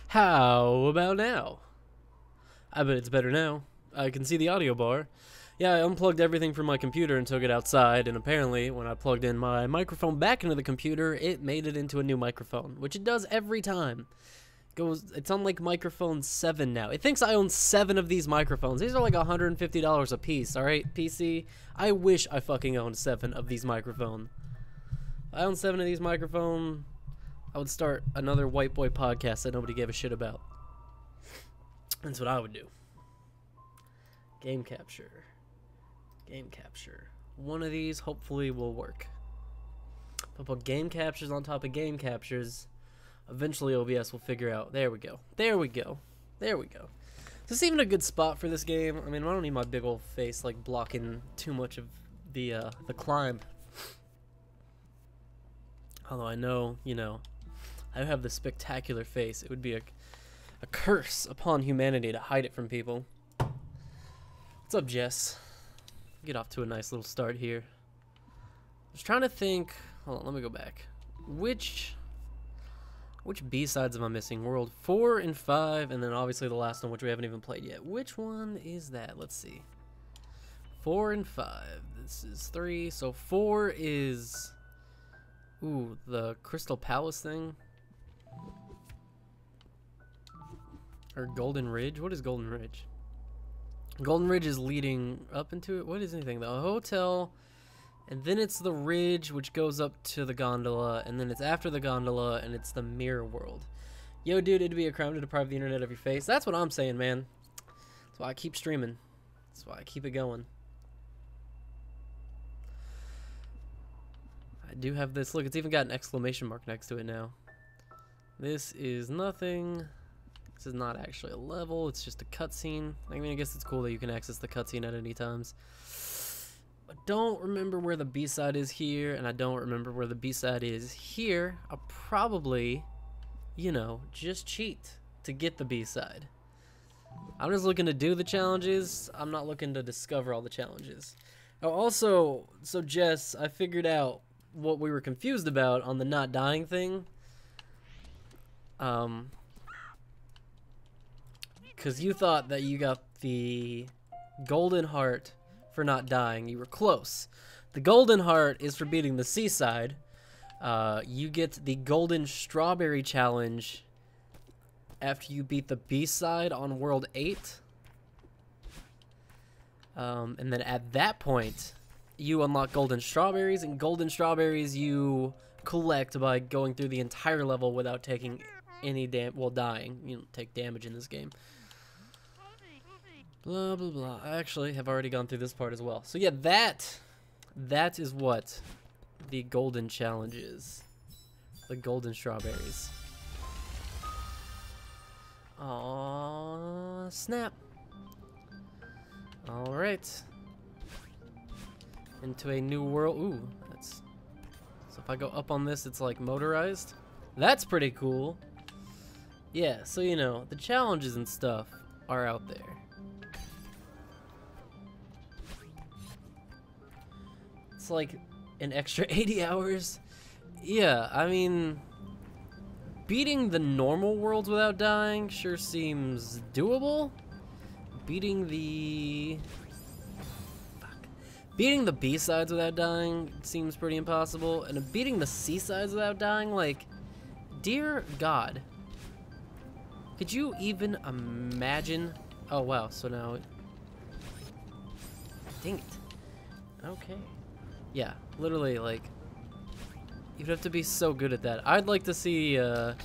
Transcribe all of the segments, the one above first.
How about now? I bet it's better now. I can see the audio bar. Yeah, I unplugged everything from my computer and took it outside, and apparently when I plugged in my microphone back into the computer, it made it into a new microphone, which it does every time. It's on like microphone 7 now. It thinks I own 7 of these microphones. These are like $150 a piece, alright, PC? I wish I fucking owned 7 of these microphones. If I owned 7 of these microphones, I would start another white boy podcast that nobody gave a shit about. That's what I would do. Game capture. Game capture. One of these hopefully will work. If I put game captures on top of game captures, eventually OBS will figure out. There we go. There we go. There we go. Is this even a good spot for this game? I mean, I don't need my big old face like blocking too much of the climb. Although I know, you know, I have this spectacular face. It would be a curse upon humanity to hide it from people. What's up, Jess? Get off to a nice little start here. I was trying to think. Hold on, let me go back. Which B-sides am I missing? World 4 and 5, and then obviously the last one, which we haven't even played yet. Which one is that? Let's see. 4 and 5. This is 3. So 4 is... Ooh, the Crystal Palace thing. Or Golden Ridge? What is Golden Ridge? Golden Ridge is leading up into it. What is anything? The hotel, and then it's the ridge, which goes up to the gondola, and then it's after the gondola, and it's the mirror world. Yo, dude, it'd be a crime to deprive the internet of your face. That's what I'm saying, man. That's why I keep streaming. That's why I keep it going. I do have this. Look, it's even got an exclamation mark next to it now. This is nothing. This is not actually a level, it's just a cutscene. I mean, I guess it's cool that you can access the cutscene at any times. I don't remember where the B-side is here, and I don't remember where the B-side is here. I'll probably, you know, just cheat to get the B-side. I'm just looking to do the challenges. I'm not looking to discover all the challenges. Oh, also, so Jess, I figured out what we were confused about on the not dying thing. Because you thought that you got the golden heart for not dying. You were close. The golden heart is for beating the seaside. You get the golden strawberry challenge after you beat the B-side on World 8. And then at that point, you unlock golden strawberries. And golden strawberries you collect by going through the entire level without taking any dying. You don't take damage in this game. Blah, blah, blah. I actually have already gone through this part as well. So yeah, that is what the golden challenge is. The golden strawberries. Aww, snap. Alright. Into a new world. Ooh, that's... So if I go up on this, it's like motorized. That's pretty cool. Yeah, so you know, the challenges and stuff are out there. It's like an extra 80 hours. Yeah, I mean, beating the normal worlds without dying sure seems doable. Beating the B-sides without dying seems pretty impossible. And beating the C-sides without dying, like, dear God. Could you even imagine? Oh, wow, so now... Dang it. Okay. Yeah, literally, like, you'd have to be so good at that. I'd like to see that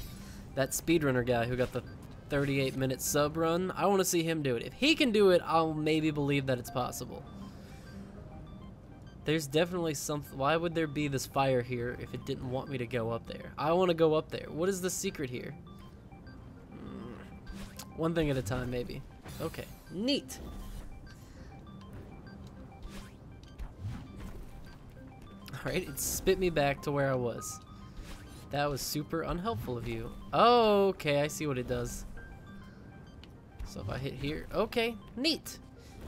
speedrunner guy who got the 38-minute sub run. I want to see him do it. If he can do it, I'll maybe believe that it's possible. There's definitely something. Why would there be this fire here if it didn't want me to go up there? I want to go up there. What is the secret here? One thing at a time, maybe. Okay, neat. Alright, it spit me back to where I was. That was super unhelpful of you. Oh, okay, I see what it does. So if I hit here, okay, neat.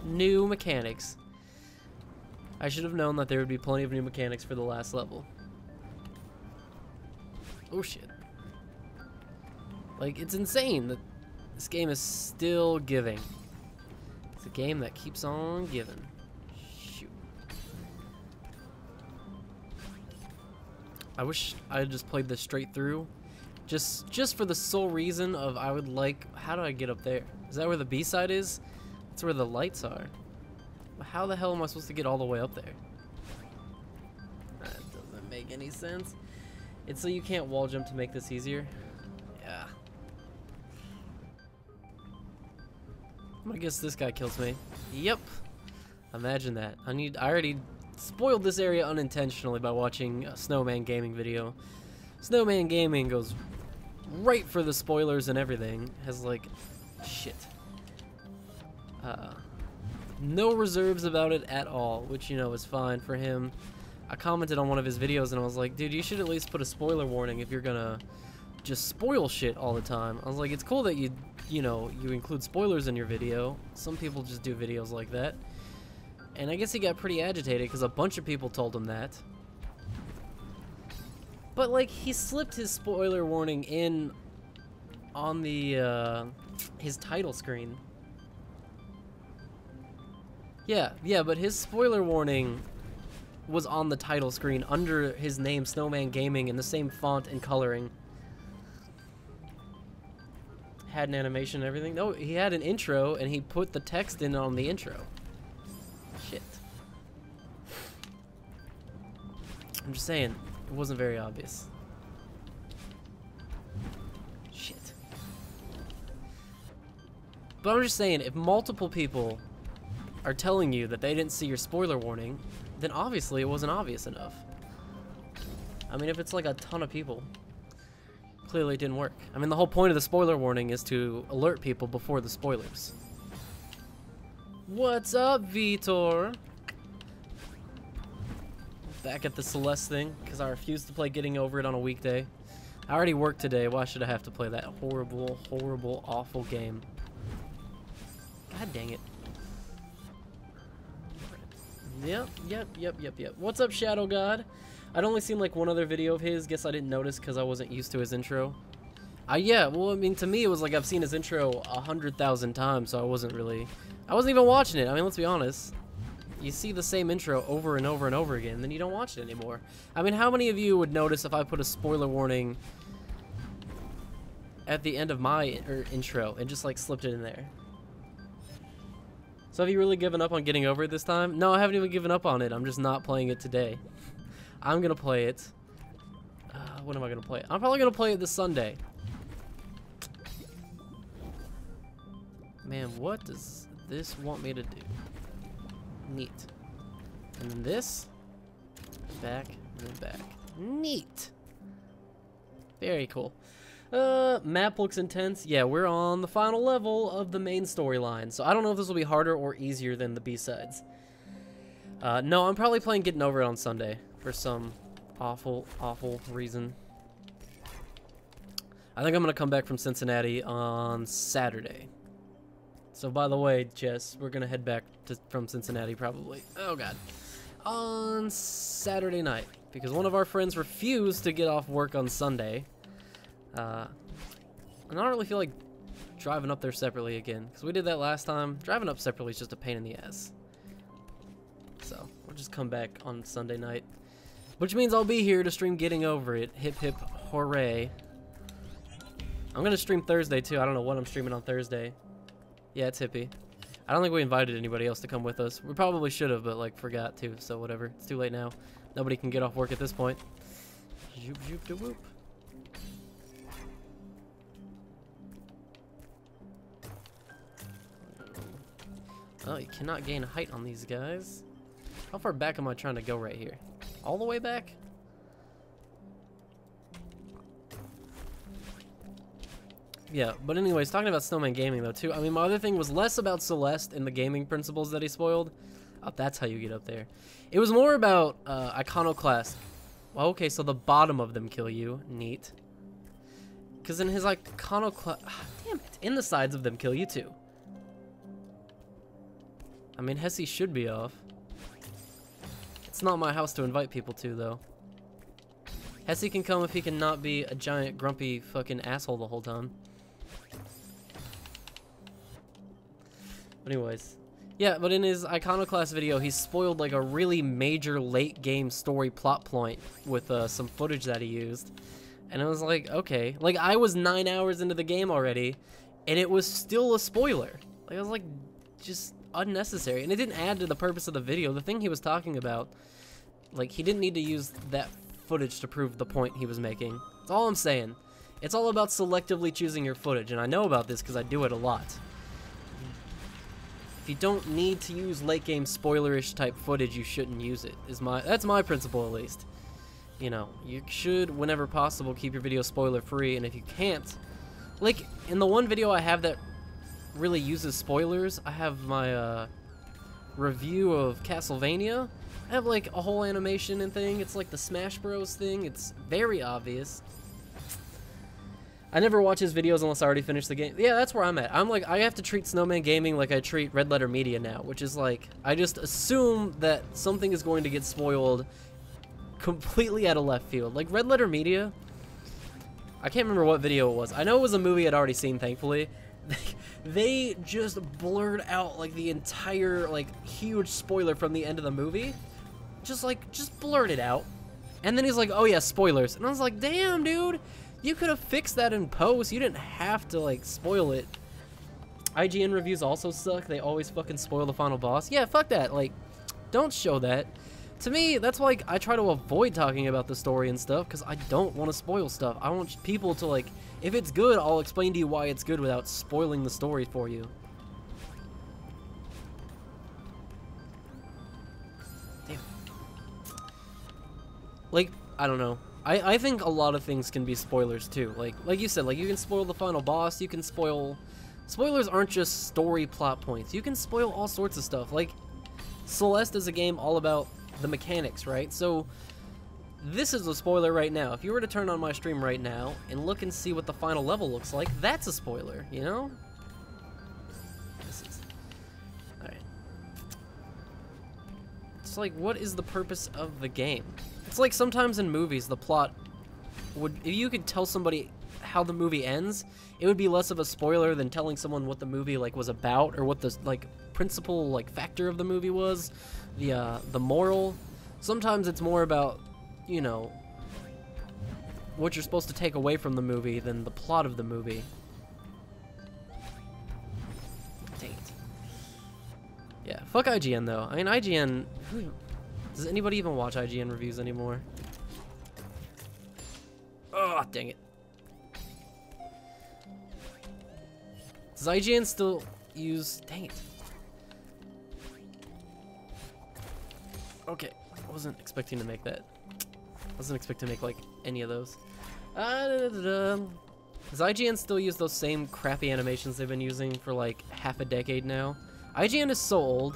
New mechanics. I should have known that there would be plenty of new mechanics for the last level. Oh shit. Like, it's insane that this game is still giving. It's a game that keeps on giving. Shoot. I wish I had just played this straight through. Just for the sole reason of I would like... How do I get up there? Is that where the B-side is? That's where the lights are. But how the hell am I supposed to get all the way up there? That doesn't make any sense. It's so you can't wall jump to make this easier? Yeah. I guess this guy kills me. Yep. Imagine that. I already spoiled this area unintentionally by watching a Snowman Gaming video. Snowman Gaming goes right for the spoilers and everything. Has like, shit. No reserves about it at all, which, you know, is fine for him. I commented on one of his videos and I was like, dude, you should at least put a spoiler warning if you're gonna just spoil shit all the time. I was like, it's cool that you include spoilers in your video. Some people just do videos like that. And I guess he got pretty agitated because a bunch of people told him that. But, like, he slipped his spoiler warning in on the, his title screen. Yeah, but his spoiler warning was on the title screen under his name, Snowman Gaming, in the same font and coloring. Had an animation and everything. No, he had an intro, and he put the text in on the intro. Shit. I'm just saying, it wasn't very obvious. Shit. But I'm just saying, if multiple people are telling you that they didn't see your spoiler warning, then obviously it wasn't obvious enough. I mean, if it's like a ton of people, clearly it didn't work. I mean, the whole point of the spoiler warning is to alert people before the spoilers. What's up, Vitor? Back at the Celeste thing, because I refused to play Getting Over It on a weekday. I already worked today, why should I have to play that horrible, horrible, awful game? God dang it. Yep. What's up, Shadow God? I'd only seen like one other video of his. Guess I didn't notice because I wasn't used to his intro. Yeah, well, I mean, to me, it was like I've seen his intro 100,000 times, so I wasn't even watching it. I mean, let's be honest. You see the same intro over and over and over again, then you don't watch it anymore. I mean, how many of you would notice if I put a spoiler warning at the end of my intro and just like slipped it in there? So have you really given up on Getting Over It this time? No, I haven't even given up on it. I'm just not playing it today. I'm going to play it. When am I going to play it? I'm probably going to play it this Sunday. Man, what does this want me to do? Neat. And then this. Back, and then back. Neat. Very cool. Map looks intense. Yeah, we're on the final level of the main storyline. So I don't know if this will be harder or easier than the B-sides. No, I'm probably playing Getting Over It on Sunday for some awful, awful reason. I think I'm going to come back from Cincinnati on Saturday. So by the way, Jess, we're going to head back from Cincinnati probably. Oh, God. On Saturday night. Because one of our friends refused to get off work on Sunday. And I don't really feel like driving up there separately again, because we did that last time. Driving up separately is just a pain in the ass. So, we'll just come back on Sunday night. Which means I'll be here to stream Getting Over It. Hip hip hooray. I'm going to stream Thursday too. I don't know what I'm streaming on Thursday. Yeah, it's hippie. I don't think we invited anybody else to come with us. We probably should have, but like forgot to, so whatever. It's too late now. Nobody can get off work at this point. Zoop, zoop, da whoop. Oh, you cannot gain height on these guys. How far back am I trying to go right here? All the way back? Yeah, but anyways, talking about Snowman Gaming though too, I mean, my other thing was less about Celeste and the gaming principles that he spoiled. Oh, that's how you get up there. It was more about iconoclast. Well, okay, so the bottom of them kill you. Neat. Because in his iconoclast... damn it. In the sides of them kill you too. I mean, Hesse should be off. It's not my house to invite people to, though. Hesse can come if he can not be a giant grumpy fucking asshole the whole time. But anyways. Yeah, but in his Iconoclast video, he spoiled like a really major late game story plot point with some footage that he used. And I was like, okay. Like, I was 9 hours into the game already, and it was still a spoiler. Like, I was like, just unnecessary. And it didn't add to the purpose of the video. The thing he was talking about, like, he didn't need to use that footage to prove the point he was making. That's all I'm saying. It's all about selectively choosing your footage, and I know about this because I do it a lot. If you don't need to use late game spoilerish type footage, you shouldn't use it. That's my principle, at least. You know, you should, whenever possible, keep your video spoiler free, and if you can't, like in the one video I have that really uses spoilers, I have my review of Castlevania. I have like a whole animation and thing. It's like the Smash Bros thing. It's very obvious. I never watch his videos unless I already finished the game. Yeah, that's where I'm at. I'm like, I have to treat Snowman Gaming like I treat Red Letter Media now, which is like, I just assume that something is going to get spoiled completely out of left field. Like Red Letter Media, I can't remember what video it was. I know it was a movie I'd already seen, thankfully. They just blurred out like the entire like huge spoiler from the end of the movie. Just blurred it out. And then he's like, oh yeah, spoilers. And I was like, damn, dude. You could have fixed that in post. You didn't have to, like, spoil it. IGN reviews also suck. They always fucking spoil the final boss. Yeah, fuck that. Like, don't show that. To me, that's why I try to avoid talking about the story and stuff, because I don't want to spoil stuff. I want people to, like, if it's good, I'll explain to you why it's good without spoiling the story for you. Damn. Like, I don't know. I think a lot of things can be spoilers too. Like you said, like you can spoil the final boss, you can spoil... Spoilers aren't just story plot points. You can spoil all sorts of stuff. Like, Celeste is a game all about the mechanics, right? So, this is a spoiler right now. If you were to turn on my stream right now and look and see what the final level looks like, that's a spoiler, you know? Alright. It's like, what is the purpose of the game? It's like sometimes in movies, the plot would, if you could tell somebody how the movie ends, it would be less of a spoiler than telling someone what the movie like was about or what the like principal like factor of the movie was, the moral. Sometimes it's more about, you know, what you're supposed to take away from the movie than the plot of the movie. Dang it. Yeah, fuck IGN though. I mean, IGN. Does anybody even watch IGN reviews anymore? Oh, dang it. Does IGN still use... Dang it. Okay, I wasn't expecting to make that. I wasn't expecting to make, like, any of those. Does IGN still use those same crappy animations they've been using for, like, half a decade now? IGN is so old.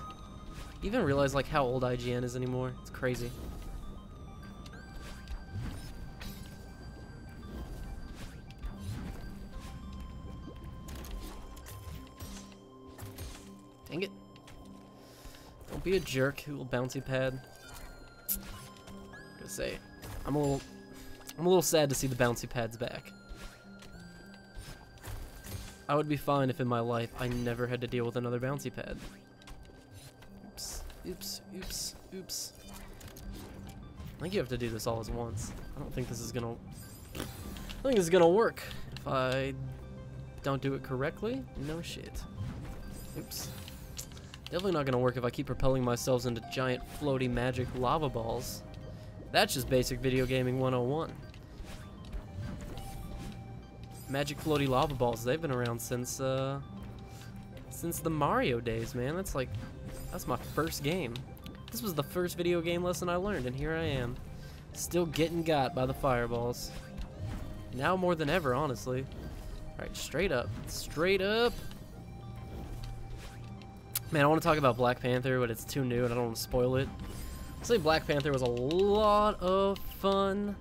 You even realize like how old IGN is anymore? It's crazy. Dang it. Don't be a jerk, you little bouncy pad. I'm gonna say, I'm a little sad to see the bouncy pads back. I would be fine if in my life I never had to deal with another bouncy pad. Oops, oops, oops. I think you have to do this all at once. I don't think this is gonna... I think this is gonna work. If I don't do it correctly, no shit. Oops. Definitely not gonna work if I keep propelling myself into giant floaty magic lava balls. That's just basic video gaming 101. Magic floaty lava balls, they've been around since the Mario days, man. That's my first game. This was the first video game lesson I learned, and here I am. Still getting got by the fireballs. Now more than ever, honestly. Alright, straight up. Straight up. Man, I want to talk about Black Panther, but it's too new and I don't want to spoil it. I'll say Black Panther was a lot of fun.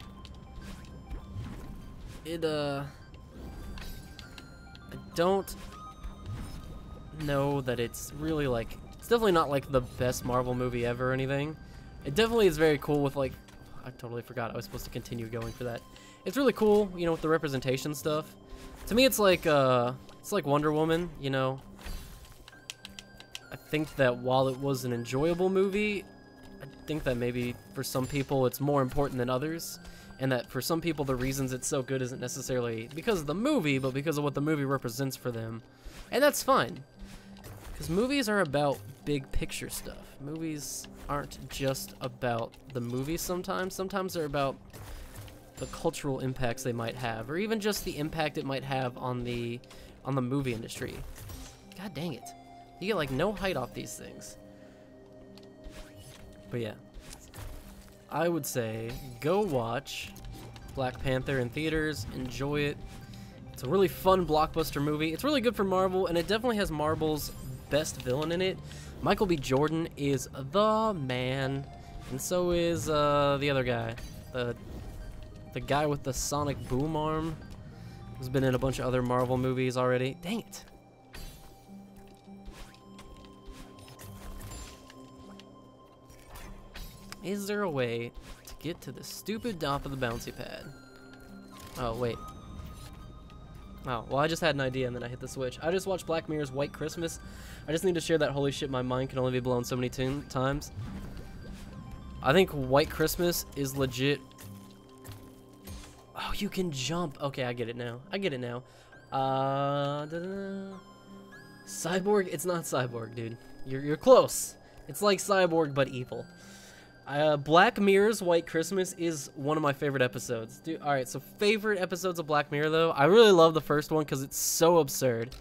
I don't know that it's really like... It's definitely not like the best Marvel movie ever or anything. It definitely is very cool with like... I totally forgot I was supposed to continue going for that. It's really cool, you know, with the representation stuff. To me, it's like Wonder Woman, you know. I think that while it was an enjoyable movie, I think that maybe for some people it's more important than others, and that for some people the reasons it's so good isn't necessarily because of the movie, but because of what the movie represents for them. And that's fine, because movies are about big picture stuff. Movies aren't just about the movie sometimes. Sometimes they're about the cultural impacts they might have, or even just the impact it might have on the movie industry. God dang it. You get like no height off these things. But yeah, I would say go watch Black Panther in theaters, enjoy it. It's a really fun blockbuster movie. It's really good for Marvel, and it definitely has Marvel's best villain in it. Michael B. Jordan is the man, and so is the other guy, the guy with the sonic boom arm, who's been in a bunch of other Marvel movies already. Dang it. Is there a way to get to the stupid top of the bouncy pad? Oh, wait. Oh, well, I just had an idea and then I hit the switch. I just watched Black Mirror's White Christmas. I just need to share that holy shit, my mind can only be blown so many times. I think White Christmas is legit. Oh, you can jump. Okay, I get it now. I get it now. Cyborg? It's not Cyborg, dude. You're close. It's like Cyborg, but evil. Black Mirror's White Christmas is one of my favorite episodes. Dude, alright, so favorite episodes of Black Mirror, though. I really love the first one because it's so absurd.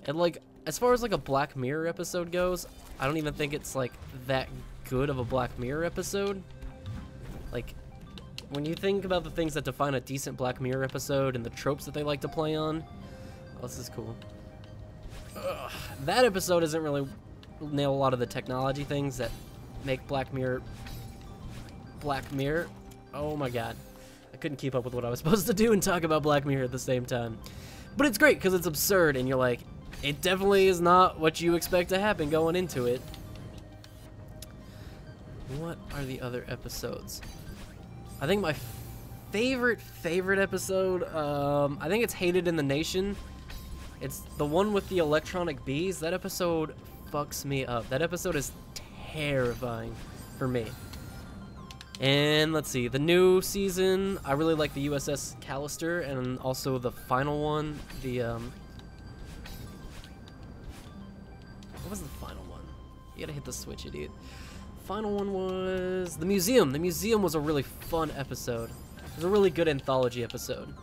And, like, as far as, like, a Black Mirror episode goes, I don't even think it's, like, that good of a Black Mirror episode. Like, when you think about the things that define a decent Black Mirror episode and the tropes that they like to play on, oh, this is cool. Ugh, that episode doesn't really nail a lot of the technology things that make Black Mirror. Oh my god. I couldn't keep up with what I was supposed to do and talk about Black Mirror at the same time. But it's great because it's absurd and you're like, it definitely is not what you expect to happen going into it. What are the other episodes? I think my favorite episode, I think it's Hated in the Nation. It's the one with the electronic bees. That episode fucks me up. That episode is terrifying for me. And let's see, the new season, I really like the USS Callister, and also the final one, the what was the final one? You gotta hit the switch, idiot. Final one was the museum. The museum was a really fun episode. It was a really good anthology episode.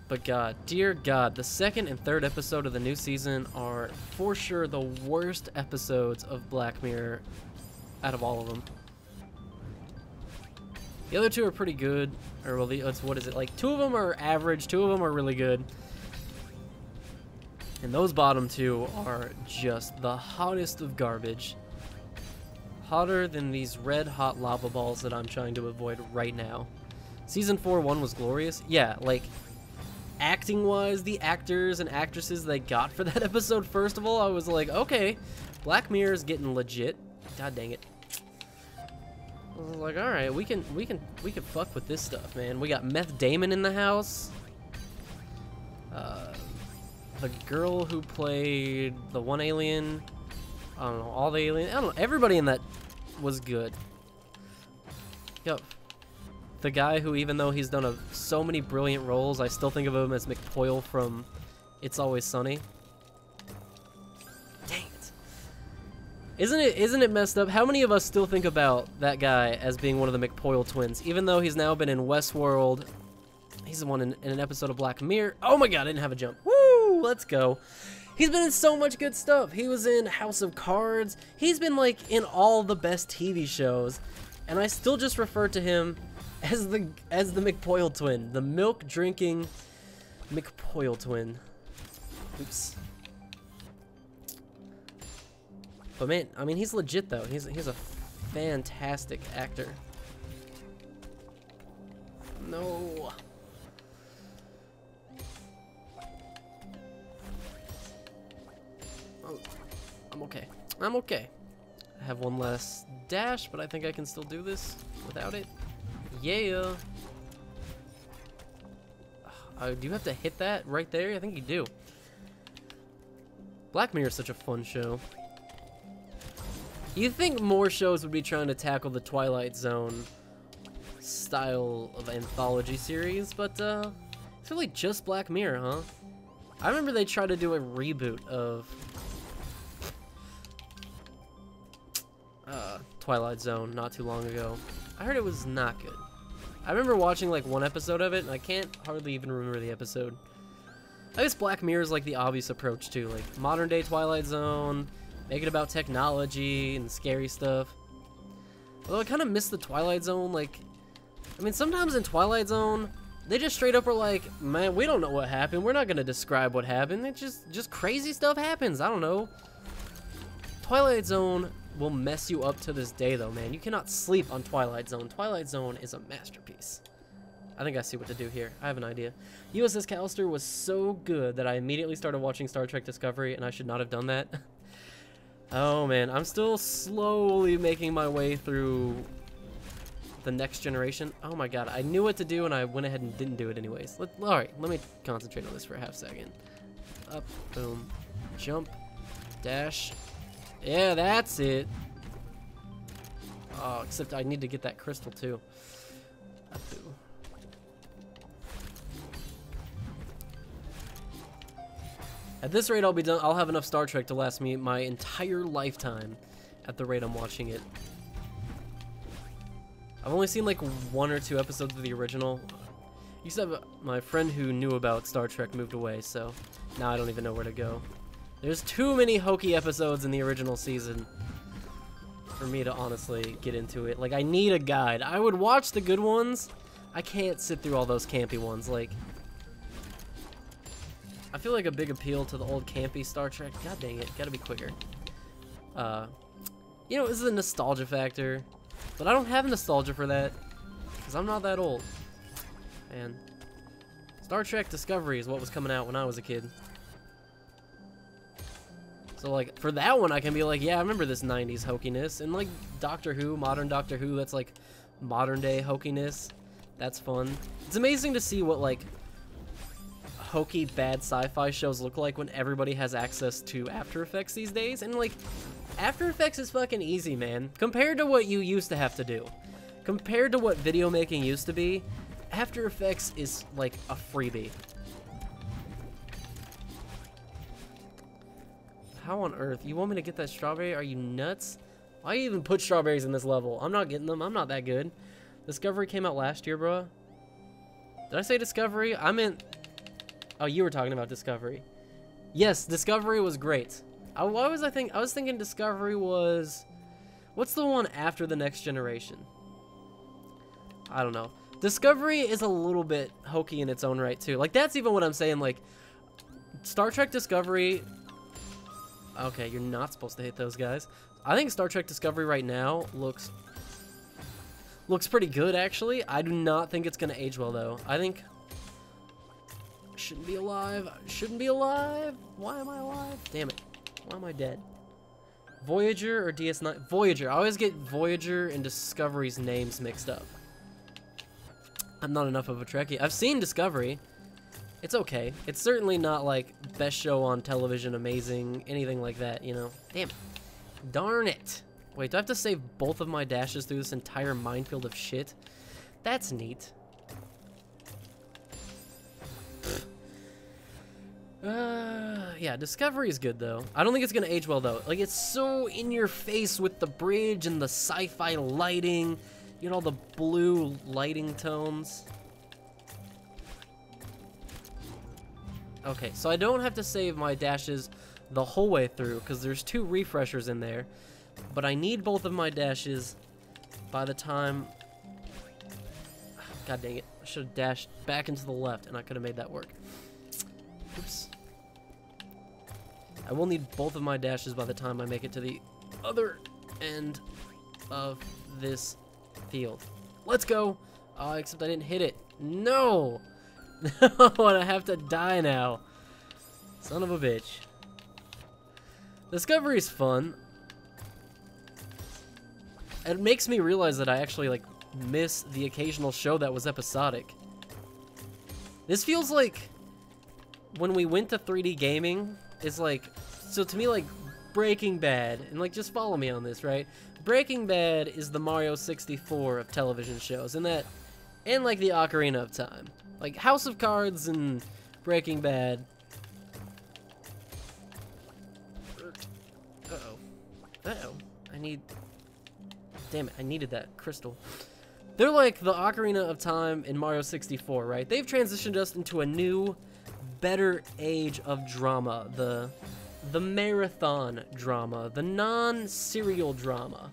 But God, dear God, the second and third episode of the new season are for sure the worst episodes of Black Mirror out of all of them. The other two are pretty good, or well, what is it, like 2 of them are average, 2 of them are really good. And those bottom 2 are just the hottest of garbage. Hotter than these red hot lava balls that I'm trying to avoid right now. Season 4 one was glorious. Yeah, like, acting-wise, the actors and actresses they got for that episode, first of all, I was like, okay, Black Mirror's getting legit. God dang it. I was like, all right, we can fuck with this stuff, man. We got Meth Damon in the house. The girl who played the one alien. I don't know, all the aliens. I don't know. Everybody in that was good. Yo, the guy who, even though he's done so many brilliant roles, I still think of him as McPoyle from It's Always Sunny. Dang it. Isn't it messed up? How many of us still think about that guy as being one of the McPoyle twins, even though he's now been in Westworld? He's the one in an episode of Black Mirror. Oh my god, I didn't have a jump. Woo! Let's go. He's been in so much good stuff. He was in House of Cards. He's been like in all the best TV shows, and I still just refer to him as the McPoyle twin, the milk drinking McPoyle twin. Oops. But man, I mean, he's legit though. He's a fantastic actor. No. I'm okay. I'm okay. I have one less dash, but I think I can still do this without it. Yeah. Do you have to hit that right there? I think you do. Black Mirror is such a fun show. You'd think more shows would be trying to tackle the Twilight Zone style of anthology series, but it's really just Black Mirror, huh? I remember they tried to do a reboot of Twilight Zone not too long ago. I heard it was not good. I remember watching like one episode of it, and I can't hardly even remember the episode. I guess Black Mirror is like the obvious approach too, like modern day Twilight Zone, make it about technology and scary stuff. Although I kind of miss the Twilight Zone, like, I mean, sometimes in Twilight Zone, they just straight up are like, man, we don't know what happened, we're not gonna describe what happened, it just crazy stuff happens, I don't know. Twilight Zone will mess you up to this day though, man. You cannot sleep on Twilight Zone. Twilight Zone is a masterpiece. I think I see what to do here. I have an idea. USS Callister was so good that I immediately started watching Star Trek Discovery, and I should not have done that. Oh man, I'm still slowly making my way through the Next Generation. Oh my god, I knew what to do and I went ahead and didn't do it anyways. Alright, let me concentrate on this for a half second. Up, boom, jump, dash. Yeah, that's it. Oh, except I need to get that crystal too. At this rate, I'll be done. I'll have enough Star Trek to last me my entire lifetime at the rate I'm watching it. I've only seen like 1 or 2 episodes of the original. Except my friend who knew about Star Trek moved away, so now I don't even know where to go. There's too many hokey episodes in the original season for me to honestly get into it. Like, I need a guide. I would watch the good ones. I can't sit through all those campy ones. Like, I feel like a big appeal to the old campy Star Trek. God dang it, gotta be quicker. You know, this is a nostalgia factor, but I don't have nostalgia for that because I'm not that old. And Star Trek Discovery is what was coming out when I was a kid. So like for that one, I can be like, yeah, I remember this 90s hokiness. And like Doctor Who, modern Doctor Who, that's like modern day hokiness. That's fun. It's amazing to see what like hokey bad sci-fi shows look like when everybody has access to After Effects these days. And like After Effects is fucking easy, man, compared to what you used to have to do. Compared to what video making used to be, After Effects is like a freebie. How on earth? You want me to get that strawberry? Are you nuts? Why you even put strawberries in this level? I'm not getting them. I'm not that good. Discovery came out last year, bro. Did I say Discovery? I meant... Oh, you were talking about Discovery. Yes, Discovery was great. I was thinking Discovery was... What's the one after the Next Generation? I don't know. Discovery is a little bit hokey in its own right, too. Like, that's even what I'm saying, like... Star Trek Discovery... Okay, you're not supposed to hit those guys. I think Star Trek Discovery right now looks pretty good, actually. I do not think it's going to age well, though. I think... I shouldn't be alive. I shouldn't be alive. Why am I alive? Damn it. Why am I dead? Voyager or DS9? Voyager. I always get Voyager and Discovery's names mixed up. I'm not enough of a Trekkie. I've seen Discovery. It's okay. It's certainly not like best show on television, amazing, anything like that, you know? Damn it. Darn it. Wait, do I have to save both of my dashes through this entire minefield of shit? That's neat. Yeah, Discovery is good, though. I don't think it's gonna age well, though. Like, it's so in your face with the bridge and the sci-fi lighting. You know, the blue lighting tones. Okay, so I don't have to save my dashes the whole way through, because there's 2 refreshers in there. But I need both of my dashes by the time... God dang it. I should have dashed back into the left, and I could have made that work. Oops. I will need both of my dashes by the time I make it to the other end of this field. Let's go! Oh, except I didn't hit it. No! No, and I have to die now. Son of a bitch. Discovery's fun. It makes me realize that I actually, like, miss the occasional show that was episodic. This feels like when we went to 3D gaming, is like, so to me, like, Breaking Bad, and, like, just follow me on this, right? Breaking Bad is the Mario 64 of television shows, and like, the Ocarina of Time. Like, House of Cards and Breaking Bad. Uh-oh. Uh-oh. Damn it, I needed that crystal. They're like the Ocarina of Time in Mario 64, right? They've transitioned us into a new, better age of drama. The marathon drama. The non-serial drama.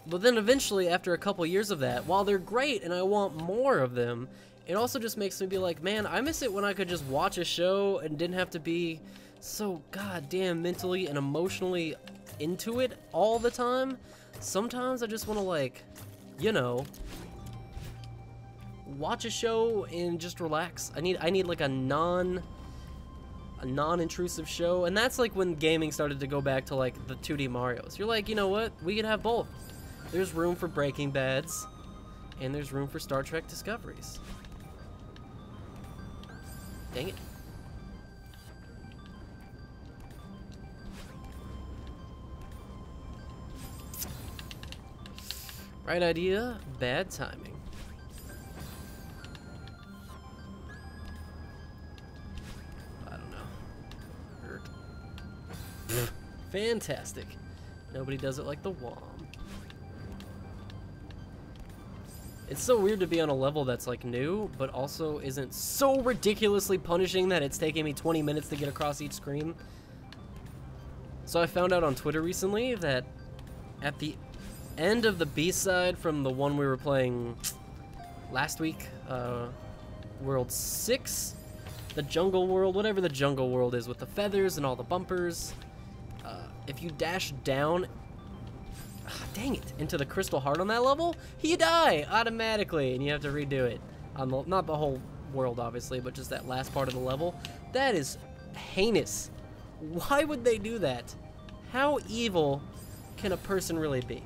But then eventually, after a couple years of that, while they're great and I want more of them, it also just makes me be like, man, I miss it when I could just watch a show and didn't have to be so goddamn mentally and emotionally into it all the time. Sometimes I just want to, like, you know, watch a show and just relax. I need like a non-intrusive show, and that's like when gaming started to go back to like the 2D Marios. You're like, you know what? We could have both. There's room for Breaking Bads, and there's room for Star Trek Discoveries. Dang it. Right idea, bad timing. I don't know. Fantastic. Nobody does it like the Wigwam. It's so weird to be on a level that's like new, but also isn't so ridiculously punishing that it's taking me 20 minutes to get across each screen. So I found out on Twitter recently that at the end of the B-side from the one we were playing last week, World 6, the Jungle World, whatever the Jungle World is with the feathers and all the bumpers, if you dash down, dang it, into the Crystal Heart on that level, you die automatically and you have to redo it. Not the whole world, obviously, but just that last part of the level. That is heinous. Why would they do that? How evil can a person really be?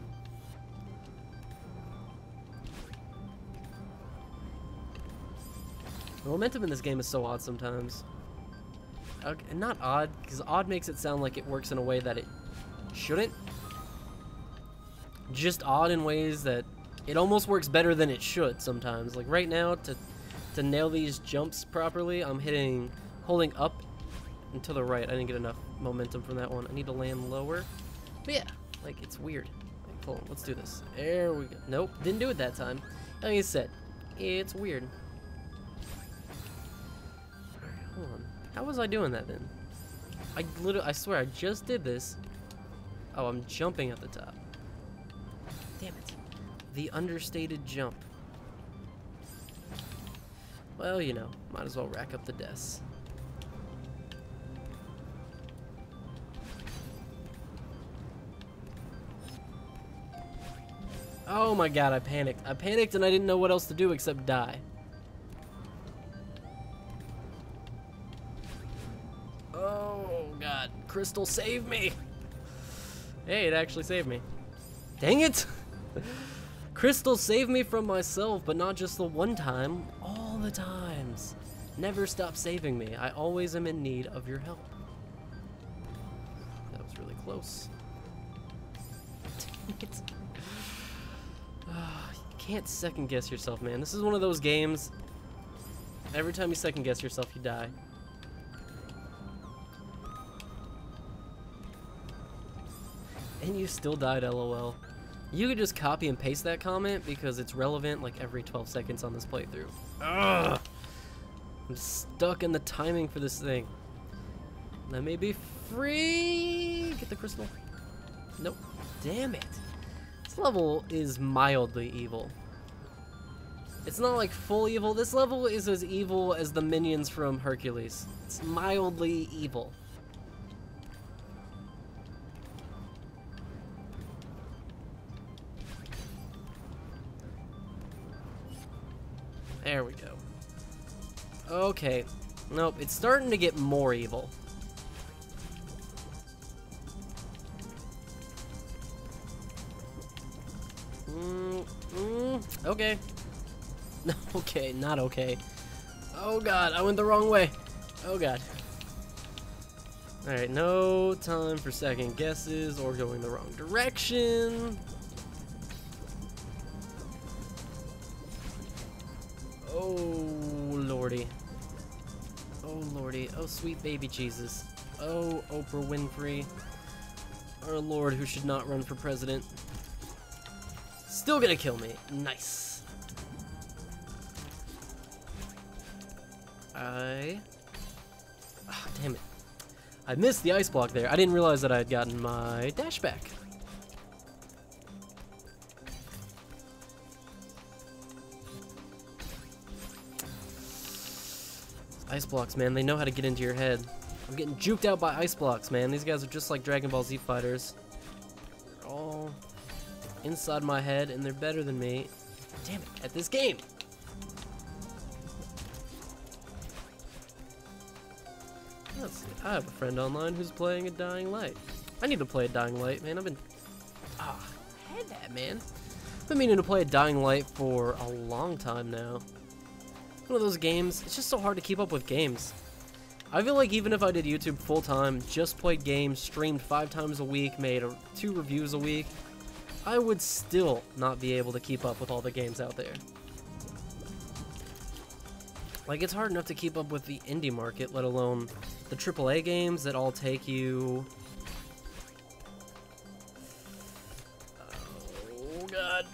The momentum in this game is so odd sometimes. Okay, not odd, because odd makes it sound like it works in a way that it shouldn't. Just odd in ways that it almost works better than it should sometimes. Like right now, to nail these jumps properly, I'm holding up and to the right. I didn't get enough momentum from that one. I need to land lower. But yeah, like it's weird. Like, hold on, let's do this. There we go. Nope, didn't do it that time. Like I said, it's weird. Hold on. How was I doing that then? I swear I just did this. Oh, I'm jumping at the top. Damn it. The understated jump. Well, you know, might as well rack up the deaths. Oh my god, I panicked. I panicked and I didn't know what else to do except die. Oh god, Crystal, save me! Hey, it actually saved me. Dang it! Crystal saved me from myself, but not just the one time, all the times. Never stop saving me. I always am in need of your help. That was really close. Dang it. You can't second guess yourself, man. This is one of those games, every time you second guess yourself, you die. And you still died, LOL. You could just copy and paste that comment because it's relevant like every 12 seconds on this playthrough. Ugh! I'm stuck in the timing for this thing. Let me be free! Get the crystal. Nope. Damn it. This level is mildly evil. It's not like full evil. This level is as evil as the minions from Hercules. It's mildly evil. There we go. Okay. Nope, it's starting to get more evil. Okay. Okay, not okay. Oh god, I went the wrong way. Oh god. Alright, no time for second guesses or going the wrong direction. Oh lordy. Oh lordy. Oh sweet baby Jesus. Oh Oprah Winfrey. Our Lord who should not run for president. Still gonna kill me. Nice. Damn it. I missed the ice block there. I didn't realize that I had gotten my dash back. Ice blocks, man. They know how to get into your head. I'm getting juked out by ice blocks, man. These guys are just like Dragon Ball Z fighters. They're all inside my head, and they're better than me. Damn it, at this game. Let's see. I have a friend online who's playing a Dying Light. I need to play a Dying Light, man. I had that, man. I've been meaning to play a Dying Light for a long time now. One of those games, it's just so hard to keep up with games. I feel like even if I did YouTube full time, just played games, streamed 5 times a week, made 2 reviews a week, I would still not be able to keep up with all the games out there. Like, it's hard enough to keep up with the indie market, let alone the AAA games that all take you... Oh, God.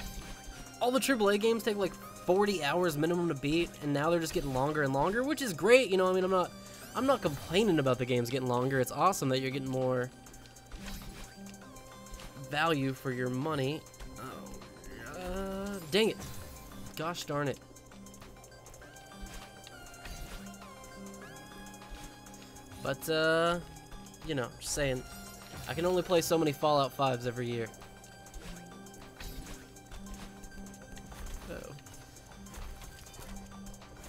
All the AAA games take, like, 40 hours minimum to beat, and now they're just getting longer and longer, which is great, you know, I mean, I'm not complaining about the games getting longer. It's awesome that you're getting more value for your money. Oh, dang it. Gosh darn it. But, you know, just saying, I can only play so many Fallout 5s every year. Uh-oh.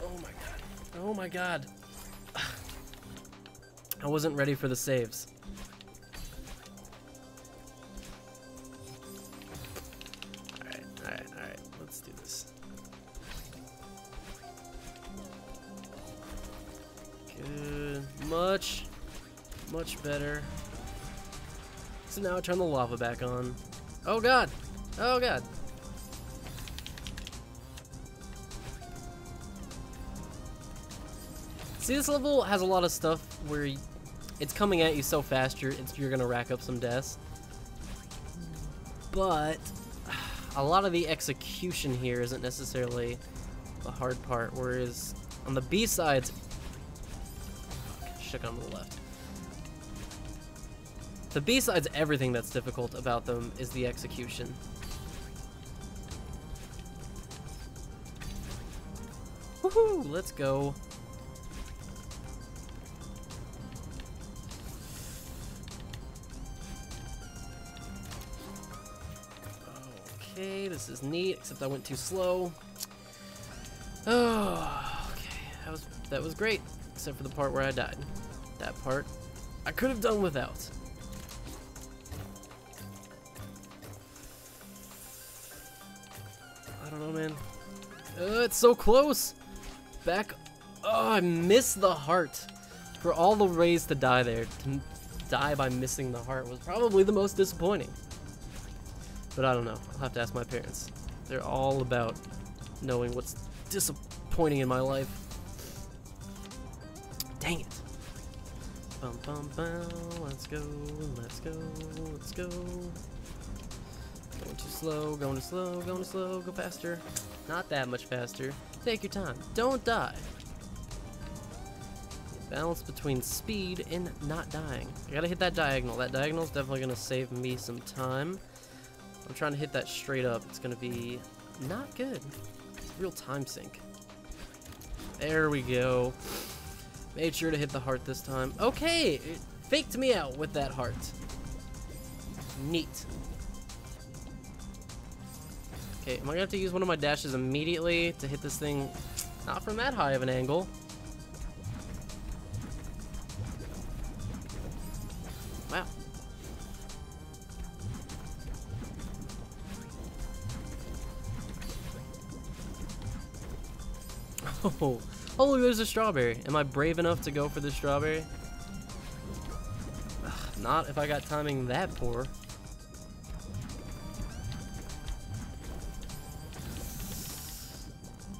Oh my god. Oh my god. I wasn't ready for the saves. Alright. Let's do this. Good. Much better. So now I turn the lava back on. Oh god! Oh god! See, this level has a lot of stuff where it's coming at you so fast you're gonna rack up some deaths. But a lot of the execution here isn't necessarily the hard part, whereas on the B-sides... Shook on the left. The B-sides, everything that's difficult about them is the execution. Woohoo! Let's go. Okay, this is neat, except I went too slow. Oh, okay, that was great, except for the part where I died. That part I could have done without. I don't know, man. It's so close. Back. Oh, I missed the heart. For all the ways to die there, to die by missing the heart was probably the most disappointing. But I don't know. I'll have to ask my parents. They're all about knowing what's disappointing in my life. Dang it. Bum bum bum. Let's go. Let's go. Let's go. Going too slow. Going too slow. Going too slow. Go faster. Not that much faster. Take your time. Don't die. Balance between speed and not dying. I gotta hit that diagonal. That diagonal's definitely gonna save me some time. I'm trying to hit that straight up. It's gonna be not good. It's a real time sink. There we go. Made sure to hit the heart this time. Okay, it faked me out with that heart. Neat. Okay, am I gonna have to use one of my dashes immediately to hit this thing? Not from that high of an angle. Wow. No! Oh, look, there's a strawberry. Am I brave enough to go for the strawberry? Ugh, not if I got timing that poor.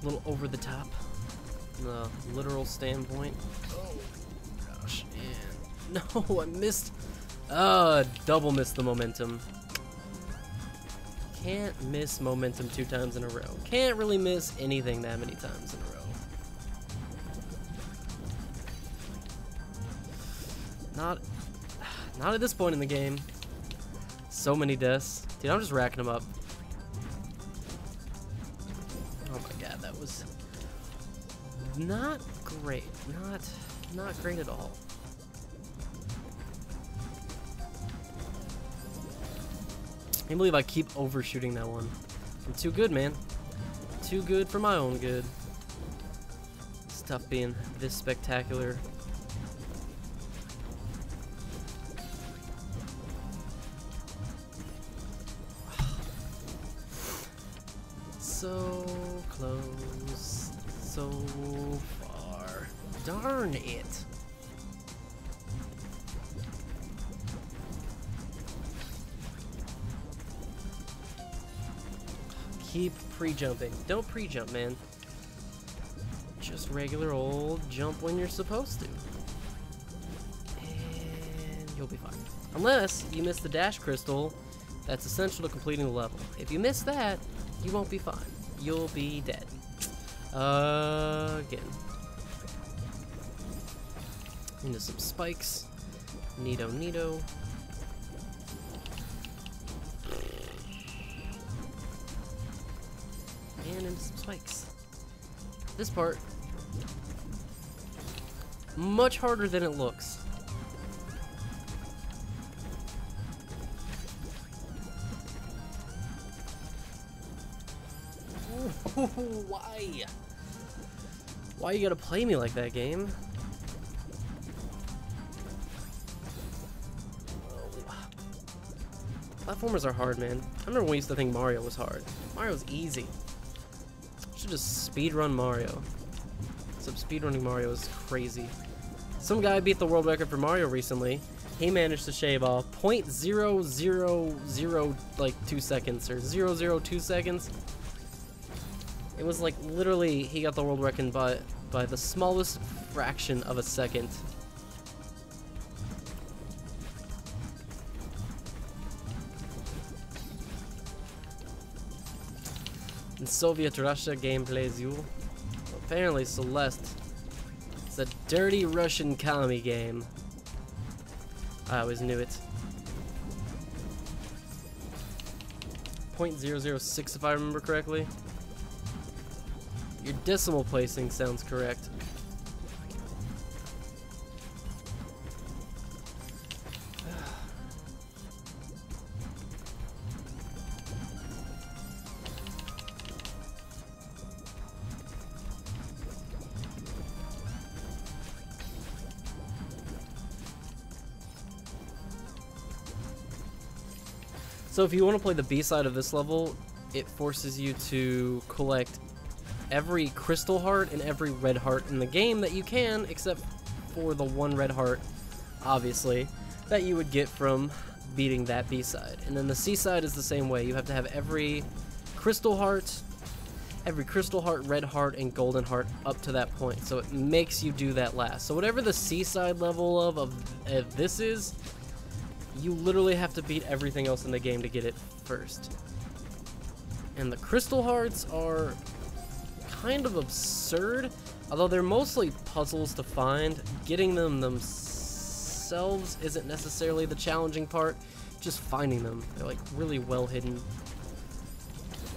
A little over the top. From the literal standpoint. Oh, gosh. And no, I missed. Double missed the momentum. Can't miss momentum 2 times in a row. Can't really miss anything that many times in a row. Not at this point in the game. So many deaths. Dude, I'm just racking them up. Oh my god, that was not great. Not great at all. I can't believe I keep overshooting that one. I'm too good, man. Too good for my own good. It's tough being this spectacular. So close, so far. Darn it. Keep pre-jumping. Don't pre-jump, man. Just regular old jump when you're supposed to. And you'll be fine. Unless you miss the dash crystal that's essential to completing the level. If you miss that, you won't be fine. You'll be dead. Again. Into some spikes. Neato, neato. And into some spikes. This part, much harder than it looks. Why? Why you gotta play me like that, game? Platformers are hard, man. I remember when we used to think Mario was hard. Mario's easy. Should just speedrun Mario. Except speedrunning Mario is crazy. Some guy beat the world record for Mario recently. He managed to shave off 0.000 like 2 seconds or 0.002 seconds. It was like literally he got the world record by the smallest fraction of a second. In Soviet Russia, game plays you. Apparently Celeste is a dirty Russian commie game. I always knew it. 0.006 if I remember correctly. Your decimal placing sounds correct. So if you want to play the B side of this level, it forces you to collect every crystal heart and every red heart in the game that you can, except for the one red heart, obviously, that you would get from beating that B side. And then the C side is the same way. You have to have every crystal heart, red heart, and golden heart up to that point. So it makes you do that last. So whatever the C side level of this is, you literally have to beat everything else in the game to get it first. And the crystal hearts are kind of absurd, although they're mostly puzzles to find. Getting them themselves isn't necessarily the challenging part, just finding them. They're like really well hidden.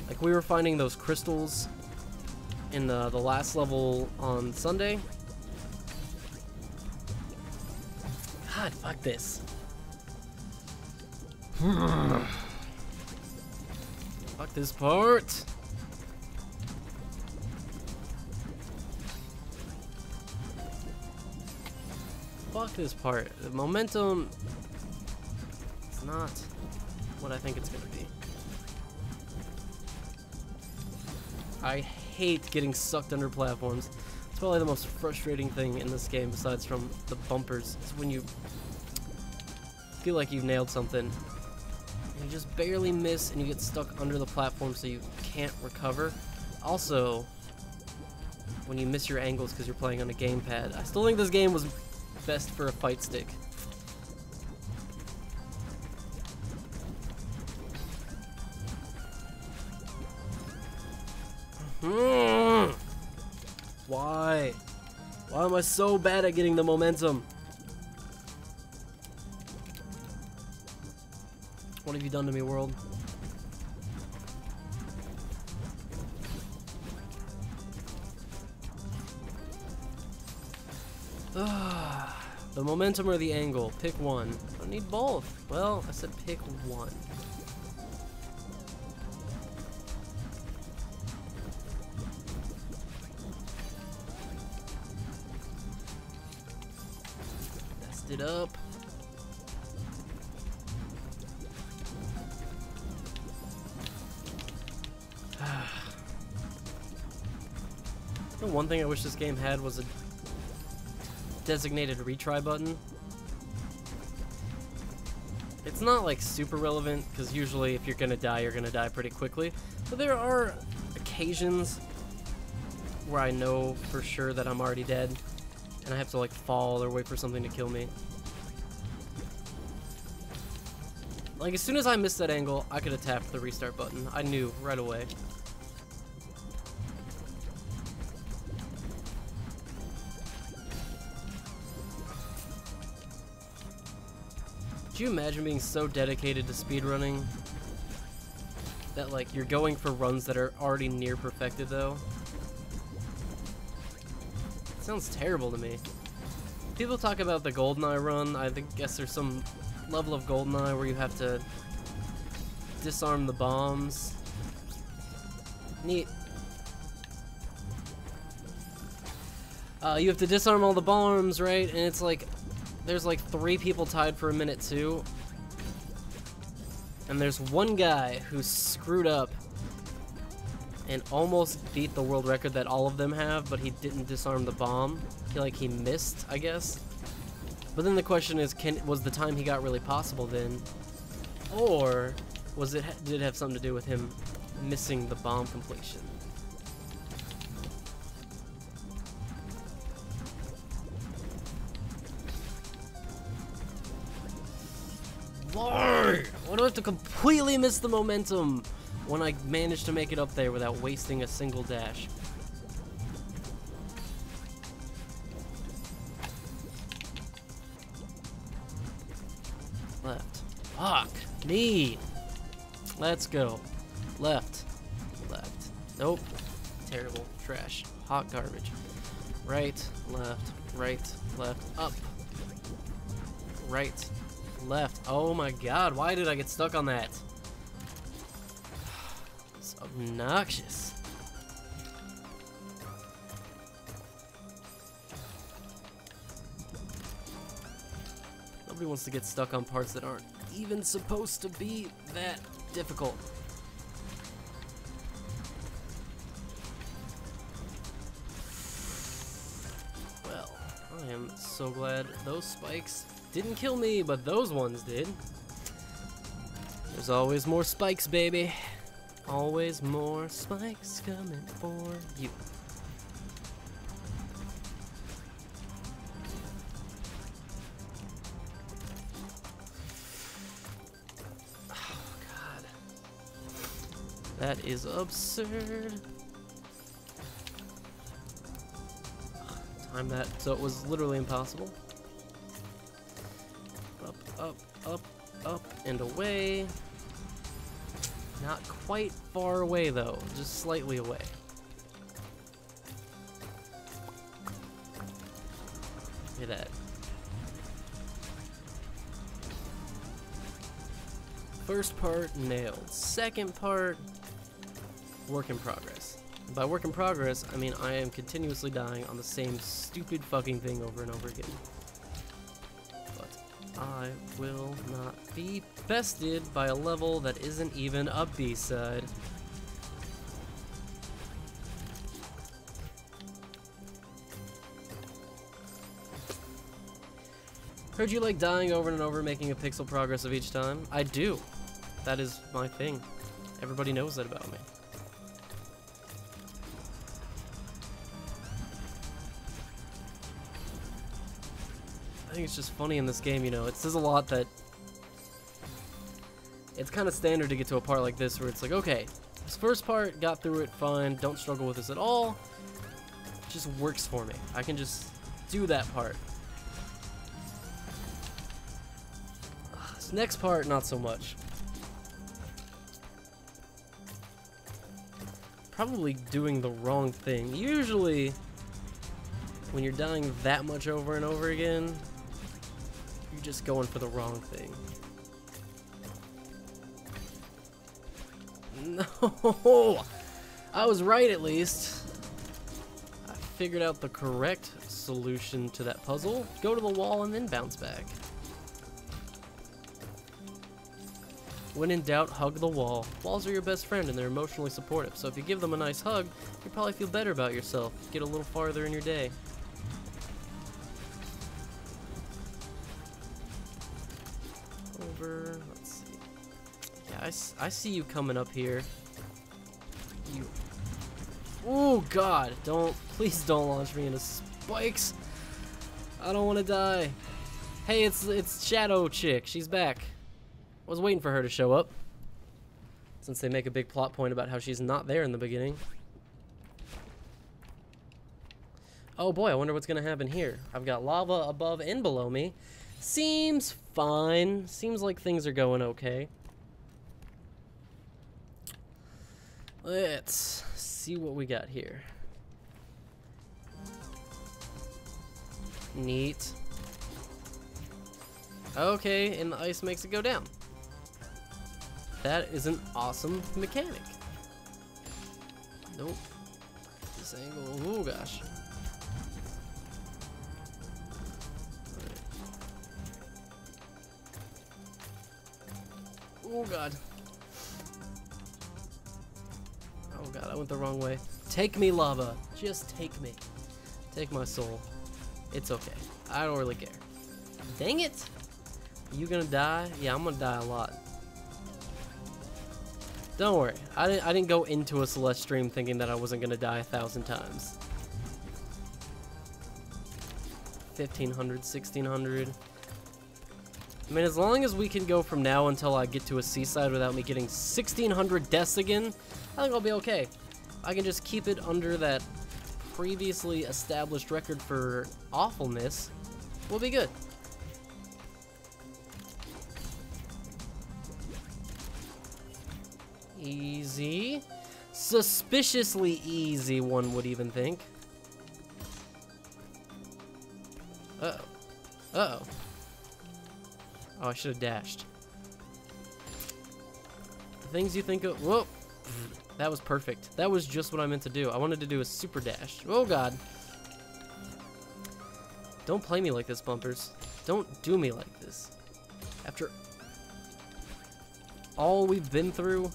Like we were finding those crystals in the last level on Sunday. God, fuck this. Fuck this part. Fuck this part. The momentum is not what I think it's gonna be. I hate getting sucked under platforms. It's probably the most frustrating thing in this game, besides from the bumpers, is when you feel like you've nailed something, and you just barely miss, and you get stuck under the platform so you can't recover. Also, when you miss your angles because you're playing on a gamepad. I still think this game was best for a fight stick. Why? Why am I so bad at getting the momentum? What have you done to me, world? The momentum or the angle? Pick one. I need both. Well, I said pick one. Messed it up. The one thing I wish this game had was a designated retry button. It's not like super relevant, because usually if you're gonna die pretty quickly, but there are occasions where I know for sure that I'm already dead and I have to like fall or wait for something to kill me. Like as soon as I missed that angle, I could have tapped the restart button. I knew right away. Could you imagine being so dedicated to speedrunning that like you're going for runs that are already near perfected though? It sounds terrible to me. People talk about the GoldenEye run. I guess there's some level of GoldenEye where you have to disarm the bombs. Neat. You have to disarm all the bombs, right? And it's like there's like 3 people tied for a minute too. And there's one guy who screwed up and almost beat the world record that all of them have, but he didn't disarm the bomb. He missed, I guess. But then the question is, was the time he got really possible then? Or did it have something to do with him missing the bomb completion? Lord! Why do I have to completely miss the momentum when I manage to make it up there without wasting a single dash? Left. Fuck me! Let's go. Left. Left. Nope. Terrible. Trash. Hot garbage. Right. Left. Right. Left. Up. Right. Left. Oh my god, why did I get stuck on that? It's obnoxious. Nobody wants to get stuck on parts that aren't even supposed to be that difficult. Well, I am so glad those spikes didn't kill me, but those ones did. There's always more spikes, baby. Always more spikes coming for you. Oh, God. That is absurd. Time that so it was literally impossible. Up, up, up, and away. Not quite far away though, just slightly away. Look at that. First part nailed. Second part, work in progress. And by work in progress, I mean I am continuously dying on the same stupid fucking thing over and over again. I will not be bested by a level that isn't even a B-side. Heard you like dying over and over, making a pixel progress of each time. I do. That is my thing. Everybody knows that about me. I think it's just funny in this game, you know. It says a lot that it's kind of standard to get to a part like this where it's like, okay, this first part, got through it, fine, don't struggle with this at all. It just works for me. I can just do that part. This next part, not so much. Probably doing the wrong thing. Usually, when you're dying that much over and over again, you're just going for the wrong thing. No! I was right at least. I figured out the correct solution to that puzzle. Go to the wall and then bounce back. When in doubt, hug the wall. Walls are your best friend and they're emotionally supportive, so if you give them a nice hug, you'll probably feel better about yourself. Get a little farther in your day. Over, let's see. Yeah, I see you coming up here. You. Oh God! Please don't launch me into spikes. I don't want to die. Hey, it's Shadow Chick. She's back. I was waiting for her to show up, since they make a big plot point about how she's not there in the beginning. Oh boy, I wonder what's gonna happen here. I've got lava above and below me. Seems fine. Seems like things are going okay. Let's see what we got here. Neat. Okay, and the ice makes it go down. That is an awesome mechanic. Nope. This angle. Oh gosh. Oh God. Oh God, I went the wrong way. Take me, lava. Just take me. Take my soul. It's okay. I don't really care. Dang it. You gonna die? Yeah, I'm gonna die a lot. Don't worry. I didn't go into a Celeste stream thinking that I wasn't gonna die 1,000 times. 1,500, 1,600. I mean, as long as we can go from now until I get to a seaside without me getting 1,600 deaths again, I think I'll be okay. I can just keep it under that previously established record for awfulness. We'll be good. Easy. Suspiciously easy, one would even think. Uh-oh. Uh-oh. Oh, I should have dashed. The things you think of... Whoa! That was perfect. That was just what I meant to do. I wanted to do a super dash. Oh, God. Don't play me like this, Bumpers. Don't do me like this. After all we've been through,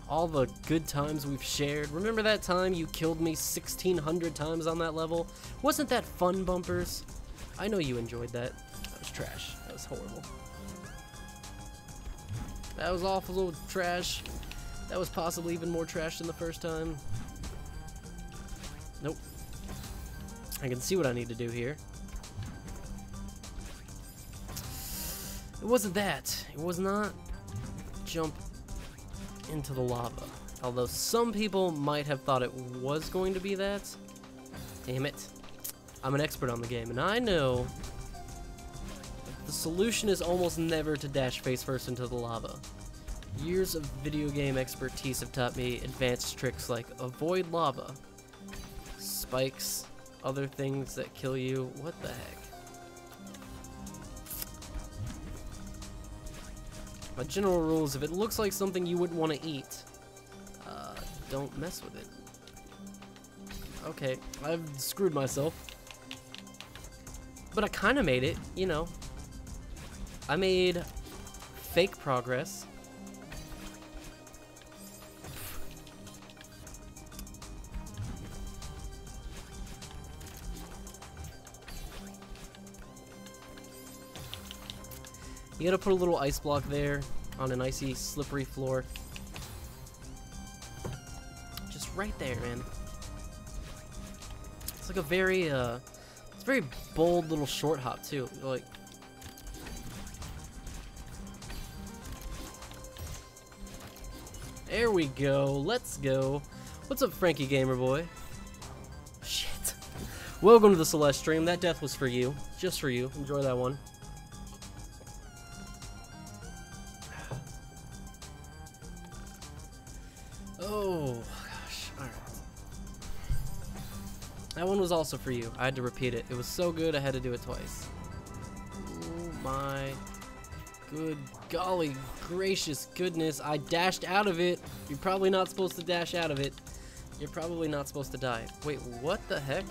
all the good times we've shared. Remember that time you killed me 1,600 times on that level? Wasn't that fun, Bumpers? I know you enjoyed that. That was trash. That was horrible. That was awful trash. That was possibly even more trash than the first time. Nope. I can see what I need to do here. It wasn't that. It was not jump into the lava. Although some people might have thought it was going to be that. Damn it. I'm an expert on the game, and I know the solution is almost never to dash face first into the lava. Years of video game expertise have taught me advanced tricks like avoid lava, spikes, other things that kill you. What the heck? My general rule is if it looks like something you wouldn't want to eat, don't mess with it. Okay, I've screwed myself. But I kind of made it, you know. I made fake progress. You gotta put a little ice block there on an icy, slippery floor. Just right there, man. It's like a very, it's a very bold little short hop, too. Like, there we go. Let's go. What's up, Frankie Gamer Boy? Shit. Welcome to the Celeste stream. That death was for you. Just for you. Enjoy that one. Oh, gosh. Alright. That one was also for you. I had to repeat it. It was so good, I had to do it twice. Oh, my good golly gracious goodness. I dashed out of it. You're probably not supposed to dash out of it. You're probably not supposed to die. Wait, what the heck?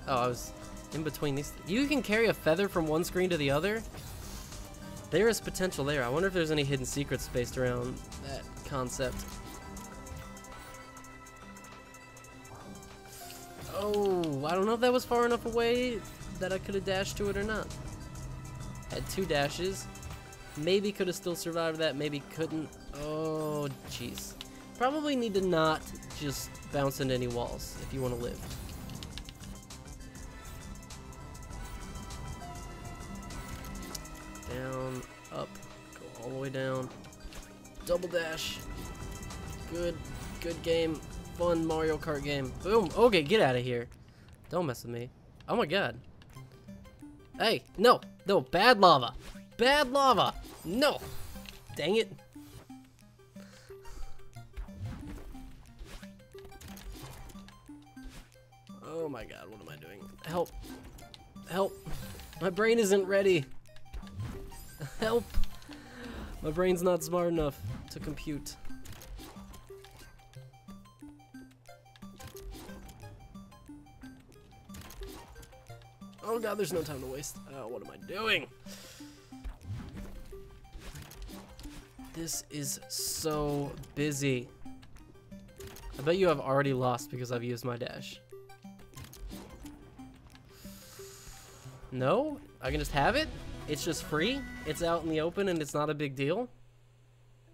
Oh, I was in between these. You can carry a feather from one screen to the other? There is potential there. I wonder if there's any hidden secrets based around that concept. Oh, I don't know if that was far enough away that I could have dashed to it or not. Had 2 dashes. Maybe could have still survived that, maybe couldn't. Oh, jeez. Probably need to not just bounce into any walls if you want to live. Down, up, go all the way down. Double dash. Good game. Fun Mario Kart game. Boom. Okay, get out of here. Don't mess with me. Oh my god. Hey, no, bad lava. Bad lava. No. Dang it. Oh my god, what am I doing? Help. Help. My brain isn't ready. Help. My brain's not smart enough to compute. Oh god, there's no time to waste. Oh, what am I doing? This is so busy. I bet you have already lost because I've used my dash. No? I can just have it? It's just free? It's out in the open and it's not a big deal?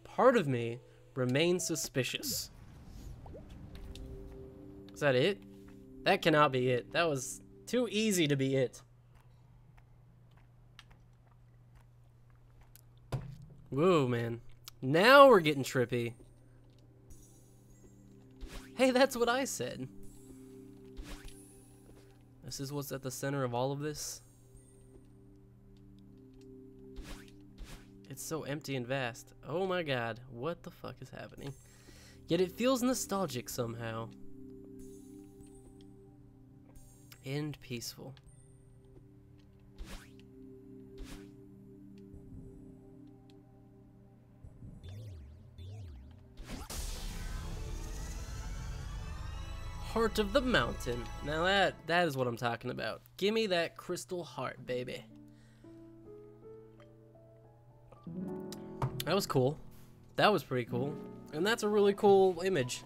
Part of me remains suspicious. Is that it? That cannot be it. That was too easy to be it. Whoa, man. Now we're getting trippy. Hey, that's what I said. This is what's at the center of all of this. It's so empty and vast. Oh my god, what the fuck is happening? Yet it feels nostalgic somehow. And peaceful. Heart of the mountain. Now that is what I'm talking about. Give me that crystal heart, baby. That was cool. That was pretty cool. And that's a really cool image.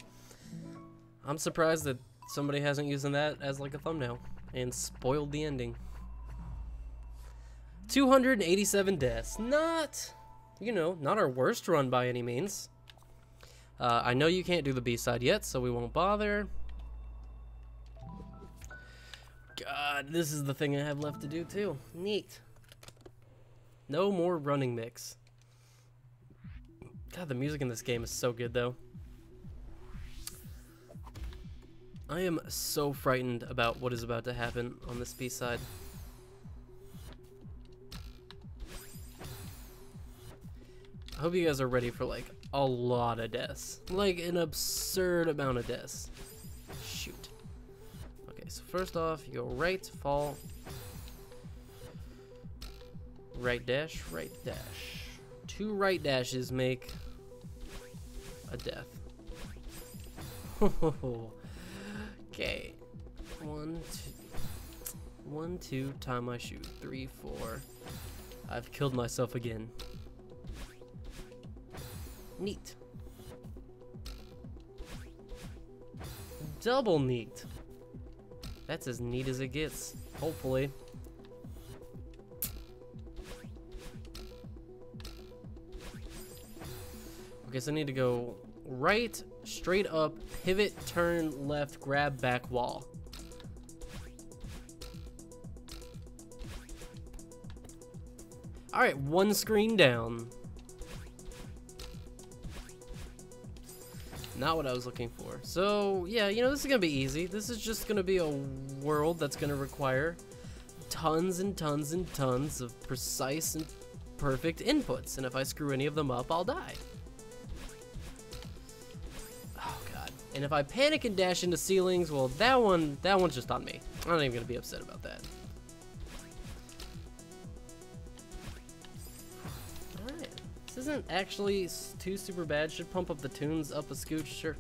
I'm surprised that somebody hasn't used that as like a thumbnail and spoiled the ending. 287 deaths. Not, you know, not our worst run by any means. I know you can't do the B-side yet, so we won't bother. God, this is the thing I have left to do too. Neat. No more running mix. God, the music in this game is so good though. I am so frightened about what is about to happen on this B-side. I hope you guys are ready for like a lot of deaths. Like an absurd amount of deaths. Shoot. Okay, so first off, you go right, fall. Right dash, right dash. 2 right dashes make a death. Okay. 1, 2, time I shoot. 3, 4. I've killed myself again. Neat. Double neat. That's as neat as it gets, hopefully. Okay, so I need to go right, straight up, pivot, turn, left, grab, back, wall. Alright, one screen down. Not what I was looking for. So, yeah, you know, this is gonna be easy. This is just gonna be a world that's gonna require tons and tons and tons of precise and perfect inputs. And if I screw any of them up, I'll die. Oh, God. And if I panic and dash into ceilings, well, that one's just on me. I'm not even gonna be upset about that. This isn't actually too super bad. Should pump up the tunes up a scooch, sure.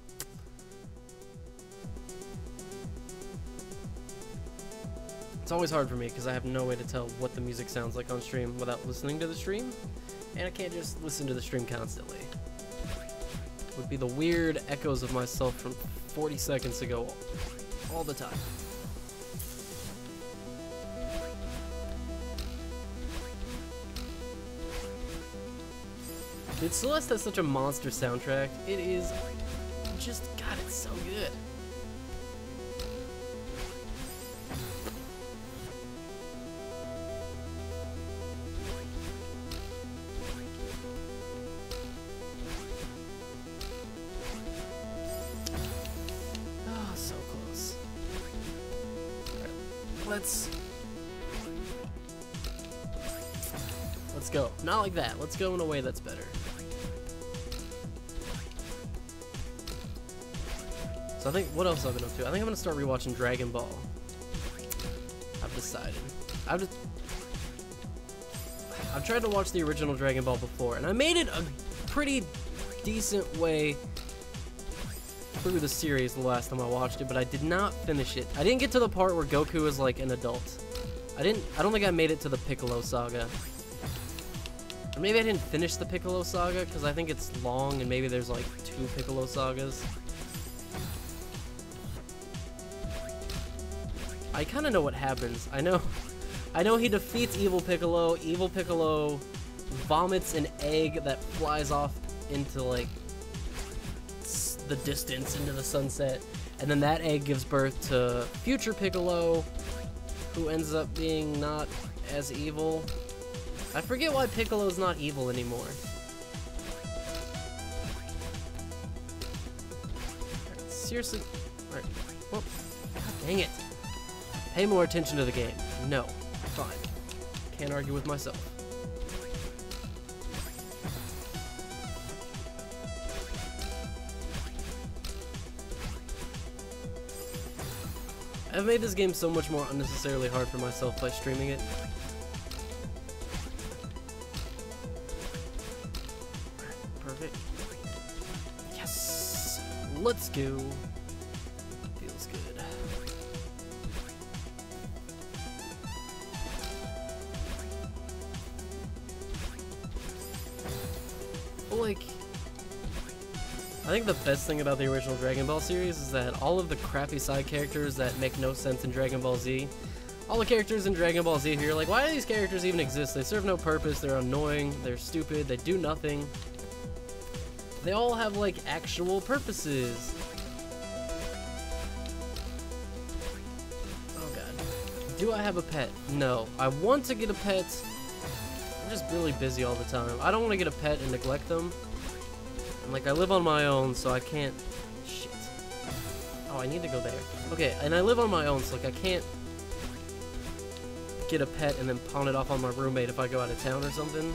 It's always hard for me because I have no way to tell what the music sounds like on stream without listening to the stream, and I can't just listen to the stream constantly. It would be the weird echoes of myself from 40 seconds ago all the time. Dude, Celeste has such a monster soundtrack. It is just, God, it's so good. Oh, so close. All right, let's go. Not like that. Let's go in a way that's better. So I think, what else have I been up to? I think I'm gonna start rewatching Dragon Ball. I've decided. I've tried to watch the original Dragon Ball before, and I made it a pretty decent way through the series the last time I watched it, but I did not finish it. I didn't get to the part where Goku is like an adult. I don't think I made it to the Piccolo saga. Or maybe I didn't finish the Piccolo saga, because I think it's long, and maybe there's like 2 Piccolo sagas. I kind of know what happens. I know he defeats Evil Piccolo. Evil Piccolo vomits an egg that flies off into like the distance, into the sunset, and then that egg gives birth to future Piccolo, who ends up being not as evil. I forget why Piccolo's not evil anymore. Seriously? Alright. Well, God dang it. Pay more attention to the game. No. Fine. Can't argue with myself. I've made this game so much more unnecessarily hard for myself by streaming it. Perfect. Yes! Let's go. Feels good. Like, I think the best thing about the original Dragon Ball series is that all of the crappy side characters that make no sense in Dragon Ball Z, all the characters in Dragon Ball Z who you're like, why do these characters even exist? They serve no purpose, they're annoying, they're stupid, they do nothing. They all have like actual purposes. Oh god. Do I have a pet? No. I want to get a pet. I'm just really busy all the time. I don't want to get a pet and neglect them. And like, I live on my own, so I can't... Shit. Oh, I need to go there. Okay, and I live on my own, so like, I can't get a pet and then pawn it off on my roommate if I go out of town or something.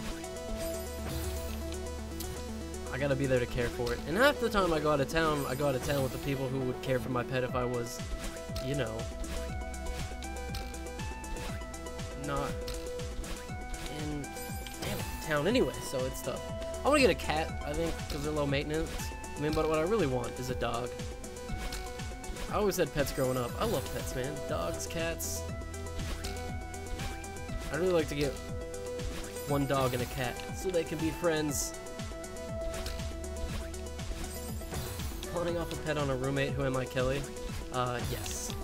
I gotta be there to care for it. And half the time I go out of town with the people who would care for my pet if I was, you know, not in town anyway, so it's tough. I want to get a cat, I think, because they're low maintenance. I mean, but what I really want is a dog. I always had pets growing up. I love pets, man. Dogs, cats. I'd really like to get one dog and a cat so they can be friends. Pawning off a pet on a roommate, who am I, Kelly? Yes.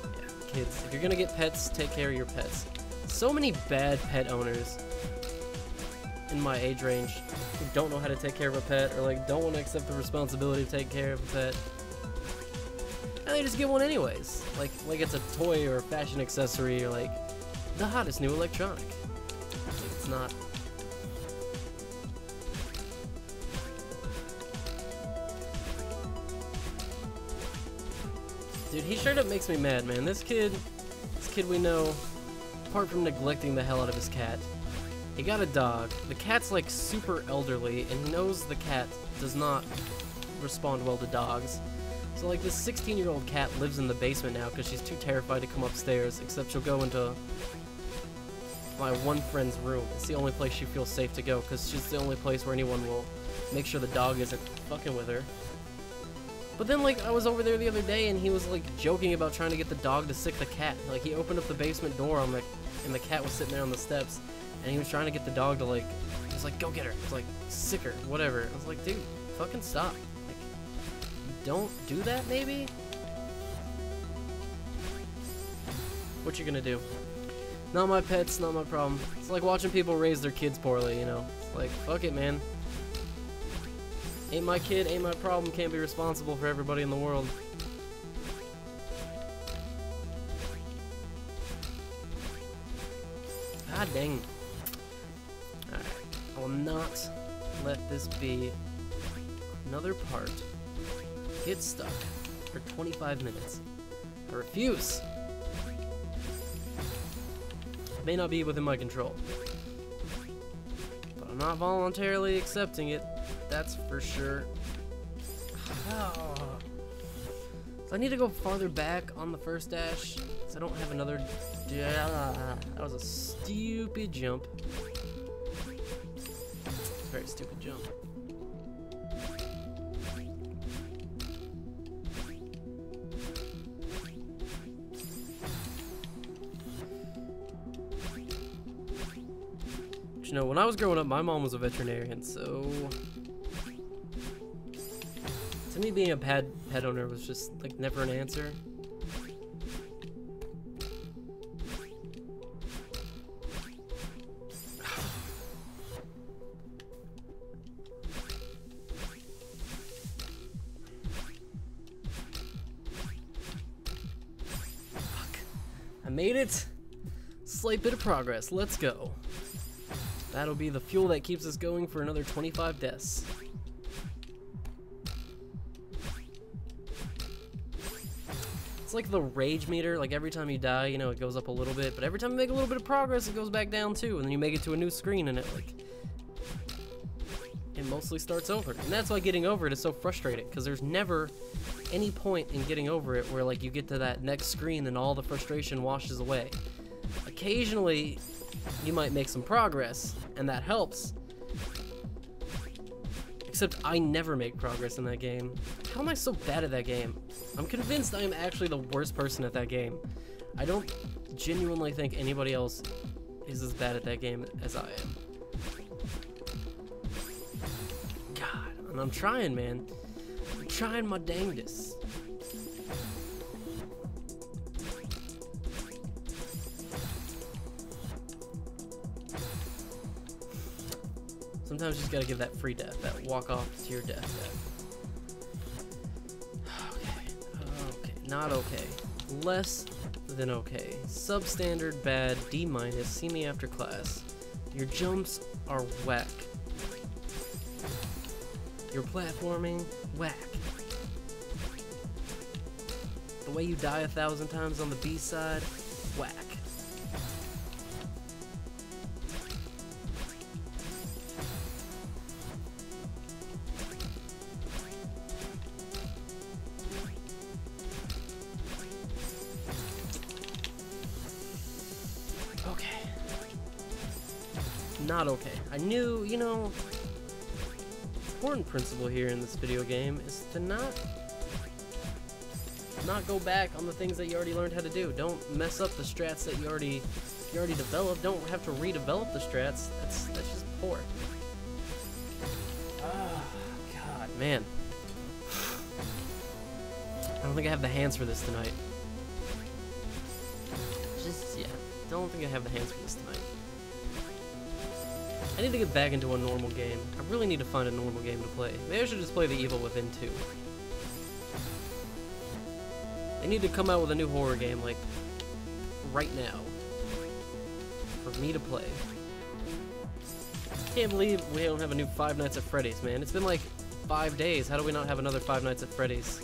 Yeah, kids, if you're gonna get pets, take care of your pets. So many bad pet owners in my age range. who don't know how to take care of a pet, or like don't want to accept the responsibility to take care of a pet. And they just get one anyways. Like it's a toy or a fashion accessory or like the hottest new electronic. Like it's not. Dude, he straight up makes me mad, man. This kid we know, apart from neglecting the hell out of his cat, he got a dog. The cat's like super elderly, and he knows the cat does not respond well to dogs. So like this 16-year-old cat lives in the basement now because she's too terrified to come upstairs, except she'll go into my one friend's room. It's the only place she feels safe to go because she's the only place where anyone will make sure the dog isn't fucking with her. But then, like, I was over there the other day, and he was, like, joking about trying to get the dog to sick the cat. Like, he opened up the basement door, and the cat was sitting there on the steps, and he was trying to get the dog to, like, he was like, go get her. It's like, sick her, whatever. I was like, dude, fucking stop. Like, don't do that, maybe? What you gonna do? Not my pets, not my problem. It's like watching people raise their kids poorly, you know? It's like, fuck it, man. Ain't my kid, ain't my problem, can't be responsible for everybody in the world. God dang. Alright, I will not let this be another part. Get stuck for 25 minutes. I refuse. It may not be within my control, but I'm not voluntarily accepting it. That's for sure. Oh. So I need to go farther back on the first dash, so I don't have another. That was a stupid jump. Very stupid jump. But you know, when I was growing up, my mom was a veterinarian, so to me, being a pet owner was just like never an answer. Fuck. I made it. Slight bit of progress. Let's go. That'll be the fuel that keeps us going for another 25 deaths. It's like the rage meter, like every time you die, you know, it goes up a little bit, but every time you make a little bit of progress, it goes back down too, and then you make it to a new screen, and it mostly starts over. And that's why getting over it is so frustrating, because there's never any point in getting over it where, like, you get to that next screen and all the frustration washes away. Occasionally, you might make some progress, and that helps. Except I never make progress in that game. How am I so bad at that game? I'm convinced I am actually the worst person at that game. I don't genuinely think anybody else is as bad at that game as I am. God, and I'm trying, man. I'm trying my dangdest. Sometimes you just gotta give that free death, that walk off to your death. Okay, not okay. Less than okay. Substandard, bad, D-, see me after class. Your jumps are whack. Your platforming, whack. The way you die 1,000 times on the B side, whack. Not okay. I knew, you know, important principle here in this video game is to not go back on the things that you already learned how to do. Don't mess up the strats that you already developed. Don't have to redevelop the strats. That's just poor. Oh, God, man. I don't think I have the hands for this tonight. Yeah, don't think I have the hands for this tonight. I need to get back into a normal game. I really need to find a normal game to play. Maybe I should just play The Evil Within 2. They need to come out with a new horror game, like, right now. For me to play. Can't believe we don't have a new Five Nights at Freddy's, man. It's been like 5 days. How do we not have another Five Nights at Freddy's?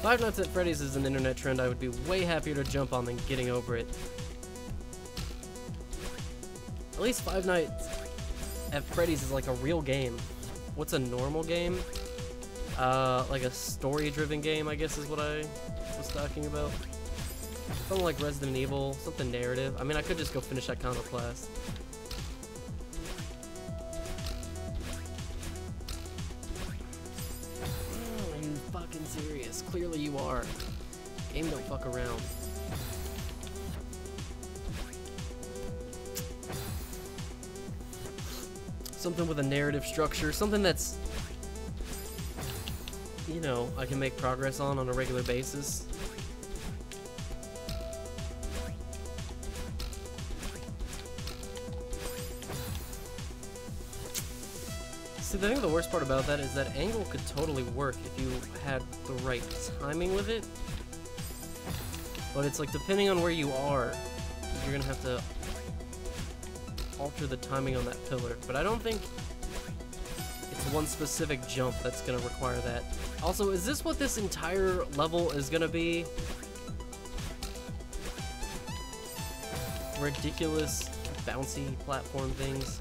Five Nights at Freddy's is an internet trend I would be way happier to jump on than getting over it. At least Five Nights at Freddy's is like a real game. What's a normal game? Like a story-driven game, I guess is what I was talking about. Something like Resident Evil, something narrative. I mean, I could just go finish that counter class. Are you fucking serious? Clearly you are. Game don't fuck around. Something with a narrative structure, something that's, you know, I can make progress on a regular basis. See, I think the worst part about that is that angle could totally work if you had the right timing with it. But it's like, depending on where you are, you're gonna have to alter the timing on that pillar. But I don't think it's one specific jump that's gonna require that. Also, is this what this entire level is gonna be? Ridiculous bouncy platform things.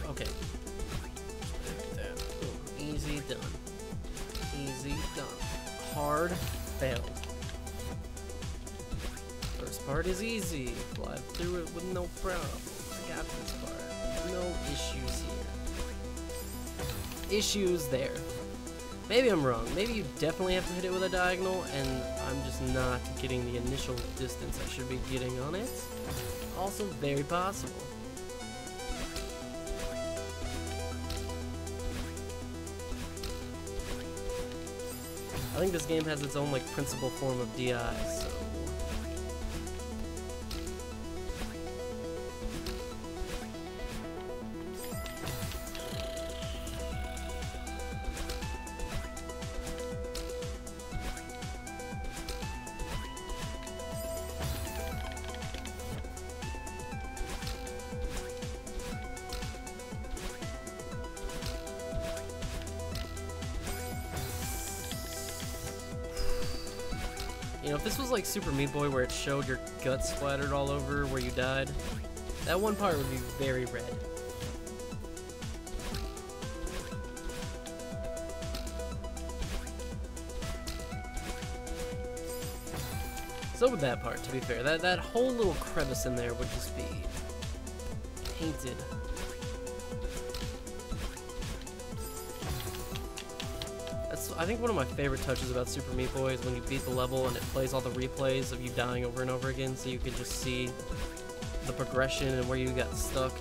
Okay. Easy done. Easy done. Hard failed. First part is easy. Fly through it with no problem. I got this part. No issues here. Issues there. Maybe I'm wrong. Maybe you definitely have to hit it with a diagonal, and I'm just not getting the initial distance I should be getting on it. Also very possible. I think this game has its own, like, principal form of DI, so... You know, if this was like Super Meat Boy where it showed your guts splattered all over where you died, that one part would be very red. So would that part, to be fair. That whole little crevice in there would just be painted. I think one of my favorite touches about Super Meat Boy is when you beat the level and it plays all the replays of you dying over and over again, so you can just see the progression and where you got stuck.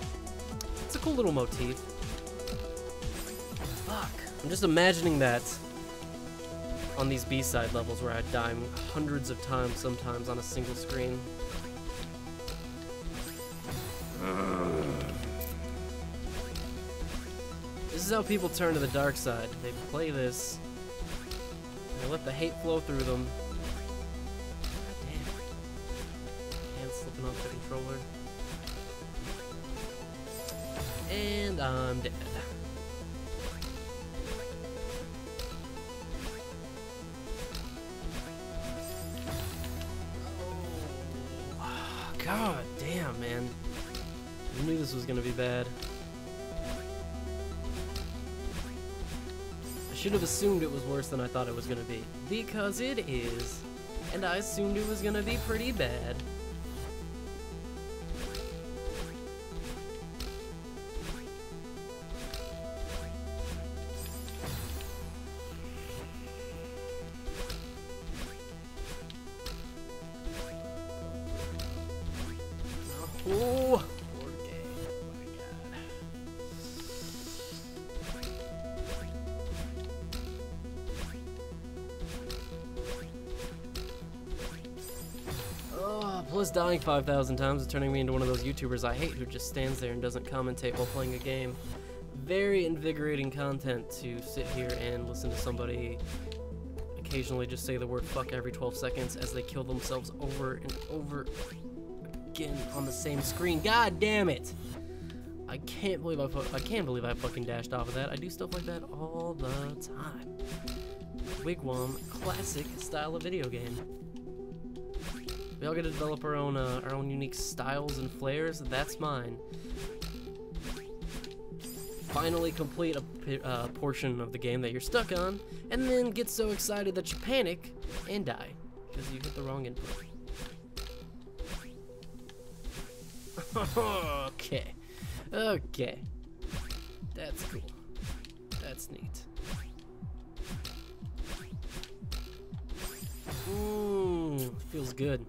It's a cool little motif. Fuck. I'm just imagining that on these B-side levels where I die hundreds of times sometimes on a single screen. This is how people turn to the dark side. They play this. And let the hate flow through them. God damn. Hands slipping off the controller. And I'm dead. Oh, God damn, man. I knew this was gonna be bad. I should have assumed it was worse than I thought it was gonna be. Because it is. And I assumed it was gonna be pretty bad. Oh, 4K. Oh my god. Plus dying 5,000 times is turning me into one of those YouTubers I hate who just stands there and doesn't commentate while playing a game. Very invigorating content to sit here and listen to somebody occasionally just say the word fuck every 12 seconds as they kill themselves over and over again on the same screen. God damn it! I can't believe I fucking dashed off of that. I do stuff like that all the time. Wigwam, classic style of video game. We all get to develop our own unique styles and flares. That's mine. Finally complete a portion of the game that you're stuck on, and then get so excited that you panic and die because you hit the wrong input. Okay. Okay. That's cool. That's neat. Feels good.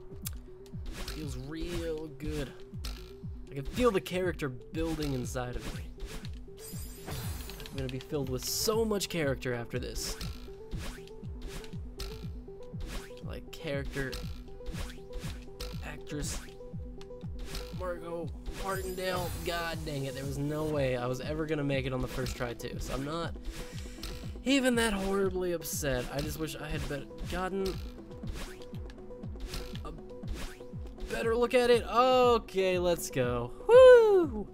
Feels real good. I can feel the character building inside of me. I'm gonna be filled with so much character after this. Like character, actress, Margot Martindale. God dang it, there was no way I was ever gonna make it on the first try too. So I'm not even that horribly upset. I just wish I had gotten a better look at it. Okay, let's go. Woo!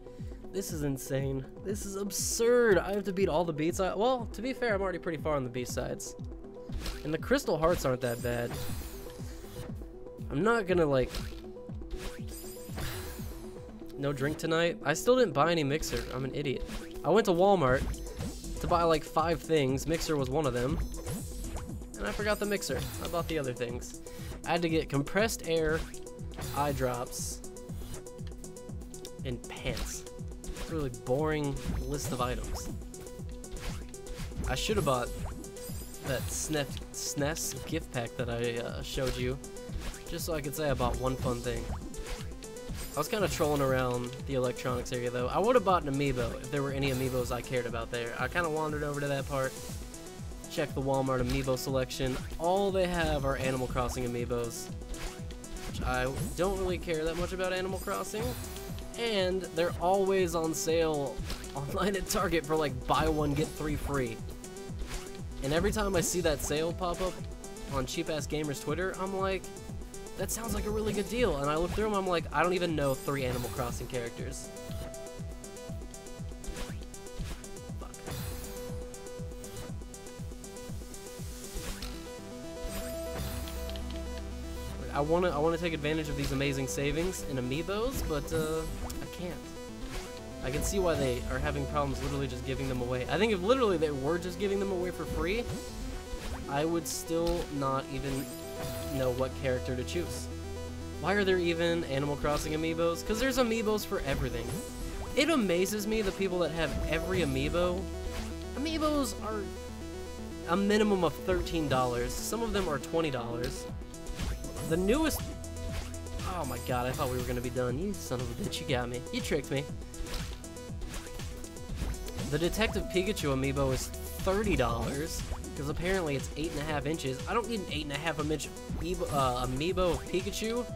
This is insane. This is absurd. I have to beat all the beats. Well, to be fair, I'm already pretty far on the B-sides. And the crystal hearts aren't that bad. I'm not gonna, like... No drink tonight? I still didn't buy any mixer. I'm an idiot. I went to Walmart to buy, like, 5 things. Mixer was one of them. And I forgot the mixer. I bought the other things. I had to get compressed air, eye drops, and pants. Really boring list of items. I should have bought that SNES gift pack that I showed you, just so I could say I bought one fun thing. I was kind of trolling around the electronics area though. I would have bought an amiibo if there were any amiibos I cared about there. I kind of wandered over to that part, checked the Walmart amiibo selection. All they have are Animal Crossing amiibos, which I don't really care that much about Animal Crossing. And they're always on sale online at Target for like buy one get 3 free. And every time I see that sale pop up on Cheap Ass Gamers Twitter, I'm like, that sounds like a really good deal. And I look through them, I'm like, I don't even know 3 Animal Crossing characters. Fuck. I wanna take advantage of these amazing savings in amiibos, but I can't. I can see why they are having problems literally just giving them away. I think if literally they were just giving them away for free, I would still not even know what character to choose. Why are there even Animal Crossing amiibos? Because there's amiibos for everything. It amazes me the people that have every amiibo. Amiibos are a minimum of $13. Some of them are $20. The newest... Oh my god, I thought we were gonna be done. You son of a bitch, you got me. You tricked me. The Detective Pikachu amiibo is $30, because apparently it's 8.5 inches. I don't need an 8.5 inch amiibo of Pikachu,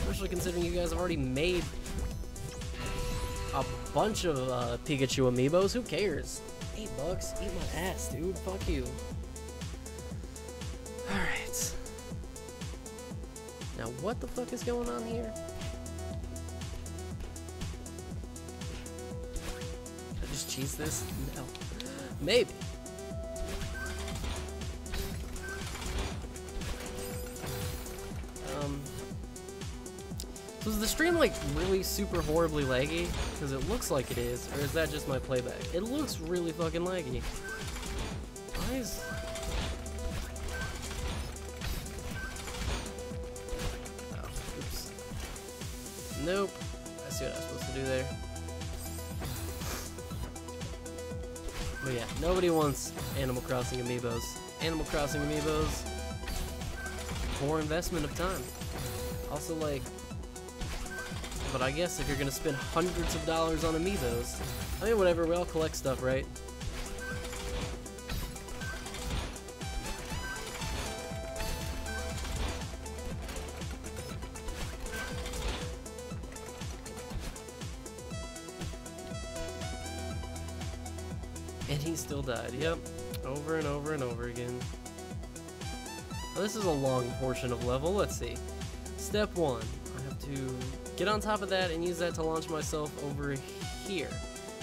especially considering you guys have already made a bunch of Pikachu amiibos. Who cares? $8, eat my ass, dude. Fuck you. Alright. Now, what the fuck is going on here? Can I just cheese this? No. Maybe. So is the stream like really super horribly laggy? Because it looks like it is, or is that just my playback? It looks really fucking laggy. Why is... Oops. Nope. I see what I was supposed to do there. But yeah, nobody wants Animal Crossing amiibos. Animal Crossing amiibos, poor investment of time. Also, like, But I guess if you're gonna spend hundreds of dollars on amiibos, I mean, whatever, we all collect stuff, right? And he still died, yep. Over and over and over again. Well, this is a long portion of level, let's see. Step 1, I have to get on top of that and use that to launch myself over here.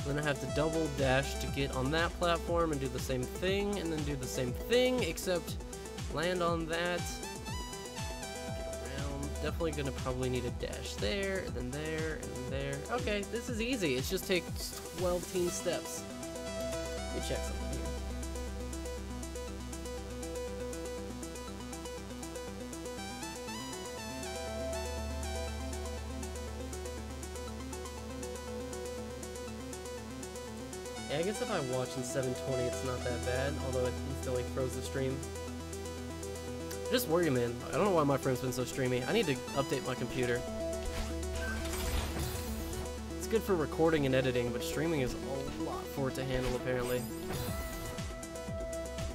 Then I have to double dash to get on that platform and do the same thing, and then do the same thing, except land on that. Get around. Definitely gonna probably need a dash there, and then there, and then there. Okay, this is easy. It just takes 12 steps. Let me check something here. Yeah, I guess if I watch in 720, it's not that bad, although it instantly froze the stream. I just worry, man. I don't know why my frame's been so streamy. I need to update my computer. It's good for recording and editing, but streaming is a lot for it to handle, apparently.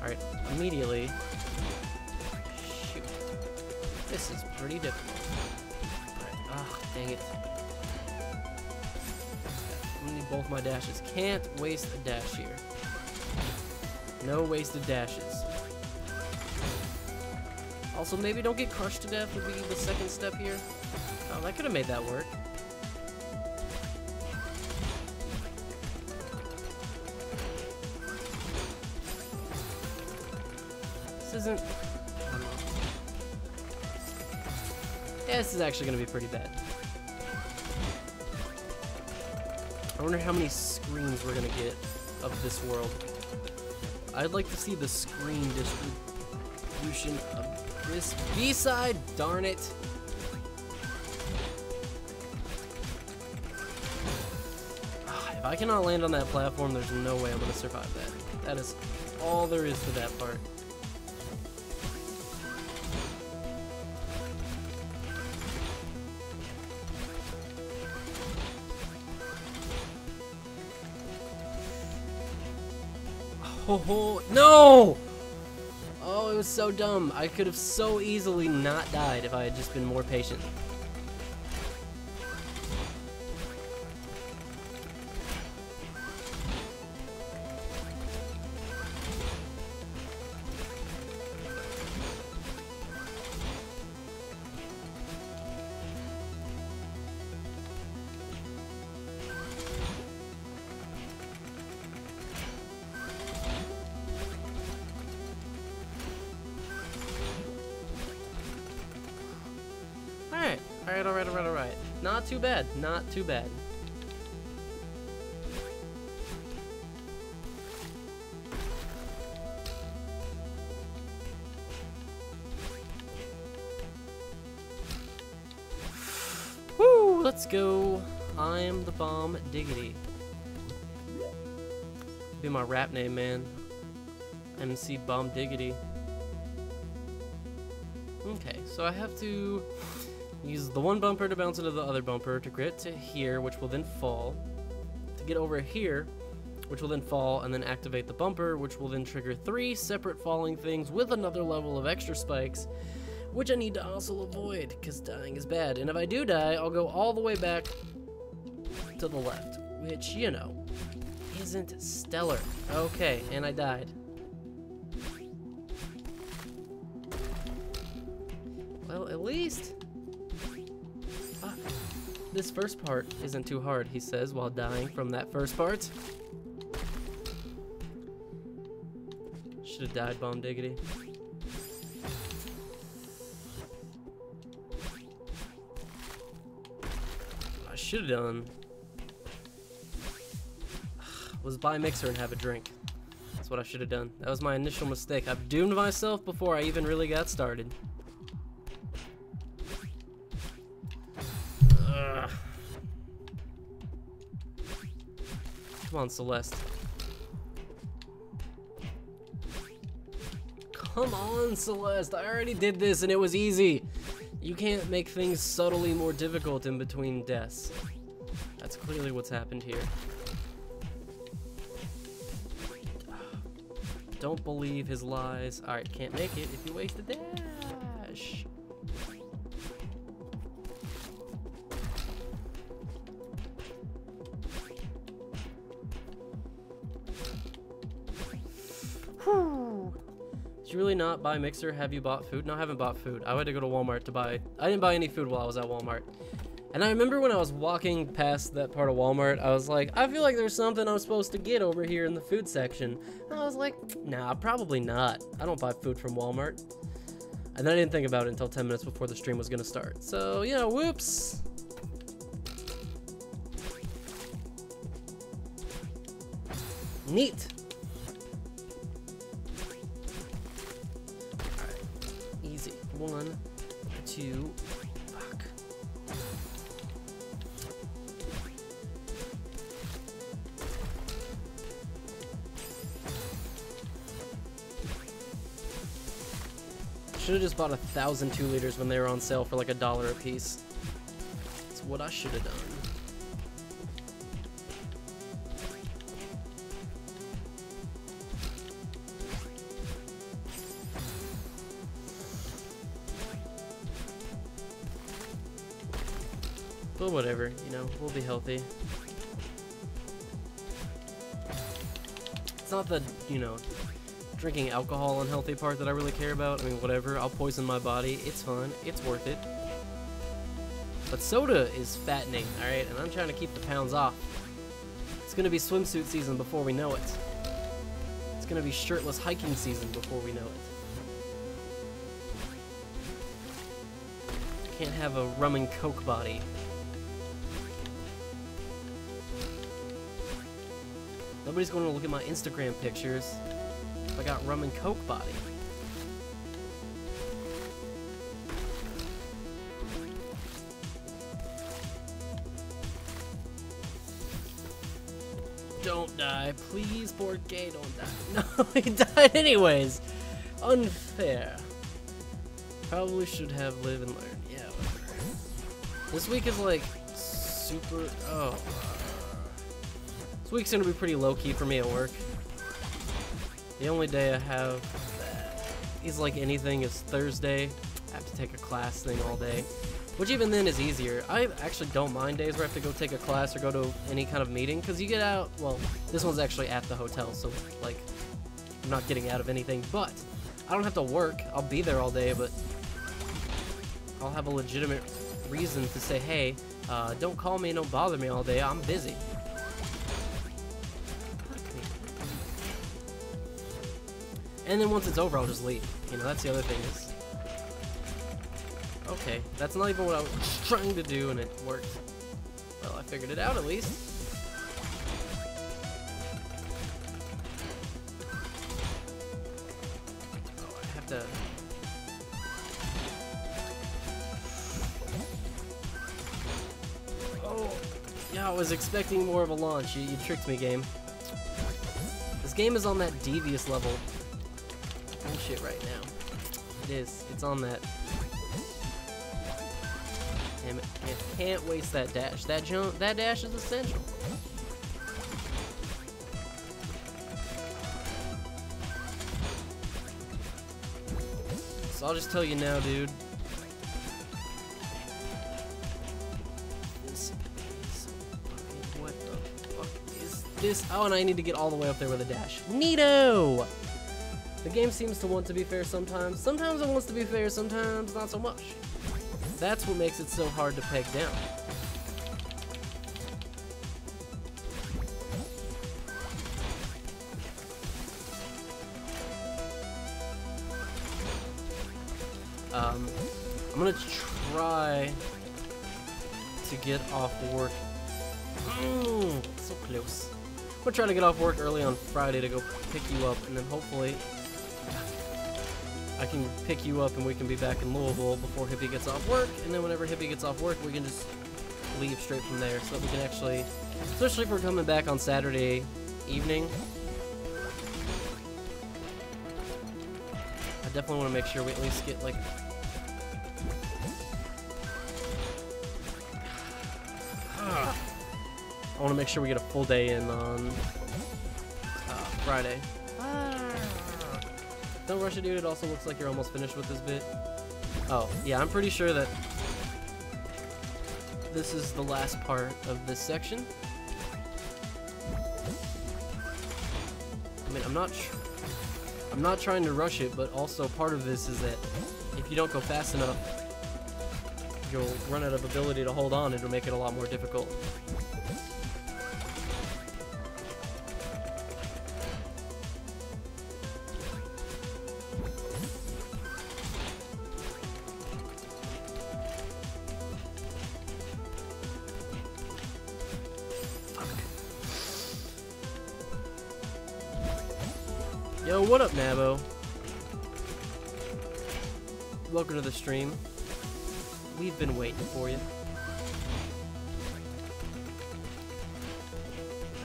Alright, immediately. Shoot. This is pretty difficult. Alright, ah, dang it. I need both my dashes. Can't waste a dash here. No wasted dashes. Also, maybe don't get crushed to death would be the second step here. Oh, that could have made that work. This isn't... Yeah, this is actually going to be pretty bad. I wonder how many screens we're going to get of this world. I'd like to see the screen distribution of this B-side. Darn it. If I cannot land on that platform, there's no way I'm going to survive that. That is all there is to that part. Oh, no! Oh, it was so dumb. I could have so easily not died if I had just been more patient. Alright. Not too bad, not too bad. Woo, let's go. I'm the Bomb Diggity. Be my rap name, man. MC Bomb Diggity. Okay, so I have to use the one bumper to bounce into the other bumper to get to here, which will then fall. To get over here, which will then fall, and then activate the bumper, which will then trigger 3 separate falling things with another level of extra spikes, which I need to also avoid, because dying is bad. And if I do die, I'll go all the way back to the left, which, you know, isn't stellar. Okay, and I died. Well, at least... this first part isn't too hard, he says, while dying from that first part. Should have died, Bomb Diggity. I should have done was buy a mixer and have a drink. That's what I should have done. That was my initial mistake. I've doomed myself before I even really got started. Ugh. Come on, Celeste. Come on, Celeste. I already did this and it was easy. You can't make things subtly more difficult in between deaths. That's clearly what's happened here. Don't believe his lies. Alright, can't make it if you waste a dash. Whew. Did you really not buy Mixer? Have you bought food? No, I haven't bought food. I had to go to Walmart to buy... I didn't buy any food while I was at Walmart. And I remember when I was walking past that part of Walmart, I was like, I feel like there's something I'm supposed to get over here in the food section. And I was like, nah, probably not. I don't buy food from Walmart. And then I didn't think about it until 10 minutes before the stream was gonna start. So, yeah, whoops. Neat. Alright, easy. 1, 2, fuck. Should have just bought 1,000 2-liters when they were on sale for like $1 a piece. That's what I should have done. But whatever, you know, we'll be healthy. It's not the, you know, drinking alcohol unhealthy part that I really care about. I mean, whatever, I'll poison my body. It's fun. It's worth it. But soda is fattening, alright? And I'm trying to keep the pounds off. It's gonna be swimsuit season before we know it. It's gonna be shirtless hiking season before we know it. Can't have a rum and coke body. Nobody's going to look at my Instagram pictures if I got rum and coke body. Don't die, please, poor gay, don't die. No, he died anyways. Unfair. Probably should have live and learn. Yeah, whatever. This week is like super. Oh. This week's gonna be pretty low-key for me at work. The only day I have that is like anything is Thursday. I have to take a class thing all day, which even then is easier. I actually don't mind days where I have to go take a class or go to any kind of meeting, because you get out, well, this one's actually at the hotel, so like, I'm not getting out of anything, but I don't have to work. I'll be there all day, but I'll have a legitimate reason to say, hey, don't call me, don't bother me all day, I'm busy. And then once it's over, I'll just leave. You know, that's the other thing is... Okay, that's not even what I was trying to do, and it worked. Well, I figured it out at least. Oh, I have to... Oh, yeah, I was expecting more of a launch. You tricked me, game. This game is on that devious level. Bullshit right now. It is. It's on that. Damn it. Can't waste that dash. That dash is essential. So I'll just tell you now, dude. This is fucking... What the fuck is this? Oh, and I need to get all the way up there with a dash. Neato! The game seems to want to be fair sometimes. Sometimes it wants to be fair, sometimes not so much. That's what makes it so hard to peg down. I'm gonna try to get off work. So close. I'm gonna try to get off work early on Friday to go pick you up, and then hopefully I can pick you up and we can be back in Louisville before Hippie gets off work, and then whenever Hippie gets off work, we can just leave straight from there, so that we can actually, especially if we're coming back on Saturday evening, I definitely want to make sure we at least get like I want to make sure we get a full day in on Friday. Don't rush it, dude. It also looks like you're almost finished with this bit. Oh, yeah, I'm pretty sure that this is the last part of this section. I mean, I'm not trying to rush it, but also part of this is that if you don't go fast enough, you'll run out of ability to hold on, and it'll make it a lot more difficult. Yo, what up, Nabo? Welcome to the stream. We've been waiting for you.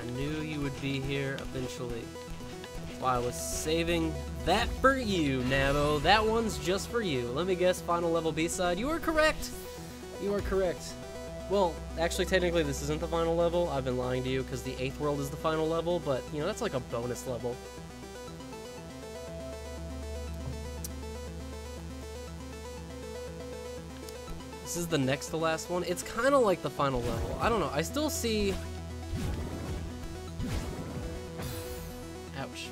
I knew you would be here eventually. That's why I was saving that for you, Nabo. That one's just for you. Let me guess, final level B-side. You are correct. You are correct. Well, actually, technically, this isn't the final level. I've been lying to you because the 8th world is the final level, but, you know, that's like a bonus level. This is the next to last one. It's kind of like the final level. I don't know. I still see... Ouch.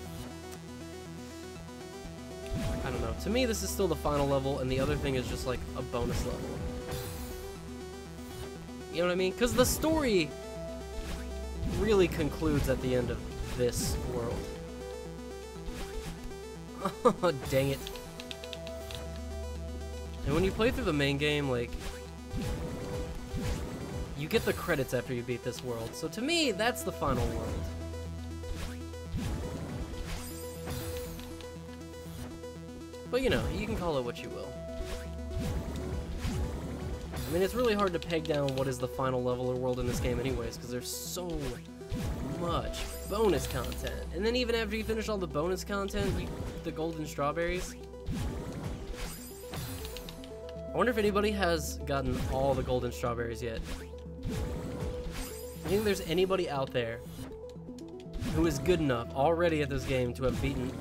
I don't know. To me, this is still the final level, and the other thing is just like a bonus level. You know what I mean? Because the story really concludes at the end of this world. Oh, dang it. And when you play through the main game, like, you get the credits after you beat this world. So to me, that's the final world. But you know, you can call it what you will. I mean, it's really hard to peg down what is the final level or world in this game anyways, because there's so much bonus content. And then even after you finish all the bonus content, the golden strawberries. I wonder if anybody has gotten all the golden strawberries yet. You think there's anybody out there who is good enough already at this game to have beaten...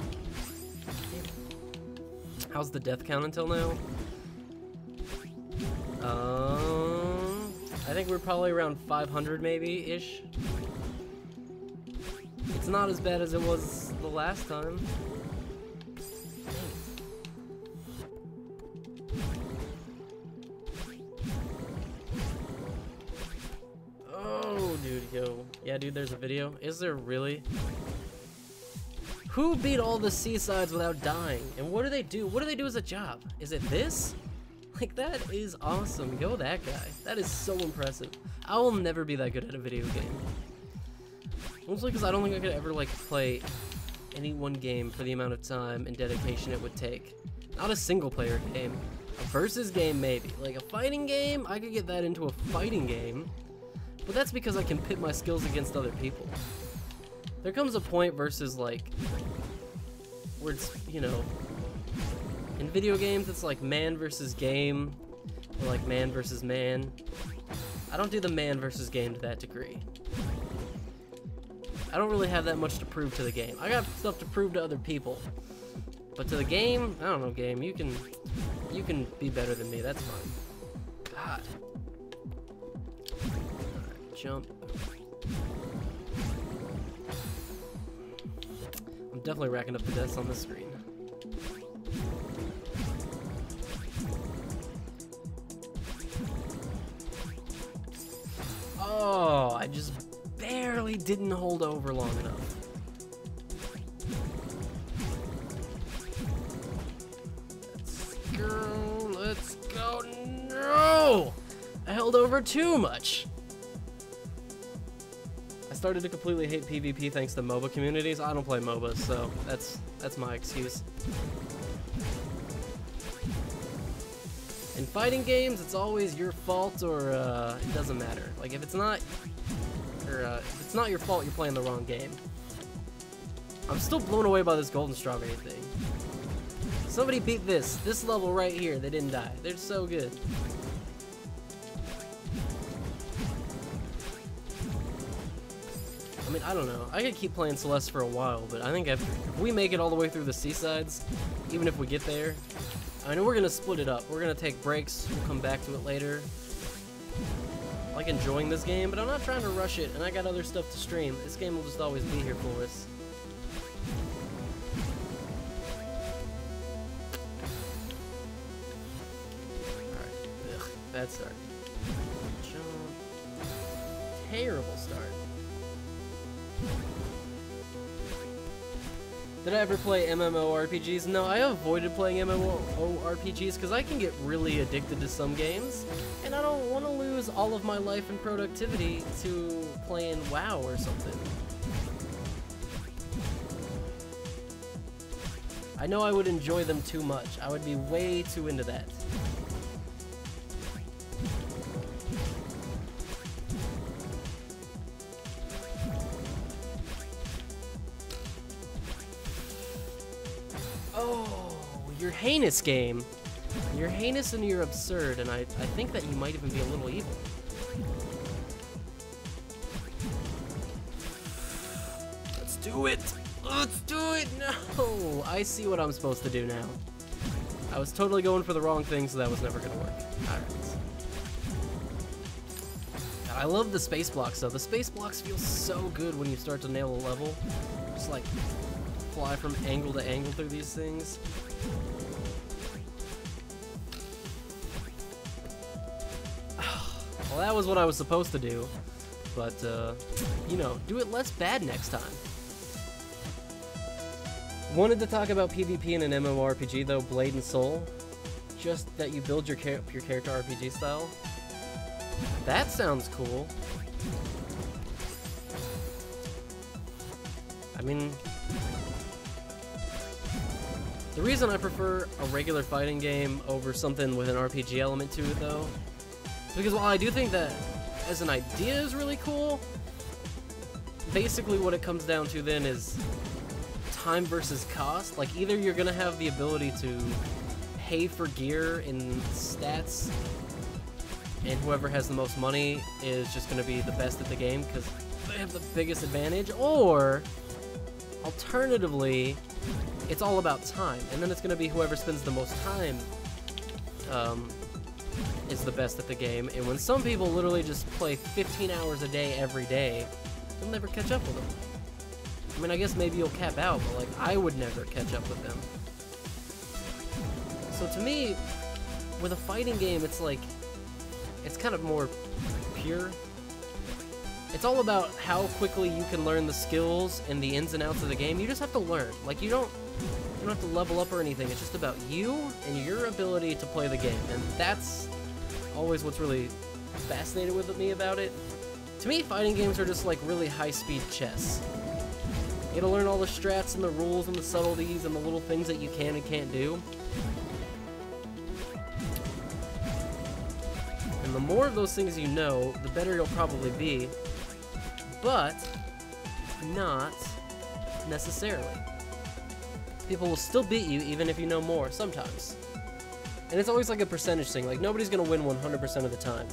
How's the death count until now? I think we're probably around 500 maybe-ish. It's not as bad as it was the last time. Oh, dude, yo. Yeah, dude, there's a video. Is there really? Who beat all the seasides without dying? And what do they do? What do they do as a job? Is it this? Like, that is awesome. Go that guy. That is so impressive. I will never be that good at a video game. Mostly because I don't think I could ever, like, play any one game for the amount of time and dedication it would take. Not a single-player game. A versus game, maybe. Like, a fighting game, I could get that into a fighting game. But that's because I can pit my skills against other people. There comes a point versus, like, where it's, you know, in video games, it's like man versus game, or like man versus man. I don't do the man versus game to that degree. I don't really have that much to prove to the game. I got stuff to prove to other people. But to the game, I don't know, game, you can be better than me, that's fine. God. Alright, jump. I'm definitely racking up the deaths on the screen. Oh, I just barely didn't hold over long enough. Let's go, no! I held over too much. I started to completely hate PvP thanks to MOBA communities. I don't play MOBAs, so that's my excuse. In fighting games, it's always your fault, or it doesn't matter. Like, if it's not your fault, you're playing the wrong game. I'm still blown away by this golden strawberry thing. Somebody beat this level right here. They didn't die. They're so good. mean, I don't know. I could keep playing Celeste for a while, but I think if we make it all the way through the seasides, even if we get there, I know we're gonna split it up. We're gonna take breaks. We'll come back to it later. I like enjoying this game, but I'm not trying to rush it, and I got other stuff to stream. This game will just always be here for us. Alright. Ugh, bad start. Jump. Terrible start. Did I ever play MMORPGs? No, I avoided playing MMORPGs because I can get really addicted to some games, and I don't want to lose all of my life and productivity to playing WoW or something. I know I would enjoy them too much. I would be way too into that. Oh, you're heinous, game. You're heinous and you're absurd, and I think that you might even be a little evil. Let's do it! Let's do it! No! I see what I'm supposed to do now. I was totally going for the wrong thing, so that was never gonna work. Alright. I love the space blocks, though. The space blocks feel so good when you start to nail a level. Just like fly from angle to angle through these things. Well, that was what I was supposed to do, but you know, do it less bad next time. Wanted to talk about PvP in an MMORPG though, Blade and Soul. Just that you build your character RPG style. That sounds cool. I mean, the reason I prefer a regular fighting game over something with an RPG element to it, though, is because while I do think that as an idea is really cool, basically what it comes down to then is time versus cost. Like, either you're gonna have the ability to pay for gear and stats, and whoever has the most money is just gonna be the best at the game because they have the biggest advantage, or alternatively, it's all about time, and then it's going to be whoever spends the most time is the best at the game. And when some people literally just play 15 hours a day every day, you'll never catch up with them. I mean, I guess maybe you'll cap out, but like, I would never catch up with them. So to me, with a fighting game, it's like, it's kind of more pure. It's all about how quickly you can learn the skills and the ins and outs of the game. You just have to learn. Like, you don't have to level up or anything. It's just about you and your ability to play the game. And that's always what's really fascinated with me about it. To me, fighting games are just like really high-speed chess. You gotta learn all the strats and the rules and the subtleties and the little things that you can and can't do. And the more of those things you know, the better you'll probably be. But not necessarily. People will still beat you even if you know more, sometimes. And it's always like a percentage thing. Like, nobody's gonna win 100% of the time.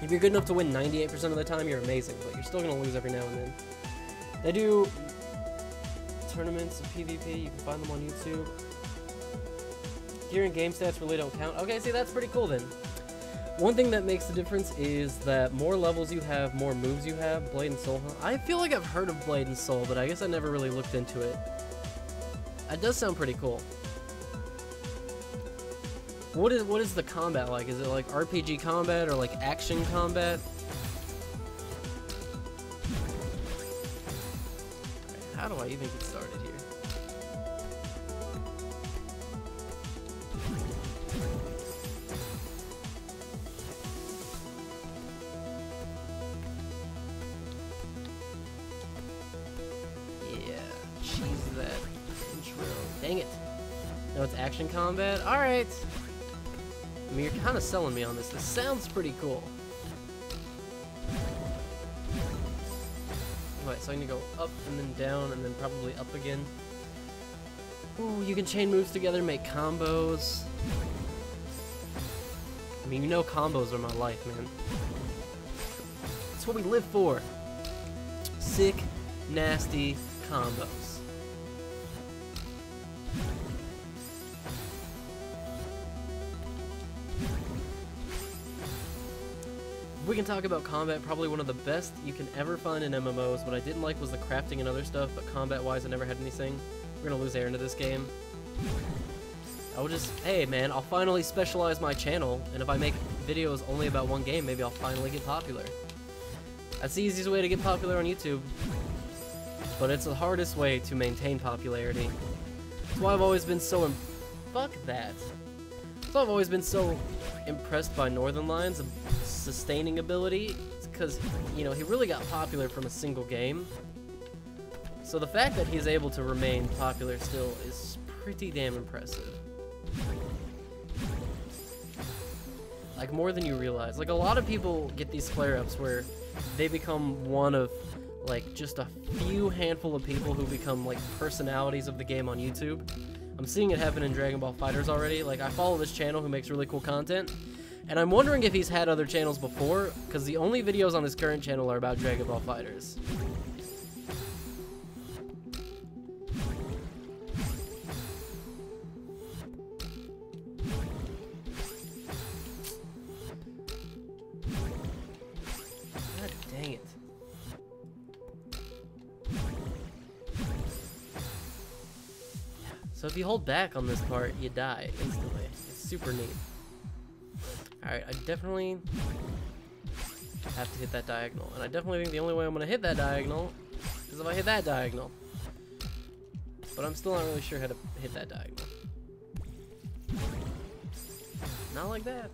If you're good enough to win 98% of the time, you're amazing, but you're still gonna lose every now and then. They do tournaments of PvP, you can find them on YouTube. Gear and game stats really don't count. Okay, see, that's pretty cool then. One thing that makes the difference is that more levels you have, more moves you have. Blade and Soul, huh? I feel like I've heard of Blade and Soul, but I guess I never really looked into it. It does sound pretty cool. What is the combat like? Is it like RPG combat or like action combat? How do I even get started here? Dang it. No, it's action combat? Alright. I mean, you're kind of selling me on this. This sounds pretty cool. Wait, so I need to go up and then down and then probably up again. Ooh, you can chain moves together, make combos. I mean, you know combos are my life, man. That's what we live for. sick, nasty combos. We can talk about combat, probably one of the best you can ever find in MMOs. What I didn't like was the crafting and other stuff, but combat-wise I never had anything. We're gonna lose air into this game. I will just, hey man, I'll finally specialize my channel, and if I make videos only about one game, maybe I'll finally get popular. That's the easiest way to get popular on YouTube, but it's the hardest way to maintain popularity. That's why I've always been so fuck that. That's why I've always been so impressed by Northern Lions' sustaining ability. It's because, you know, he really got popular from a single game. So the fact that he's able to remain popular still is pretty damn impressive. Like, more than you realize. Like, a lot of people get these flare-ups where they become one of, like, just a few handful of people who become, like, personalities of the game on YouTube. I'm seeing it happen in Dragon Ball FighterZ already. Like, I follow this channel who makes really cool content, and I'm wondering if he's had other channels before, because the only videos on his current channel are about Dragon Ball FighterZ. God dang it. So if you hold back on this part, you die instantly. It's super neat. Alright, I definitely have to hit that diagonal. And I definitely think the only way I'm going to hit that diagonal is if I hit that diagonal. But I'm still not really sure how to hit that diagonal. Not like that.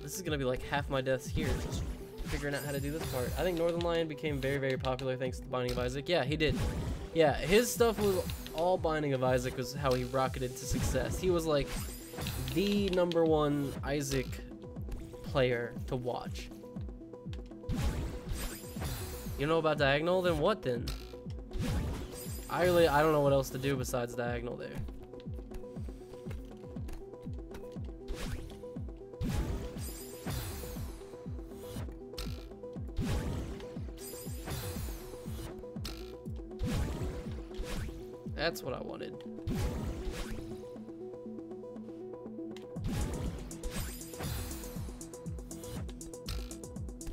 This is going to be like half my deaths here, just figuring out how to do this part. I think Northern Lion became very, very popular thanks to the Binding of Isaac. Yeah, he did. Yeah, his stuff was all Binding of Isaac was how he rocketed to success. He was like the #1 Isaac player to watch. You know about diagonal? Then what then? I don't know what else to do besides diagonal there. That's what I wanted.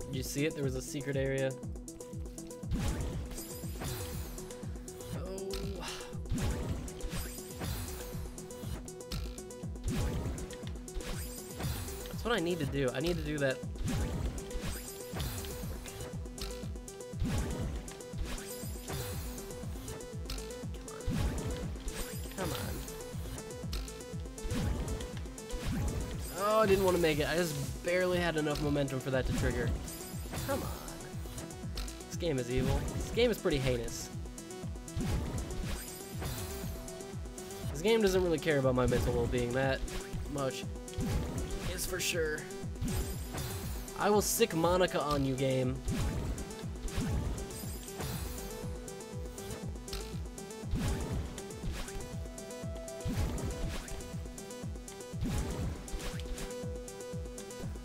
Did you see it? There was a secret area. Oh. That's what I need to do. I need to do that. Come on. Oh, I didn't want to make it. I just barely had enough momentum for that to trigger. Come on. This game is evil. This game is pretty heinous. This game doesn't really care about my mental well-being that much. Is for sure. I will sick Monica on you, game.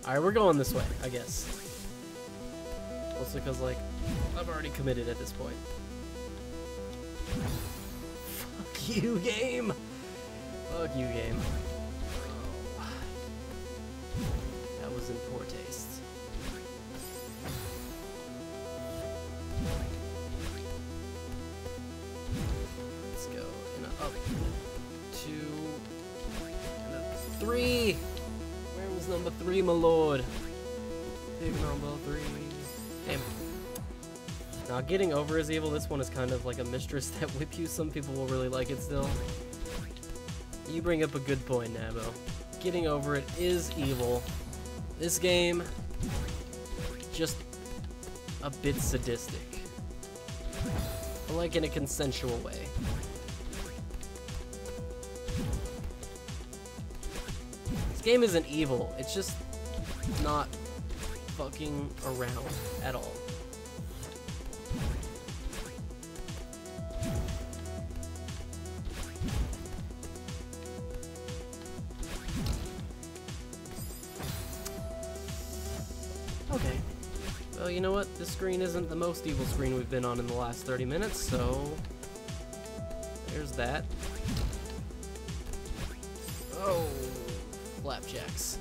Alright, we're going this way, I guess. Also because, like, I've already committed at this point. Fuck you, game! Fuck you, game. Oh. That was in poor taste. Let's go in a up, 2, and a 3! Number 3, my lord. Big number 3. Damn. Now, getting over is evil. This one is kind of like a mistress that whip you. Some people will really like it still. You bring up a good point, Nabo. Getting over it is evil. This game, just a bit sadistic. But like in a consensual way. Game isn't evil, it's just not fucking around at all. Okay. Well, you know what? This screen isn't the most evil screen we've been on in the last 30 minutes, so... there's that. Oh, flapjacks.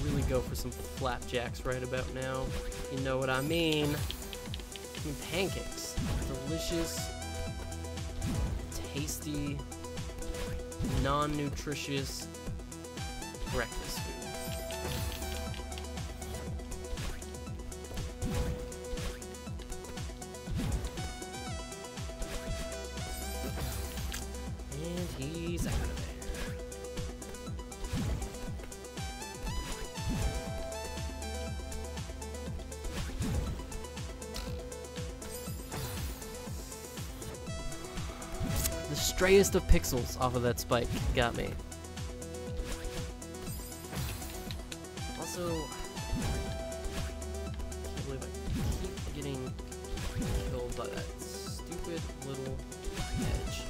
Really go for some flapjacks right about now. You know what I mean. Pancakes. Delicious, tasty, non-nutritious breakfast food. And he's out of there. The strayest of pixels off of that spike got me. Also, I can't believe I keep getting killed by that stupid little edge.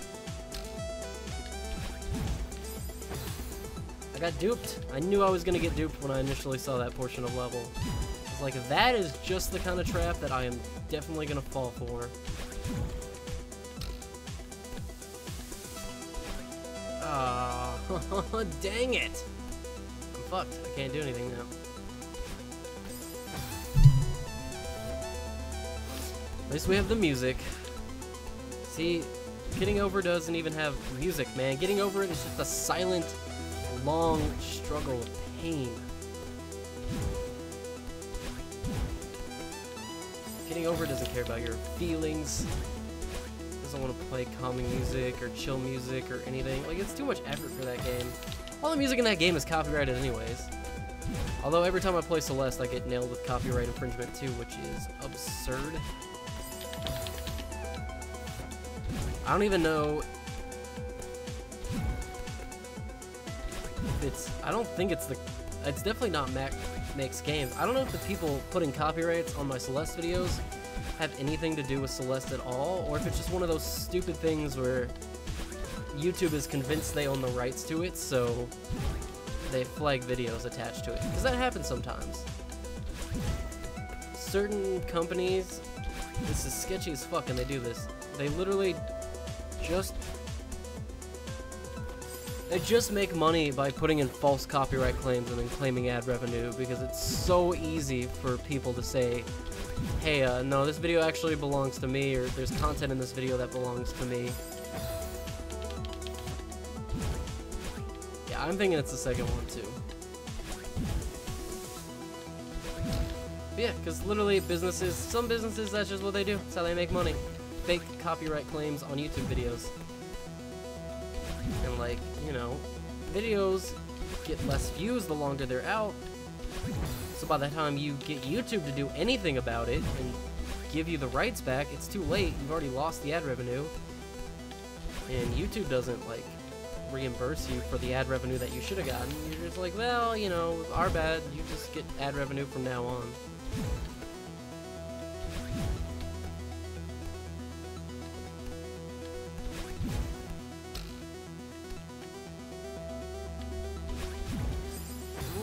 I got duped. I knew I was gonna get duped when I initially saw that portion of level. I was like, that is just the kind of trap that I am definitely gonna fall for. Oh, dang it! I'm fucked. I can't do anything now. At least we have the music. See, Getting Over doesn't even have music, man. Getting Over it is just a silent, long struggle of pain. Getting Over doesn't care about your feelings. Doesn't want to play calming music or chill music or anything. Like, it's too much effort for that game. All the music in that game is copyrighted anyways. Although every time I play Celeste, I get nailed with copyright infringement too, which is absurd. I don't even know if it's... I don't think it's the... It's definitely not Makes Games. I don't know if the people putting copyrights on my Celeste videos have anything to do with Celeste at all, or if it's just one of those stupid things where YouTube is convinced they own the rights to it, so they flag videos attached to it. Because that happens sometimes. Certain companies, this is sketchy as fuck and they do this, they literally just make money by putting in false copyright claims and then claiming ad revenue, because it's so easy for people to say, hey, no, this video actually belongs to me, or there's content in this video that belongs to me. Yeah, I'm thinking it's the second one, too. But yeah, because literally businesses, some businesses, that's just what they do. That's how they make money. Fake copyright claims on YouTube videos. And like, you know, videos get less views the longer they're out. So by the time you get YouTube to do anything about it and give you the rights back, it's too late. You've already lost the ad revenue. And YouTube doesn't, like, reimburse you for the ad revenue that you should have gotten. You're just like, well, you know, our bad. You just get ad revenue from now on.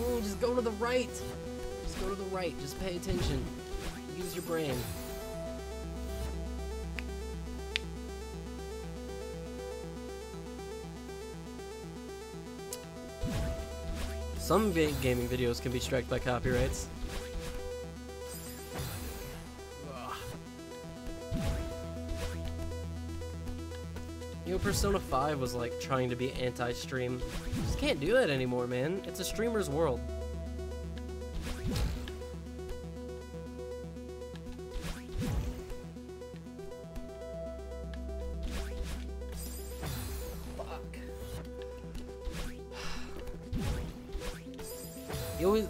Ooh, just go to the right. Just go to the right. Just pay attention. Use your brain. Some gaming videos can be struck by copyrights. Ugh. You know, Persona 5 was like trying to be anti-stream. Just can't do that anymore, man. It's a streamer's world.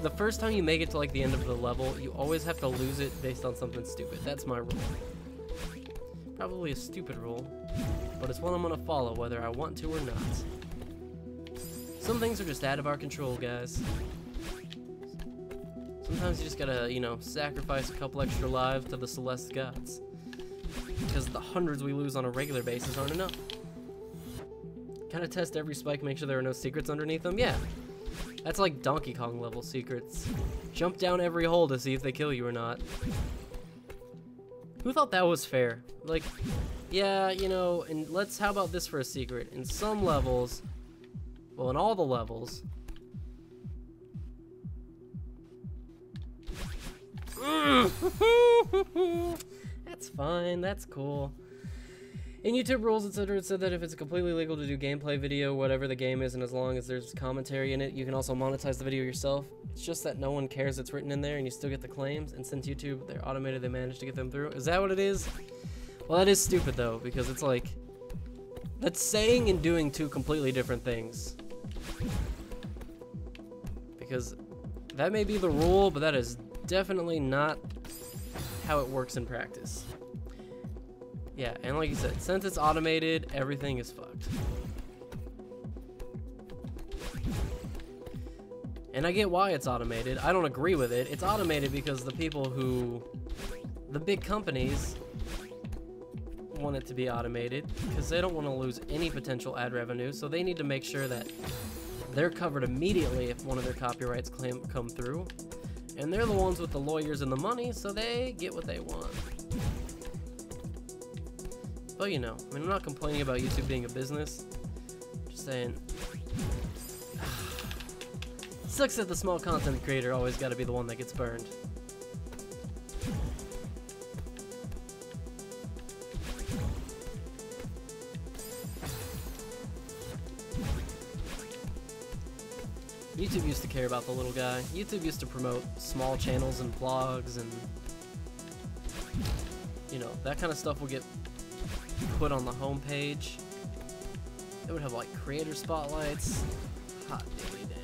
The first time you make it to like the end of the level, you always have to lose it based on something stupid. That's my rule. Probably a stupid rule, but it's one I'm gonna follow whether I want to or not. Some things are just out of our control, guys. Sometimes you just gotta, you know, sacrifice a couple extra lives to the Celeste gods. Because the hundreds we lose on a regular basis aren't enough. Kinda test every spike, make sure there are no secrets underneath them? Yeah. That's like Donkey Kong level secrets. Jump down every hole to see if they kill you or not. Who thought that was fair? Like, yeah, you know, and how about this for a secret? In some levels, well, in all the levels, that's fine, that's cool. In YouTube rules, etc., it said that if it's completely legal to do gameplay video, whatever the game is, and as long as there's commentary in it, you can also monetize the video yourself. It's just that no one cares it's written in there, and you still get the claims, and since YouTube, they're automated, they managed to get them through. Is that what it is? Well, that is stupid, though, because it's like, that's saying and doing two completely different things. Because that may be the rule, but that is definitely not how it works in practice. Yeah, and like you said, since it's automated, everything is fucked. And I get why it's automated. I don't agree with it. It's automated because the big companies want it to be automated because they don't want to lose any potential ad revenue, so they need to make sure that they're covered immediately if one of their copyrights come through. And they're the ones with the lawyers and the money, so they get what they want. But you know, I mean, I'm not complaining about YouTube being a business. Just saying, it sucks that the small content creator always got to be the one that gets burned. YouTube used to care about the little guy. YouTube used to promote small channels and vlogs and, you know, that kind of stuff would get put on the homepage. It would have like creator spotlights. Hot diggity dang.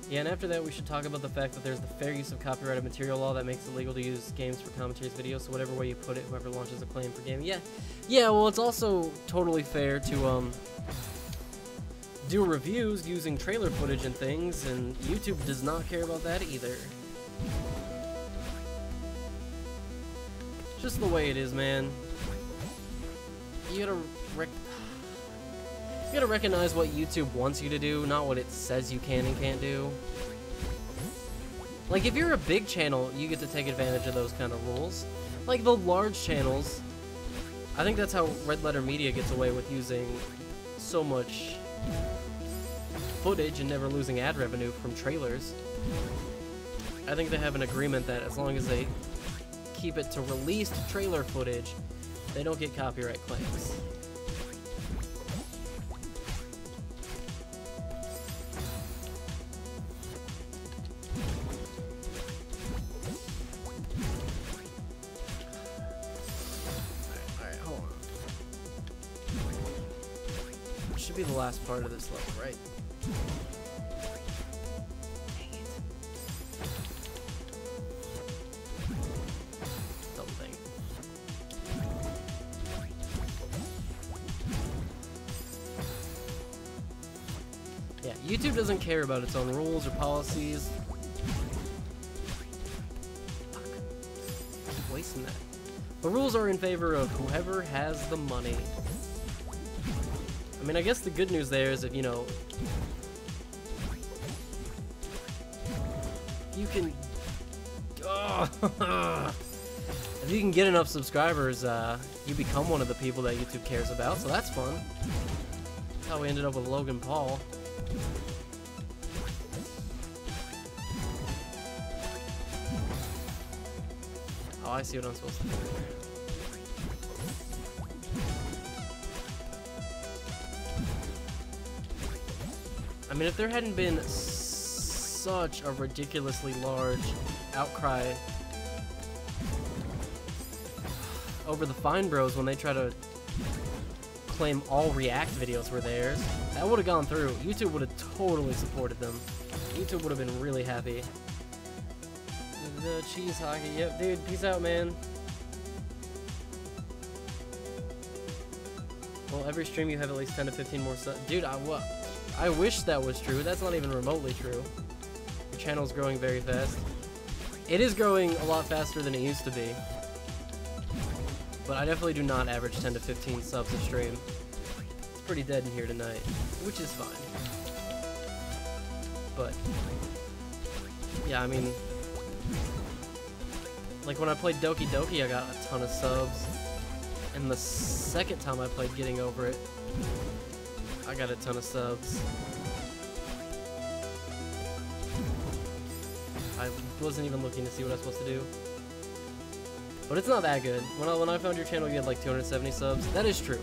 Yeah, and after that we should talk about the fact that there's the fair use of copyrighted material law that makes it legal to use games for commentaries videos, so whatever way you put it, whoever launches a claim for game. Yeah, well, it's also totally fair to do reviews using trailer footage and things, and YouTube does not care about that either. Just the way it is, man. You gotta recognize what YouTube wants you to do, not what it says you can and can't do. Like, if you're a big channel, you get to take advantage of those kind of rules. Like, the large channels, I think that's how Red Letter Media gets away with using so much footage and never losing ad revenue from trailers. I think they have an agreement that as long as they keep it to released trailer footage, they don't get copyright claims. Alright, hold on. This should be the last part of this level, right? Dang it. Dumb thing. Yeah, YouTube doesn't care about its own rules or policies. Fuck. Keep wasting that. The rules are in favor of whoever has the money. I mean, I guess the good news there is if, you know, you can, if you can get enough subscribers, you become one of the people that YouTube cares about, so that's fun. That's how we ended up with Logan Paul. Oh, I see what I'm supposed to do. I mean, if there hadn't been such a ridiculously large outcry over the Fine Bros when they try to claim all React videos were theirs, that would have gone through. YouTube would have totally supported them. YouTube would have been really happy. The cheese hockey, yep, dude, peace out, man. Well, every stream you have at least 10 to 15 more subs. Dude, I wish that was true. That's not even remotely true. Your channel's growing very fast. It is growing a lot faster than it used to be. But I definitely do not average 10 to 15 subs a stream. It's pretty dead in here tonight, which is fine. but yeah, I mean, like when I played Doki Doki, I got a ton of subs, and the second time I played Getting Over It, I got a ton of subs. I wasn't even looking to see what I was supposed to do. But it's not that good. When I found your channel, you had like 270 subs. That is true.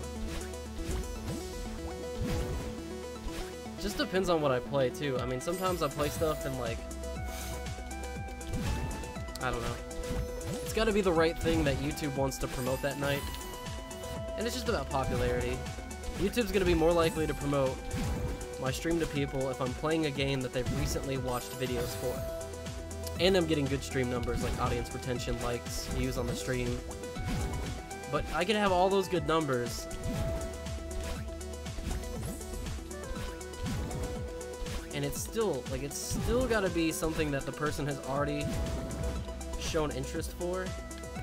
Just depends on what I play, too. I mean, sometimes I play stuff and, like, I don't know. It's gotta be the right thing that YouTube wants to promote that night. And it's just about popularity. YouTube's gonna be more likely to promote my stream to people if I'm playing a game that they've recently watched videos for. And I'm getting good stream numbers like audience retention, likes, views on the stream. But I can have all those good numbers. And it's still gotta be something that the person has already shown interest for. Oh,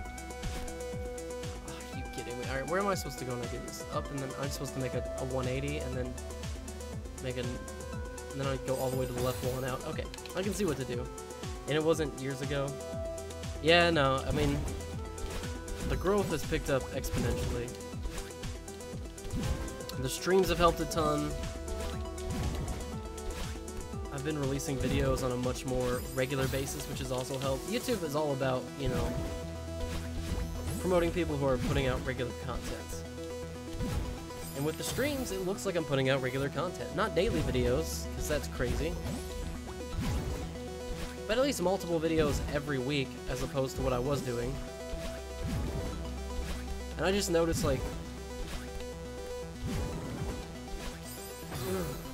are you kidding me? Alright, where am I supposed to go when I do this? Up, and then I'm supposed to make a 180 and then make and then I go all the way to the left wall and out. Okay, I can see what to do. And it wasn't years ago. Yeah, no, I mean, the growth has picked up exponentially. The streams have helped a ton. I've been releasing videos on a much more regular basis, which has also helped. YouTube is all about, you know, promoting people who are putting out regular content. And with the streams, it looks like I'm putting out regular content. Not daily videos, because that's crazy. But at least multiple videos every week, as opposed to what I was doing. And I just noticed, like,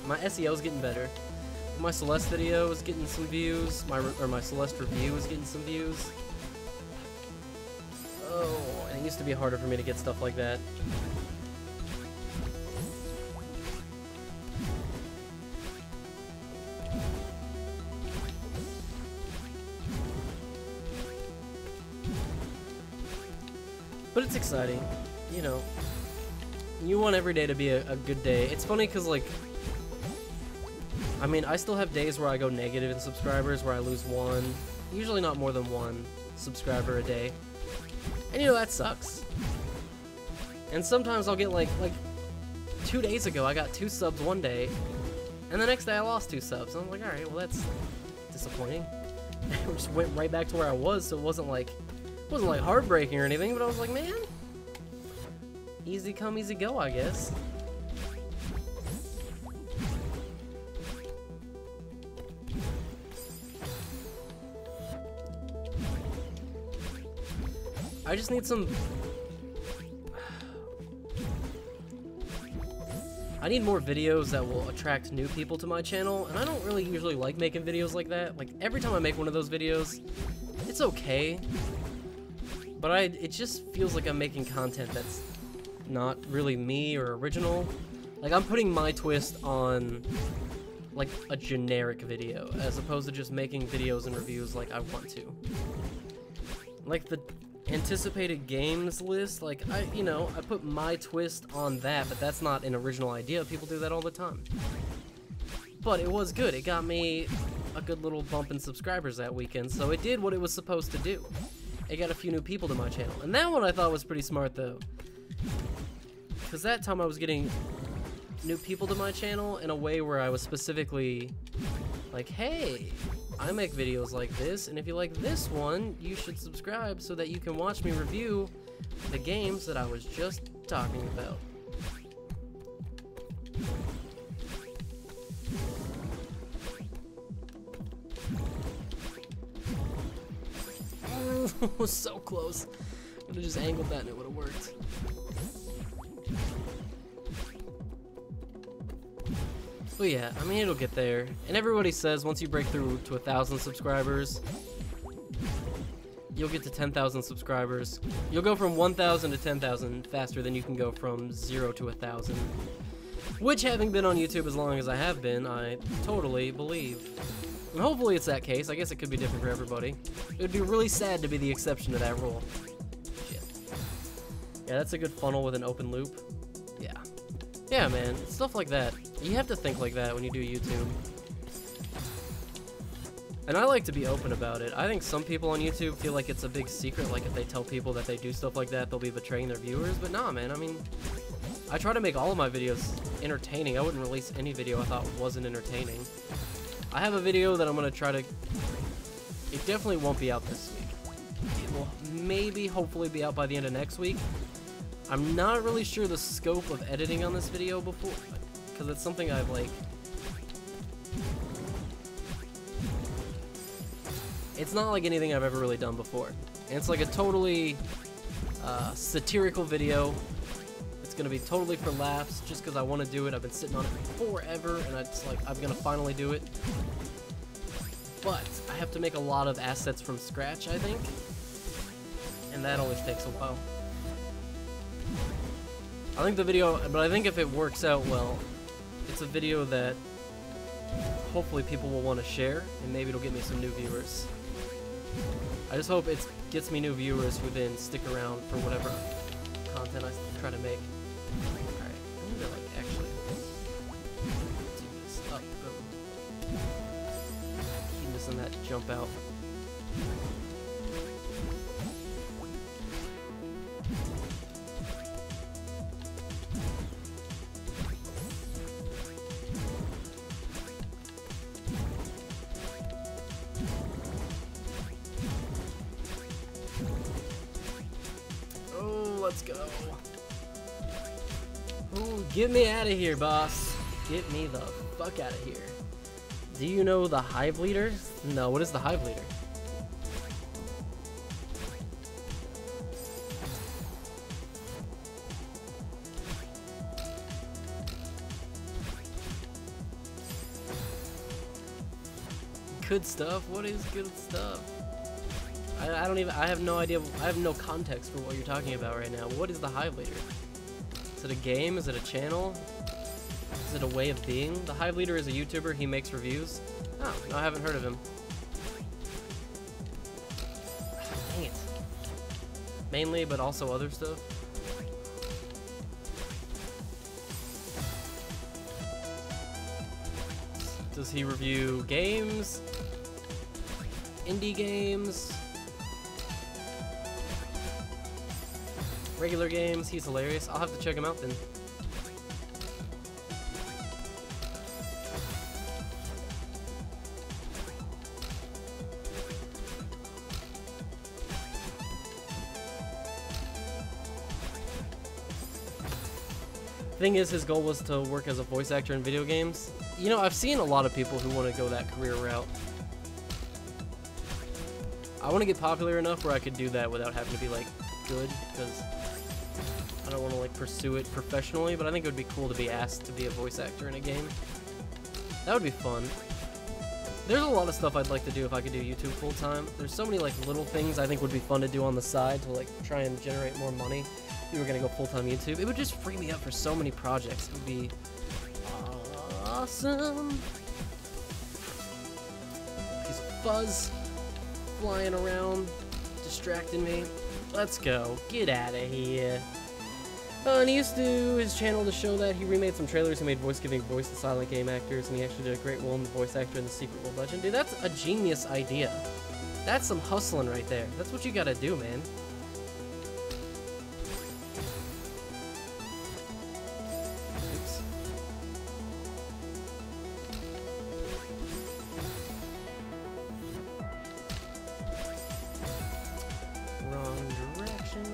my SEO is getting better. My Celeste video is getting some views. My Celeste review is getting some views. Oh, and it used to be harder for me to get stuff like that. But it's exciting, you know. You want every day to be a good day. It's funny because, like, I mean, I still have days where I go negative in subscribers, where I lose one, usually not more than one subscriber a day. And, you know, that sucks. And sometimes I'll get, like 2 days ago, I got 2 subs one day, and the next day I lost 2 subs. And I'm like, alright, well, that's disappointing. I just went right back to where I was, so it wasn't like heartbreaking or anything, but I was like, man, easy come, easy go, I guess. I just need some... I need more videos that will attract new people to my channel, and I don't really usually like making videos like that. Like, every time I make one of those videos, it's okay. But it just feels like I'm making content that's not really me or original. Like, I'm putting my twist on, like, a generic video, as opposed to just making videos and reviews like I want to. Like, the anticipated games list, like, I put my twist on that, but that's not an original idea. People do that all the time. But it was good. It got me a good little bump in subscribers that weekend, so it did what it was supposed to do. It got a few new people to my channel. And that one I thought was pretty smart, though. Because that time I was getting new people to my channel in a way where I was specifically like, hey, I make videos like this, and if you like this one, you should subscribe so that you can watch me review the games that I was just talking about. It was so close. I would have just angled that and it would have worked. But yeah, I mean, it'll get there. And everybody says once you break through to 1,000 subscribers, you'll get to 10,000 subscribers. You'll go from 1,000 to 10,000 faster than you can go from 0 to 1,000. Which, having been on YouTube as long as I have been, I totally believe. And hopefully it's that case. I guess it could be different for everybody. It would be really sad to be the exception to that rule. Shit. Yeah, that's a good funnel with an open loop. Yeah. Yeah, man. Stuff like that. You have to think like that when you do YouTube. And I like to be open about it. I think some people on YouTube feel like it's a big secret, like if they tell people that they do stuff like that, they'll be betraying their viewers. But nah, man, I mean, I try to make all of my videos entertaining. I wouldn't release any video I thought wasn't entertaining. I have a video that I'm going to try to... It definitely won't be out this week. It will maybe, hopefully be out by the end of next week. I'm not really sure the scope of editing on this video before, because it's something I've like... It's not like anything I've ever really done before. And it's like a totally satirical video. It's gonna be totally for laughs, just because I want to do it. I've been sitting on it forever, and it's like I'm gonna finally do it. But I have to make a lot of assets from scratch, I think, and that always takes a while. I think the video, but I think if it works out well, it's a video that hopefully people will want to share, and maybe it'll get me some new viewers. I just hope it gets me new viewers who then stick around for whatever content I try to make. Alright, I'm gonna like actually do this up. Boom. Keep missing that jump out. Let's go. Ooh, get me out of here, boss. Get me the fuck out of here. Do you know the Hive Leader? No, what is the Hive Leader? Good stuff? What is good stuff? I don't even, I have no idea, I have no context for what you're talking about right now. What is the Hive Leader? Is it a game? Is it a channel? Is it a way of being? The Hive Leader is a YouTuber, he makes reviews. Oh, no, I haven't heard of him. Dang it. Mainly, but also other stuff. Does he review games? Indie games? Regular games? He's hilarious. I'll have to check him out then. Thing is, his goal was to work as a voice actor in video games. You know, I've seen a lot of people who want to go that career route. I want to get popular enough where I could do that without having to be, like, good, because I don't want to, like, pursue it professionally, but I think it would be cool to be asked to be a voice actor in a game. That would be fun. There's a lot of stuff I'd like to do if I could do YouTube full-time. There's so many, like, little things I think would be fun to do on the side to, like, try and generate more money if we were going to go full-time YouTube. It would just free me up for so many projects. It would be awesome. Piece of fuzz flying around, distracting me. Let's go. Get out of here. And he used to do his channel to show that he remade some trailers. He made giving voice to silent game actors, and he actually did a great role in the voice actor in the Secret World Legend. Dude, that's a genius idea. That's some hustling right there. That's what you gotta do, man. Oops. Wrong direction.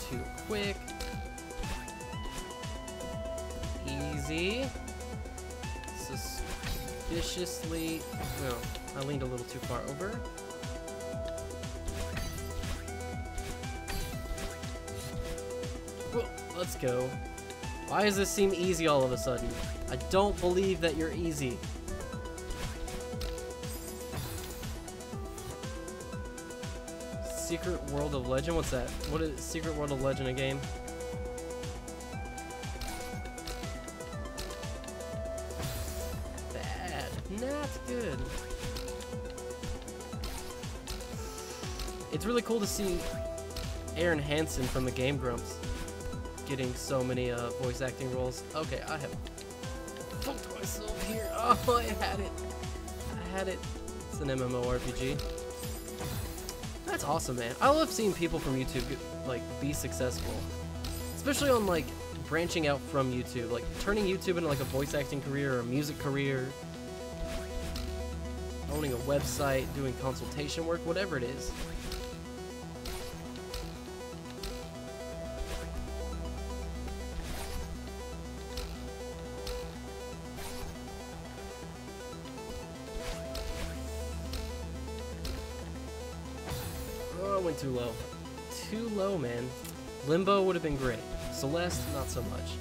Too quick. Easy. Suspiciously. No, I leaned a little too far over. Whoa, let's go. Why does this seem easy all of a sudden? I don't believe that you're easy. Secret World of Legend? What's that? What is Secret World of Legend a game? Bad. Not good. It's really cool to see Aaron Hansen from the Game Grumps getting so many voice acting roles. Okay, I have fucked myself here. Oh, I had had it. It's an MMORPG. That's awesome, man. I love seeing people from YouTube like be successful, especially on like branching out from YouTube, like turning YouTube into like a voice acting career or a music career, owning a website, doing consultation work, whatever it is. Oh, I went too low. Too low, man. Limbo would have been great. Celeste, not so much.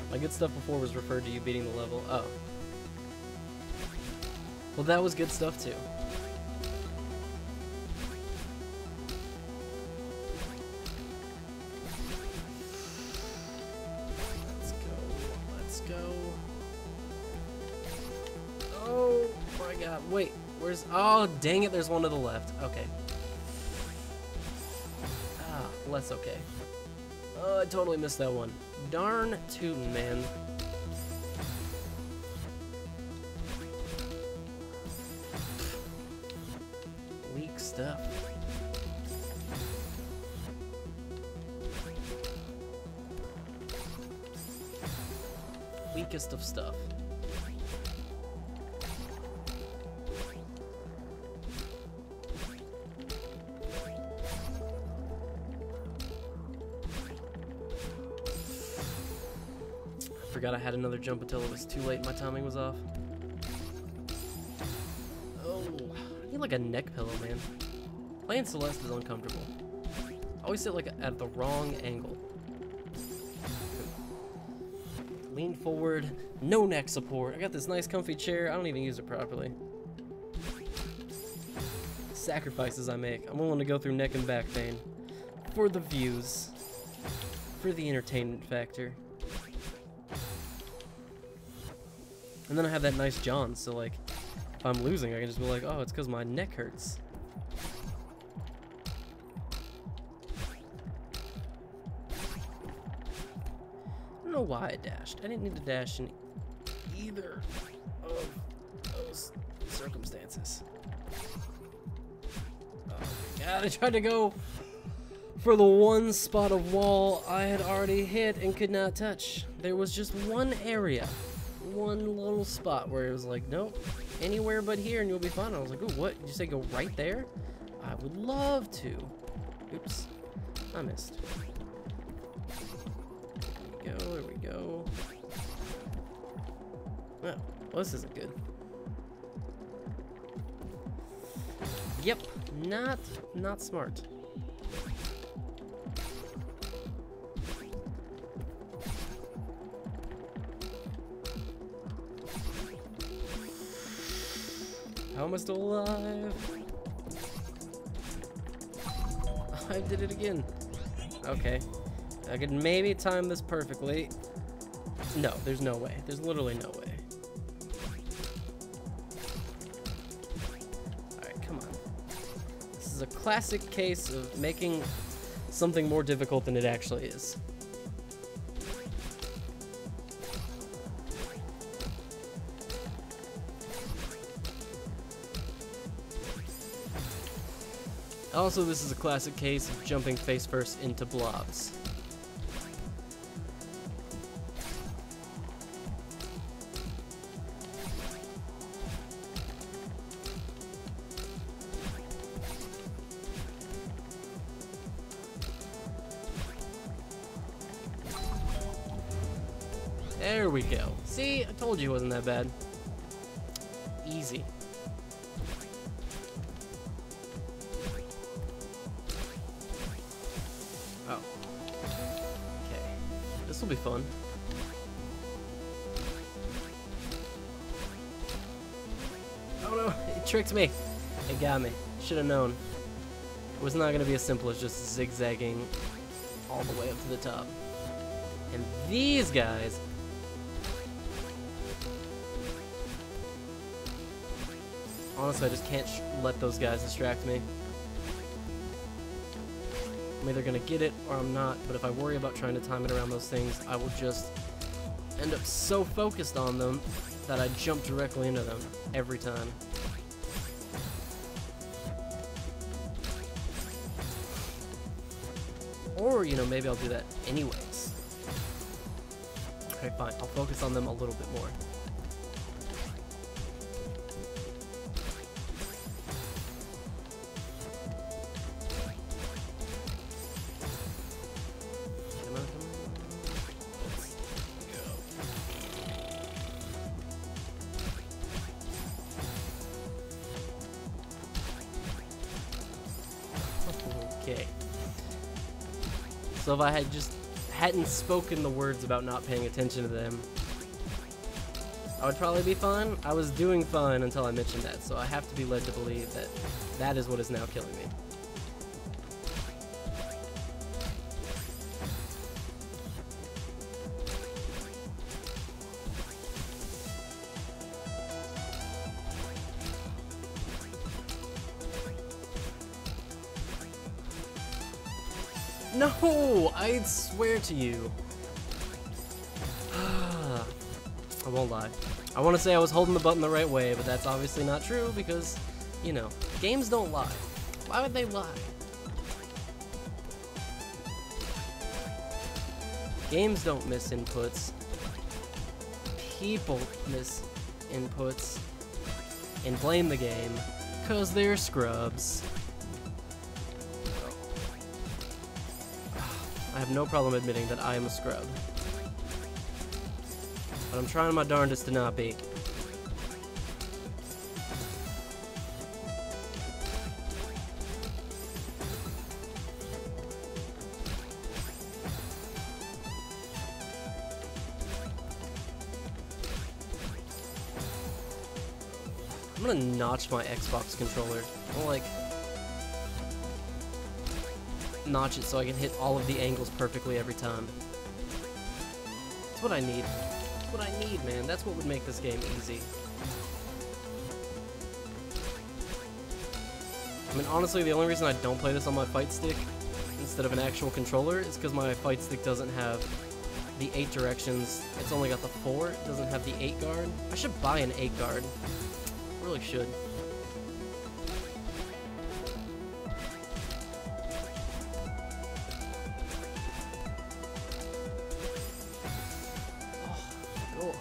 My good stuff before was referred to you beating the level. Oh. Well, that was good stuff, too. Let's go. Let's go. Oh, my God. Wait. Where's... Oh, dang it. There's one to the left. Okay. Ah, well, that's okay. Oh, I totally missed that one. Darn tootin', man. Weak stuff. Weakest of stuff. Forgot I had another jump until it was too late. My timing was off. Oh, I need like a neck pillow, man. Playing Celeste is uncomfortable. I always sit like at the wrong angle. Lean forward, no neck support. I got this nice comfy chair. I don't even use it properly. Sacrifices I make. I'm willing to go through neck and back pain. For the views. For the entertainment factor. And then I have that nice John, so like, if I'm losing, I can just be like, oh, it's because my neck hurts. I don't know why I dashed. I didn't need to dash in either of those circumstances. Oh my God, I tried to go for the one spot of wall I had already hit and could not touch. There was just one area. One little spot where it was like, nope, anywhere but here and you'll be fine. I was like, oh, what? Did you say go right there? I would love to. Oops, I missed. There we go. Well, this isn't good. Yep, not smart. How am I still alive? I did it again. Okay. I could maybe time this perfectly. No, there's no way. There's literally no way. Alright, come on. This is a classic case of making something more difficult than it actually is. Also, this is a classic case of jumping face first into blobs. There we go. See, I told you it wasn't that bad. Easy. Oh. Okay. This will be fun. Oh no, it tricked me. It got me. Should have known. It was not going to be as simple as just zigzagging all the way up to the top. And these guys... Honestly, I just can't let those guys distract me. I'm either gonna get it or I'm not, but if I worry about trying to time it around those things, I will just end up so focused on them that I jump directly into them every time. Or, you know, maybe I'll do that anyways. Okay, fine. I'll focus on them a little bit more. Come on, come on. Okay. So if I had just hadn't spoken the words about not paying attention to them, I would probably be fine. I was doing fine until I mentioned that, so I have to be led to believe that that is what is now killing me. No! I swear to you. I won't lie. I want to say I was holding the button the right way, but that's obviously not true because, you know, games don't lie. Why would they lie? Games don't miss inputs. People miss inputs and blame the game because they're scrubs. I have no problem admitting that I am a scrub. But I'm trying my darndest to not be. I'm gonna notch my Xbox controller. I'm like notch it so I can hit all of the angles perfectly every time. That's what I need. That's what I need, man. That's what would make this game easy. I mean, honestly, the only reason I don't play this on my fight stick instead of an actual controller is because my fight stick doesn't have the 8 directions. It's only got the 4. It doesn't have the 8 guard. I should buy an 8 guard. I really should.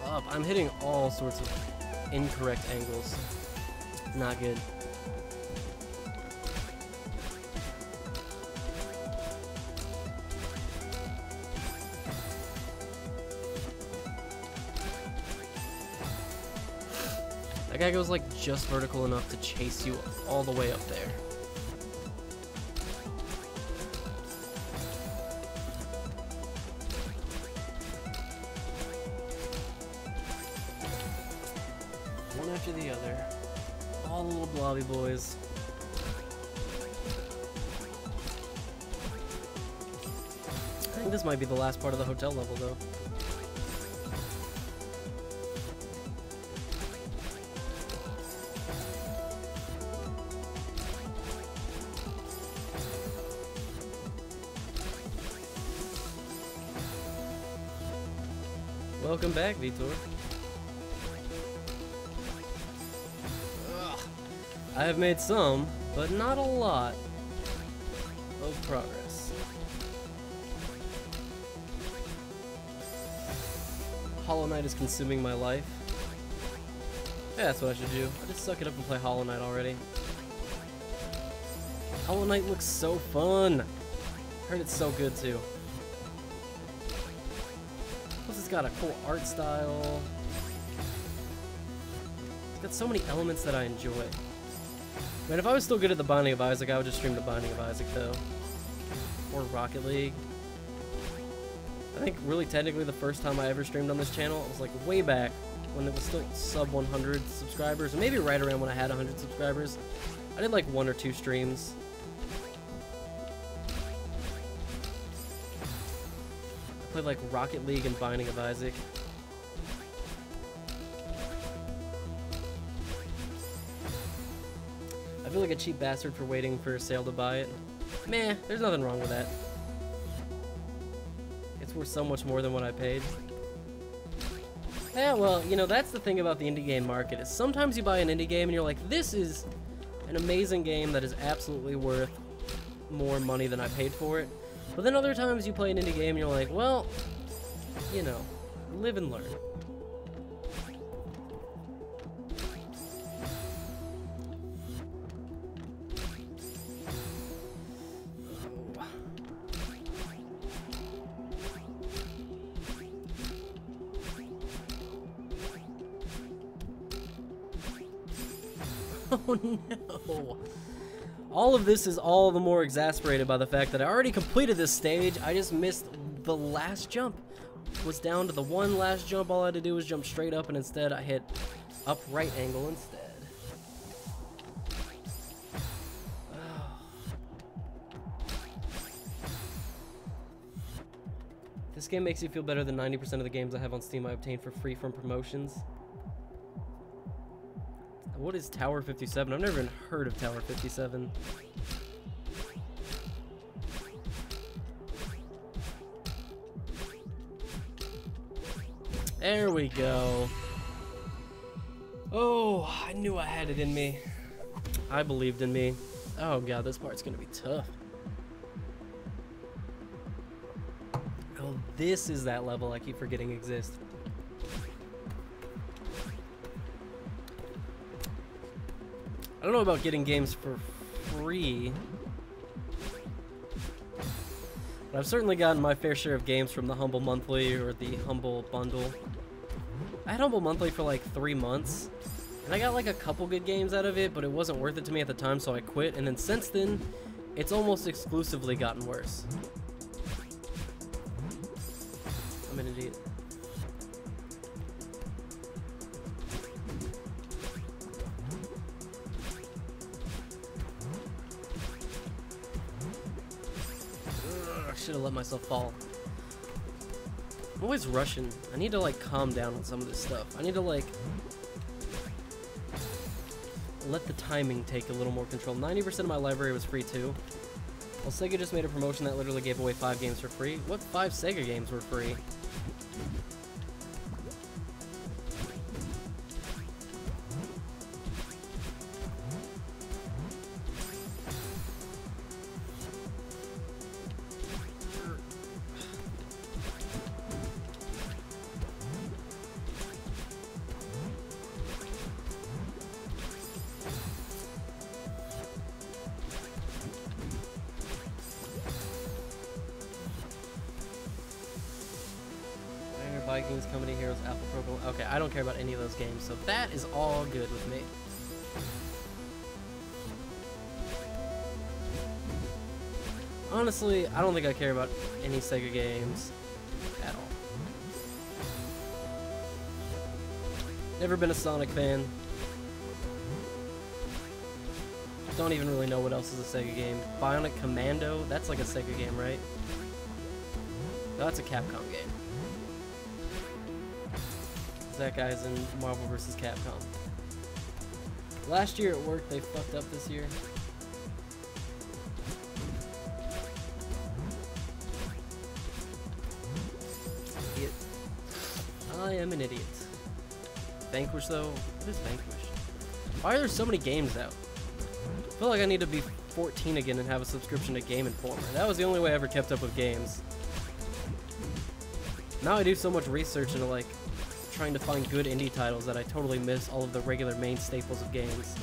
Up. I'm hitting all sorts of incorrect angles. Not good. That guy goes like just vertical enough to chase you all the way up there. After the other. All the little blobby boys. I think this might be the last part of the hotel level, though. Welcome back, Vitor. I have made some, but not a lot of progress. Hollow Knight is consuming my life. Yeah, that's what I should do. I just suck it up and play Hollow Knight already. Hollow Knight looks so fun. Heard it's so good too. Plus it's got a cool art style. It's got so many elements that I enjoy. Man, if I was still good at the Binding of Isaac, I would just stream the Binding of Isaac, though. Or Rocket League. I think, really, technically, the first time I ever streamed on this channel, it was, like, way back, when it was still sub 100 subscribers, or maybe right around when I had 100 subscribers. I did, like, 1 or 2 streams. I played, like, Rocket League and Binding of Isaac. I feel like a cheap bastard for waiting for a sale to buy it. Meh, there's nothing wrong with that. It's worth so much more than what I paid. Yeah, well, you know, that's the thing about the indie game market, is sometimes you buy an indie game and you're like, this is an amazing game that is absolutely worth more money than I paid for it. But then other times you play an indie game and you're like, well, you know, live and learn. Oh no! All of this is all the more exasperated by the fact that I already completed this stage. I just missed the last jump. Was down to the one last jump. All I had to do was jump straight up, and instead I hit up right angle instead. This game makes you feel better than 90% of the games I have on Steam I obtained for free from promotions. What is Tower 57? I've never even heard of Tower 57. There we go. Oh, I knew I had it in me. I believed in me. Oh god, this part's gonna be tough. Oh, this is that level I keep forgetting exists. I don't know about getting games for free, but I've certainly gotten my fair share of games from the Humble Monthly or the Humble Bundle. I had Humble Monthly for like 3 months, and I got like a couple good games out of it, but it wasn't worth it to me at the time, so I quit, and then since then, it's almost exclusively gotten worse. I'm an idiot. Should have let myself fall. I'm always rushing. I need to like calm down on some of this stuff. I need to like let the timing take a little more control. 90% of my library was free too. Well, Sega just made a promotion that literally gave away 5 games for free. What 5 Sega games were free? Vikings, Company Heroes, Apple Program. Okay, I don't care about any of those games, so that is all good with me. Honestly, I don't think I care about any Sega games at all. Never been a Sonic fan. Don't even really know what else is a Sega game. Bionic Commando, that's like a Sega game, right? No, that's a Capcom game. That guy's in Marvel vs. Capcom. Last year at work, they fucked up this year. Idiot. I am an idiot. Vanquish, though? What is Vanquish? Why are there so many games out? I feel like I need to be 14 again and have a subscription to Game Informer. That was the only way I ever kept up with games. Now I do so much research into, like, trying to find good indie titles that I totally miss all of the regular main staples of games.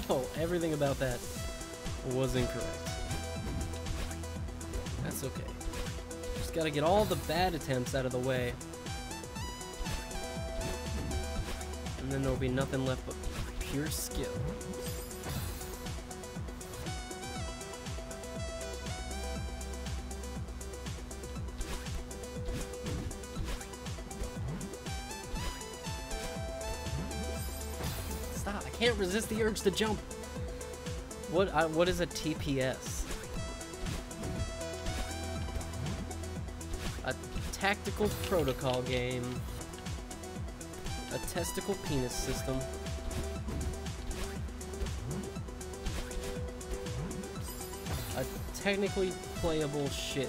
No, everything about that was incorrect. That's okay. Just gotta get all the bad attempts out of the way. And then there'll be nothing left but pure skill. Stop, I can't resist the urge to jump. What is a TPS? A tactical protocol game. A testicle penis system. A technically playable shit.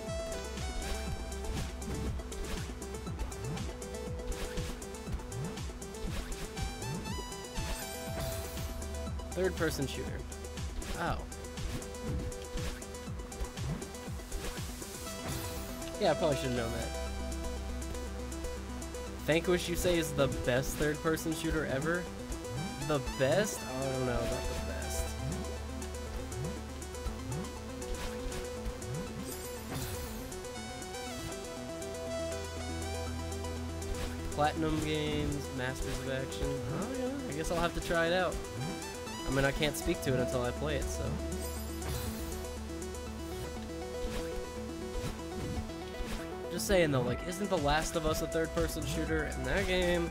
Third-person shooter. Oh. Yeah, I probably should have known that. Vanquish, you say, is the best third-person shooter ever? The best? I don't know about the best. Platinum games, Masters of Action. Oh yeah, I guess I'll have to try it out. I mean, I can't speak to it until I play it, so. Just saying though, like, isn't The Last of Us a third-person shooter? And that game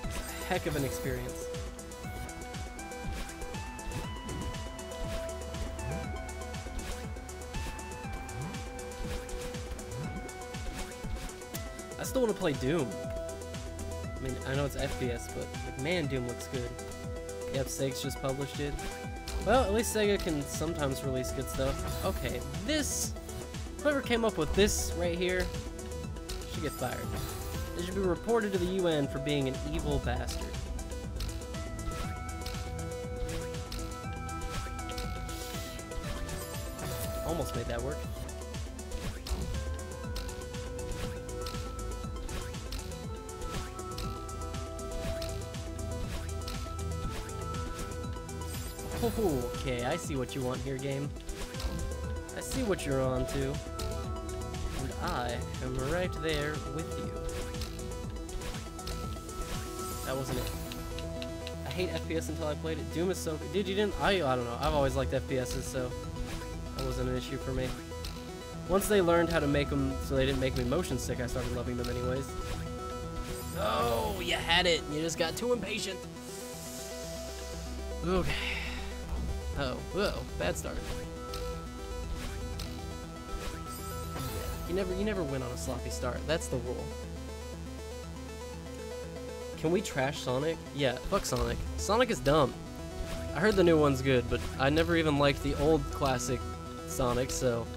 is a heck of an experience. I still want to play Doom. I mean, I know it's FPS, but like, man, Doom looks good. Yep, Sega's just published it. Well, at least Sega can sometimes release good stuff. Okay, this... Whoever came up with this right here should get fired. They should be reported to the UN for being an evil bastard. Almost made that work. Oh, okay, I see what you want here, game. I see what you're on to. And I am right there with you. That wasn't it. I hate FPS until I played it. Doom is so good. Dude, you didn't? I don't know. I've always liked FPSs, so that wasn't an issue for me. Once they learned how to make them so they didn't make me motion sick, I started loving them anyways. Oh, you had it. You just got too impatient. Okay. Oh, whoa, bad start. You never win on a sloppy start. That's the rule. Can we trash Sonic? Yeah, fuck Sonic. Sonic is dumb. I heard the new one's good, but I never even liked the old classic Sonic, so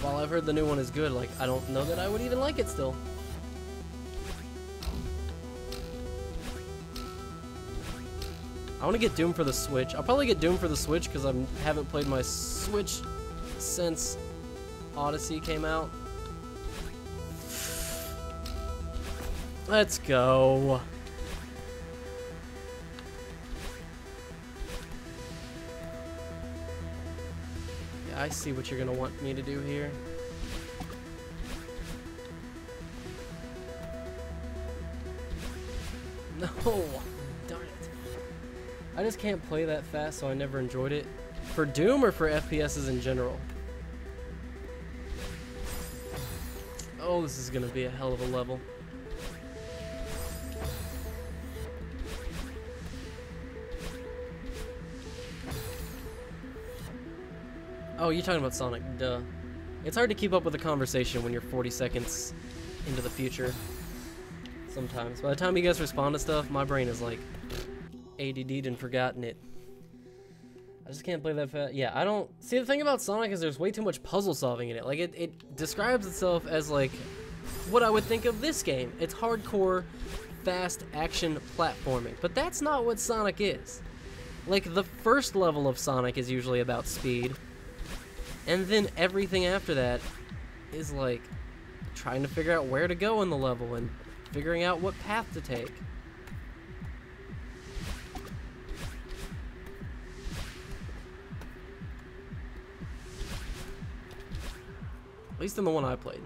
while I've heard the new one is good, like, I don't know that I would even like it still. I want to get Doom for the Switch. I'll probably get Doom for the Switch because I haven't played my Switch since Odyssey came out. Let's go. Yeah, I see what you're going to want me to do here. No. Darn it. I just can't play that fast, so I never enjoyed it. For Doom or for FPSs in general? Oh, this is gonna be a hell of a level. Oh, you're talking about Sonic, duh. It's hard to keep up with a conversation when you're 40 seconds into the future. Sometimes. By the time you guys respond to stuff, my brain is like ADD'd and forgotten it. I just can't play that fast. Yeah, I don't... See, the thing about Sonic is there's way too much puzzle solving in it. Like, it describes itself as, like, what I would think of this game. It's hardcore, fast action platforming. But that's not what Sonic is. Like, the first level of Sonic is usually about speed. And then everything after that is, like, trying to figure out where to go in the level and figuring out what path to take. At least in the one I played.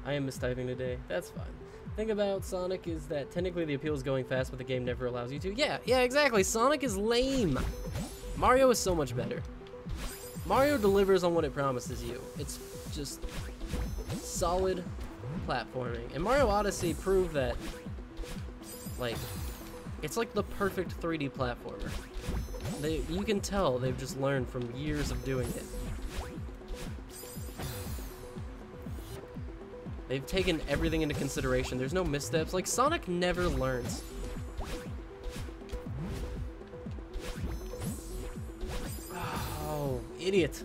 I am mistyping today. That's fine. The thing about Sonic is that technically the appeal is going fast, but the game never allows you to. Yeah, exactly. Sonic is lame. Mario is so much better. Mario delivers on what it promises you. It's just solid platforming. And Mario Odyssey proved that, like, it's like the perfect 3D platformer. You can tell they've just learned from years of doing it. They've taken everything into consideration. There's no missteps. Like, Sonic never learns. Oh, idiot.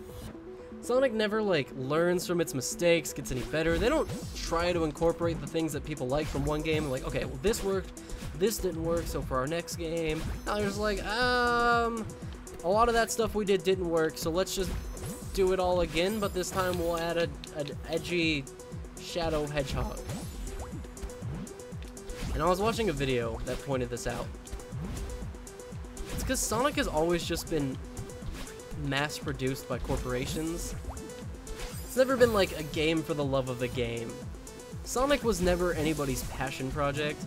Sonic never, like, learns from its mistakes, gets any better. They don't try to incorporate the things that people like from one game. Like, okay, well, this worked, this didn't work, so for our next game, now there's like, a lot of that stuff we didn't work, so let's just do it all again, but this time we'll add an edgy shadow hedgehog. And I was watching a video that pointed this out. It's because Sonic has always just been mass-produced by corporations. It's never been like a game for the love of the game. Sonic was never anybody's passion project.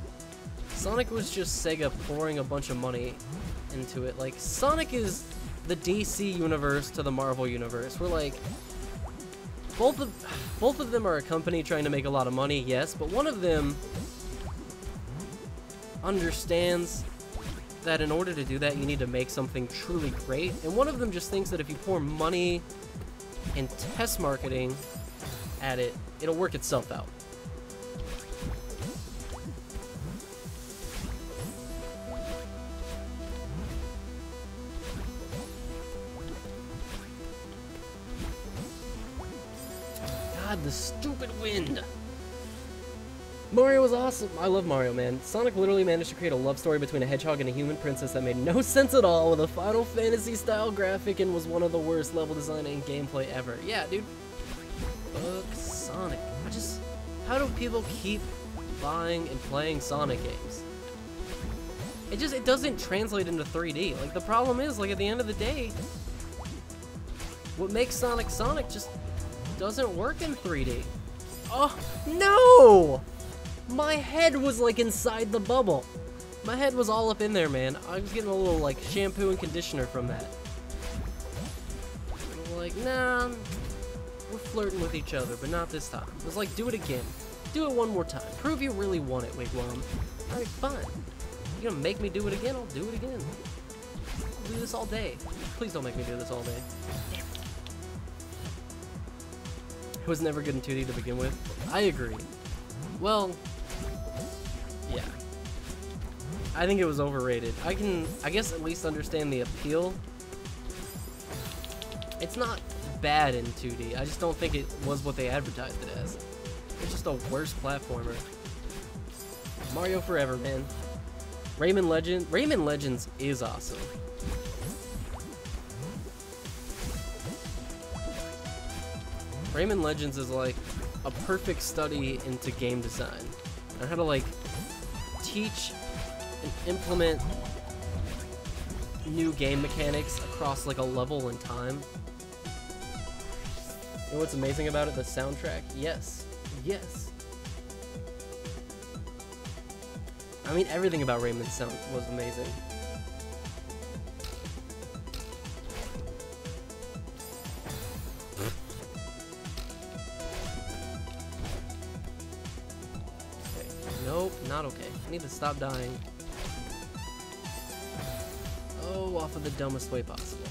Sonic was just Sega pouring a bunch of money into it. Like, Sonic is the DC universe to the Marvel universe. We're like, both of them are a company trying to make a lot of money, yes, but one of them understands that in order to do that, you need to make something truly great, and one of them just thinks that if you pour money and test marketing at it, it'll work itself out. God, the stupid wind! Mario was awesome. I love Mario, man. Sonic literally managed to create a love story between a hedgehog and a human princess that made no sense at all with a Final Fantasy style graphic and was one of the worst level design and gameplay ever. Yeah, dude. Fuck Sonic. How do people keep buying and playing Sonic games? It doesn't translate into 3D. Like, the problem is, like, at the end of the day, what makes Sonic Sonic just doesn't work in 3D. Oh, no! My head was like inside the bubble. My head was all up in there, man. I was getting a little like shampoo and conditioner from that. I'm like, nah, we're flirting with each other, but not this time. It was like, do it again. Do it one more time. Prove you really want it, Wigwam. Alright, fine. You're gonna make me do it again? I'll do it again. I'll do this all day. Please don't make me do this all day. Damn it. It was never good in 2D to begin with. I agree. Well, yeah. I think it was overrated. I guess at least understand the appeal. It's not bad in 2D. I just don't think it was what they advertised it as. It's just a worse platformer. Mario forever, man. Rayman Legends is awesome. Rayman Legends is like a perfect study into game design and how to like teach and implement new game mechanics across like a level in time. You know what's amazing about it? The soundtrack? Yes. Yes. I mean, everything about Rayman's sound was amazing. Nope, not okay. I need to stop dying. Oh, off of the dumbest way possible.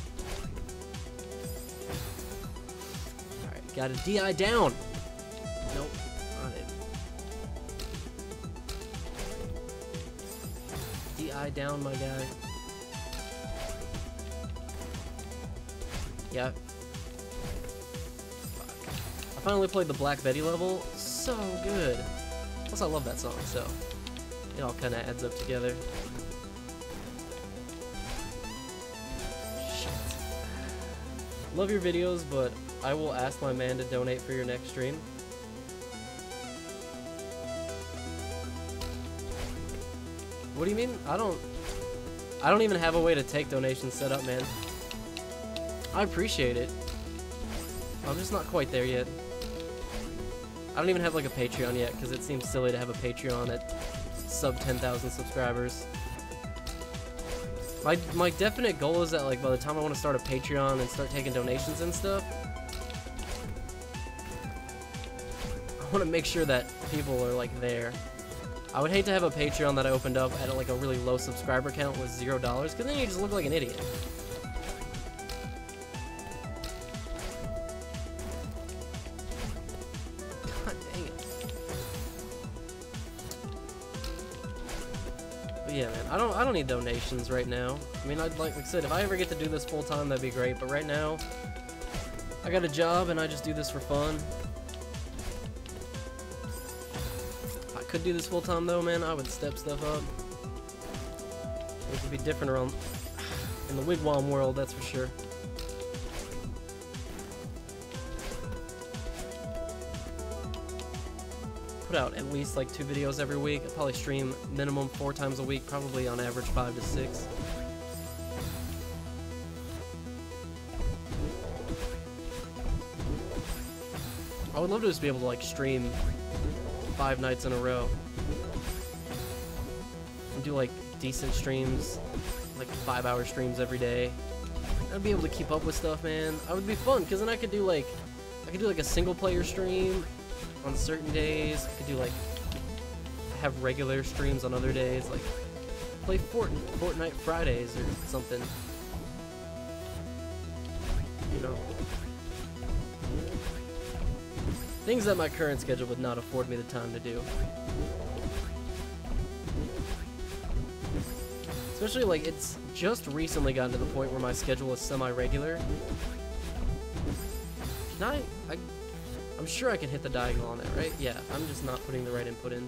Alright, gotta DI down! Nope, not it. DI down, my guy. Yeah. Fuck. I finally played the Black Betty level. So good. Plus, I love that song, so it all kind of adds up together. Shit. Love your videos, but I will ask my man to donate for your next stream. What do you mean? I don't even have a way to take donations set up, man. I appreciate it. I'm just not quite there yet. I don't even have like a Patreon yet because it seems silly to have a Patreon at sub 10,000 subscribers. My definite goal is that like by the time I want to start a Patreon and start taking donations and stuff, I want to make sure that people are like there. I would hate to have a Patreon that I opened up at like a really low subscriber count with $0 because then you just look like an idiot. God dang it. But yeah, man, I don't need donations right now. I mean, like I said, if I ever get to do this full time, that'd be great. But right now, I got a job and I just do this for fun. If I could do this full time though, man, I would step stuff up. It would be different around in the Wigwam world, that's for sure. Put out at least like 2 videos every week. I probably stream minimum 4 times a week, probably on average 5 to 6. I would love to just be able to like stream 5 nights in a row and do like decent streams, like 5-hour streams every day. I'd be able to keep up with stuff, man. I would be fun because then I could do like a single player stream on certain days. I could do like have regular streams on other days, like play Fortnite Fridays or something, you know, things that my current schedule would not afford me the time to do. Especially like it's just recently gotten to the point where my schedule is semi-regular. I'm sure I can hit the diagonal on that, right? Yeah, I'm just not putting the right input in.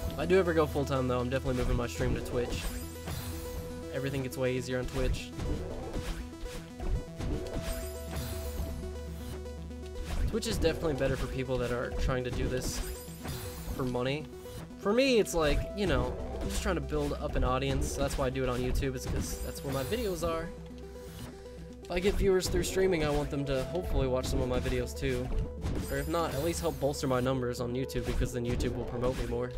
If I do ever go full-time though, I'm definitely moving my stream to Twitch. Everything gets way easier on Twitch. Twitch is definitely better for people that are trying to do this for money. For me, it's like, you know, I'm just trying to build up an audience. That's why I do it on YouTube, is because that's where my videos are. If I get viewers through streaming, I want them to hopefully watch some of my videos too. Or if not, at least help bolster my numbers on YouTube, because then YouTube will promote me more.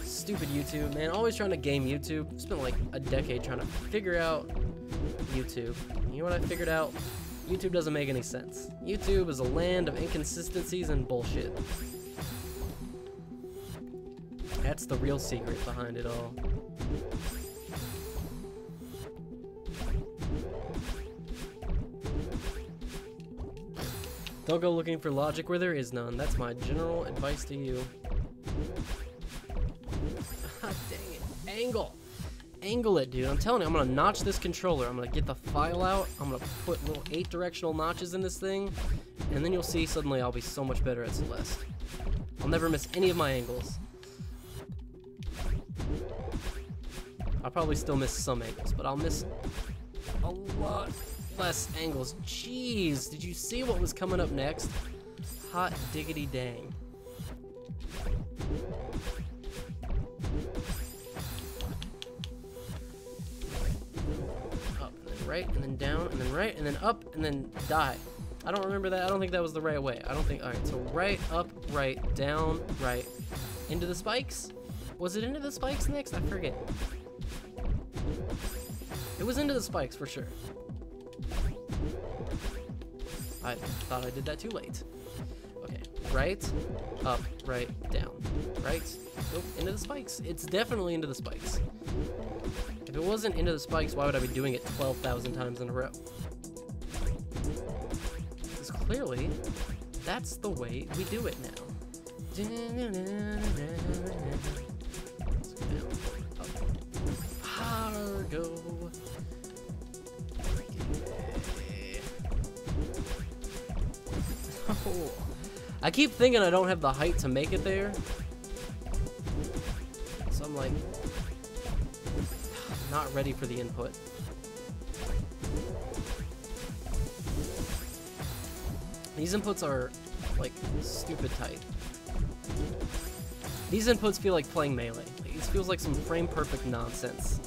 Stupid YouTube, man. Always trying to game YouTube. Spent like a decade trying to figure out YouTube. You know what I figured out? YouTube doesn't make any sense. YouTube is a land of inconsistencies and bullshit. That's the real secret behind it all. Don't go looking for logic where there is none. That's my general advice to you. Dang it. Angle. Angle it, dude. I'm telling you, I'm gonna notch this controller. I'm gonna get the file out. I'm gonna put little 8-directional notches in this thing. And then you'll see suddenly I'll be so much better at Celeste. I'll never miss any of my angles. I'll probably still miss some angles, but I'll miss a lot less angles. Jeez, did you see what was coming up next? Hot diggity dang. Up, and then right, and then down, and then right, and then up, and then die. I don't remember that. I don't think that was the right way. I don't think. Alright, so right, up, right, down, right. Into the spikes? Was it into the spikes next? I forget. It was into the spikes for sure. I thought I did that too late. Okay, right, up, right, down, right, nope, into the spikes. It's definitely into the spikes. If it wasn't into the spikes, why would I be doing it 12,000 times in a row? Because clearly, that's the way we do it now. Go. Oh. I keep thinking I don't have the height to make it there. So I'm like, not ready for the input. These inputs are like stupid tight. These inputs feel like playing Melee. Like, it feels like some frame perfect nonsense.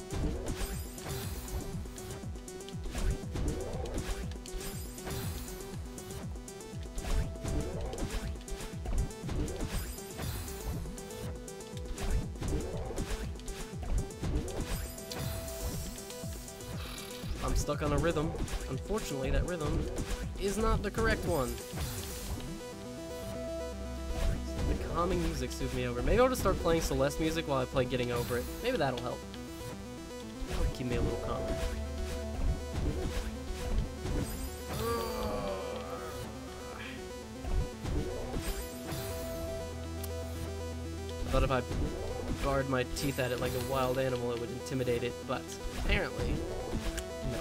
I'm stuck on a rhythm. Unfortunately, that rhythm is not the correct one. The calming music soothed me over. Maybe I'll just start playing Celeste music while I play Getting Over It. Maybe that'll help. That'll keep me a little calmer. thought if I guard my teeth at it like a wild animal, it would intimidate it, but apparently, no.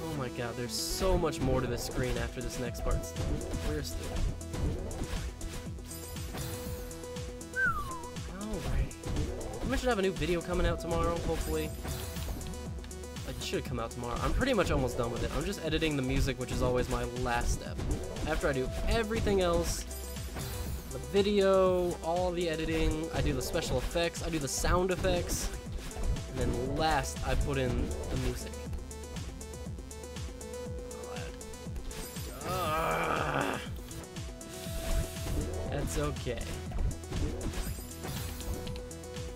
Oh my god, there's so much more to this screen after this next part's done. We're still. I should have a new video coming out tomorrow, hopefully. It should come out tomorrow. I'm pretty much almost done with it. I'm just editing the music, which is always my last step. After I do everything else, the video, all the editing, I do the special effects, I do the sound effects, and then last I put in the music. That's okay.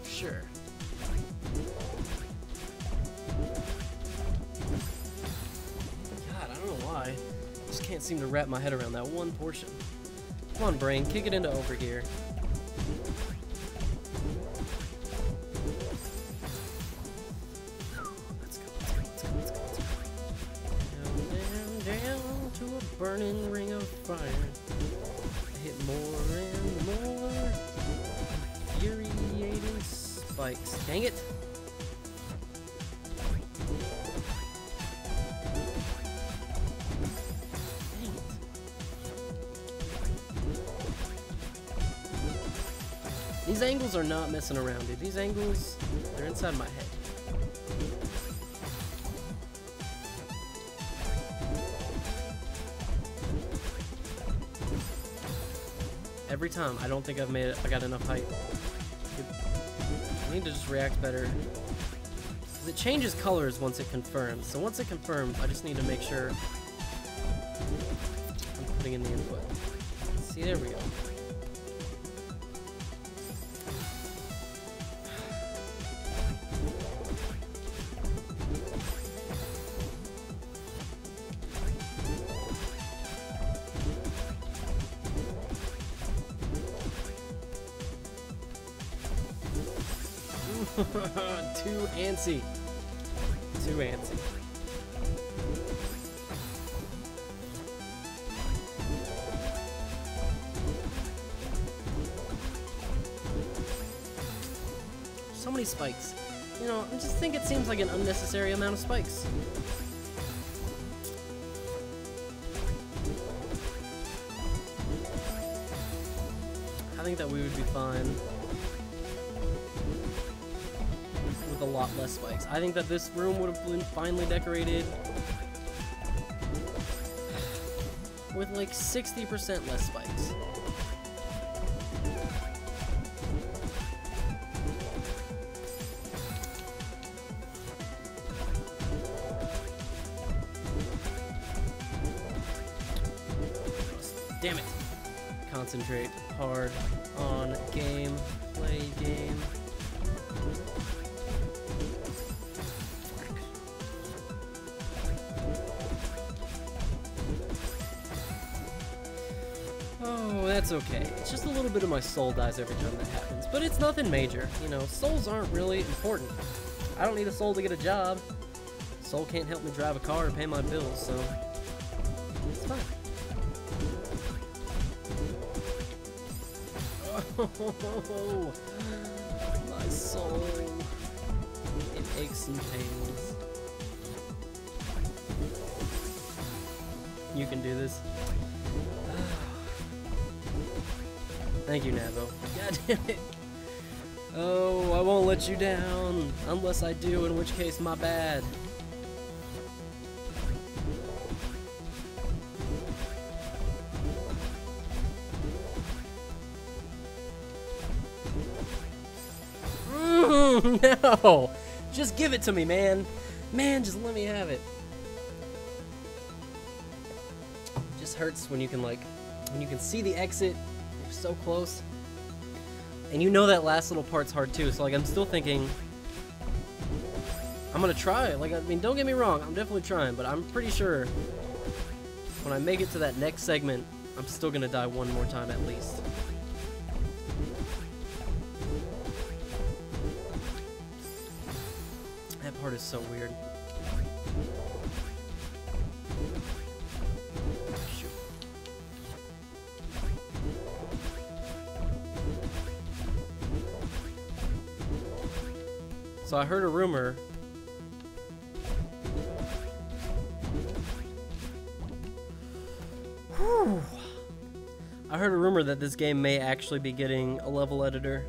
Sure. God, I don't know why. I just can't seem to wrap my head around that one portion. Come on, brain, kick it into over here. Let's go, let's go, let's go, let's go, let's go. Down, down, down to a burning ring of fire. I hit more and more. Infuriating spikes. Dang it! Dang it. These angles are not messing around, dude. These angles, they're inside my head. Every time, I don't think I've made it. I got enough height. I need to just react better. Because it changes colors once it confirms. So once it confirms, I just need to make sure I'm putting in the input. See, there we go. Too antsy. Too antsy. So many spikes. You know, I just think it seems like an unnecessary amount of spikes. I think that we would be fine with a lot less spikes. I think that this room would have been finely decorated with like 60% less spikes. Damn it. Concentrate hard on game. Play game. Oh, that's okay. It's just a little bit of my soul dies every time that happens. But it's nothing major. You know, souls aren't really important. I don't need a soul to get a job. Soul can't help me drive a car or pay my bills, so it's fine. Oh, my soul. It aches and pains. You can do this. Thank you, Navo. God damn it. Oh, I won't let you down. Unless I do, in which case, my bad. No! Just give it to me, man. Man, just let me have it. It just hurts when you can, like, when you can see the exit. You're so close. And you know that last little part's hard, too. So, like, I'm still thinking, I'm gonna try it. Like, I mean, don't get me wrong. I'm definitely trying. But I'm pretty sure when I make it to that next segment, I'm still gonna die one more time at least. That part is so weird. Shoot. So I heard a rumor. Whew. I heard a rumor that this game may actually be getting a level editor,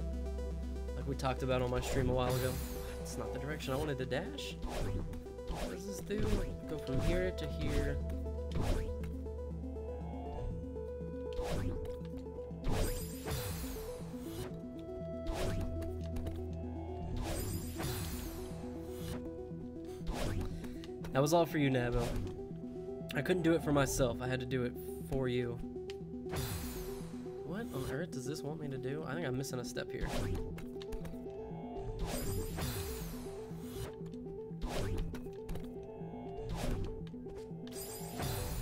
like we talked about on my stream a while ago. It's not the direction I wanted to dash. What does this do? Go from here to here. That was all for you, Nabo. I couldn't do it for myself. I had to do it for you. What on earth does this want me to do? I think I'm missing a step here.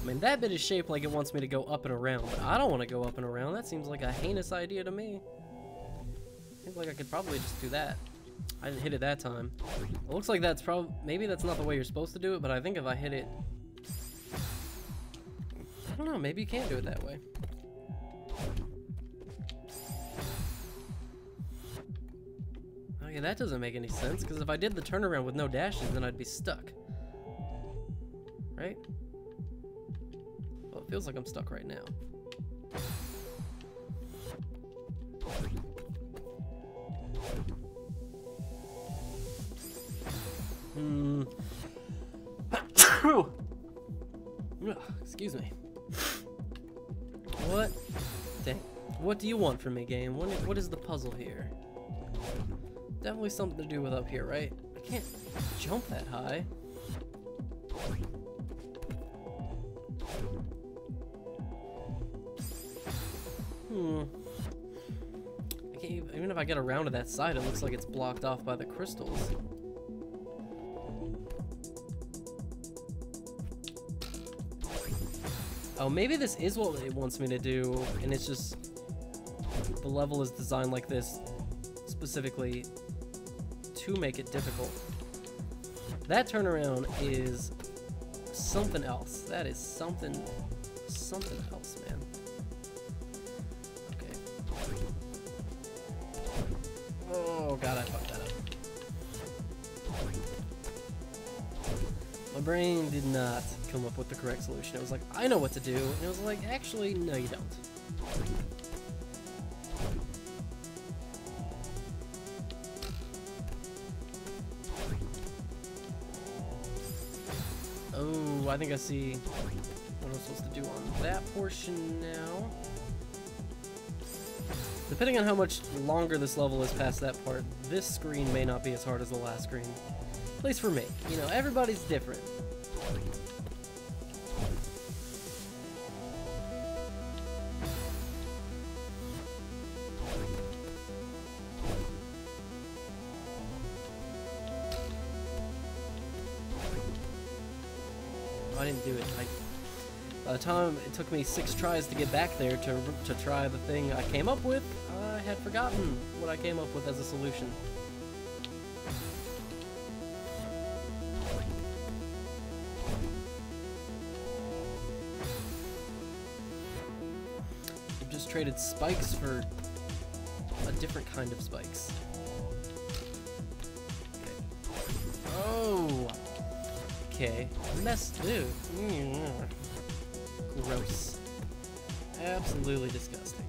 I mean, that bit is shaped like it wants me to go up and around, but I don't want to go up and around. That seems like a heinous idea to me. Seems like I could probably just do that. I didn't hit it that time. It looks like that's probably, maybe that's not the way you're supposed to do it, but I think if I hit it, I don't know, maybe you can't do it that way. Okay, that doesn't make any sense, because if I did the turnaround with no dashes, then I'd be stuck. Right? Well, it feels like I'm stuck right now. Excuse me. What? Dang. What do you want from me, game? What is the puzzle here? Definitely something to do with up here, right? I can't jump that high. I can't even if I get around to that side, it looks like it's blocked off by the crystals. Oh, maybe this is what it wants me to do, and it's just the level is designed like this specifically to make it difficult. That turnaround is something else. That is something else, man. Okay. Oh god, I fucked that up. My brain did not come up with the correct solution. It was like, I know what to do. And it was like, actually, no you don't. Oh, I think I see what I'm supposed to do on that portion now. Depending on how much longer this level is past that part, this screen may not be as hard as the last screen. At least for me. You know, everybody's different. I didn't do it. By the time it took me 6 tries to get back there to try the thing I came up with, I had forgotten what I came up with as a solution. I've just traded spikes for a different kind of spikes. Okay. Oh! Okay. Mess, dude. Gross. Absolutely disgusting.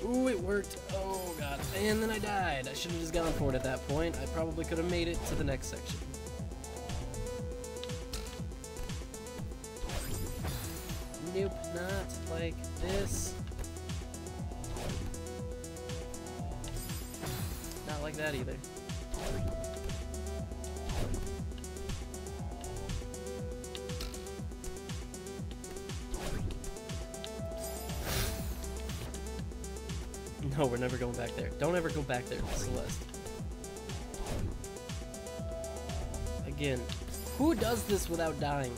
Ooh, it worked. Oh god. And then I died. I should have just gone for it at that point. I probably could have made it to the next section. Nope, not like this. Not like that either. No, we're never going back there. Don't ever go back there, Celeste. Again, who does this without dying?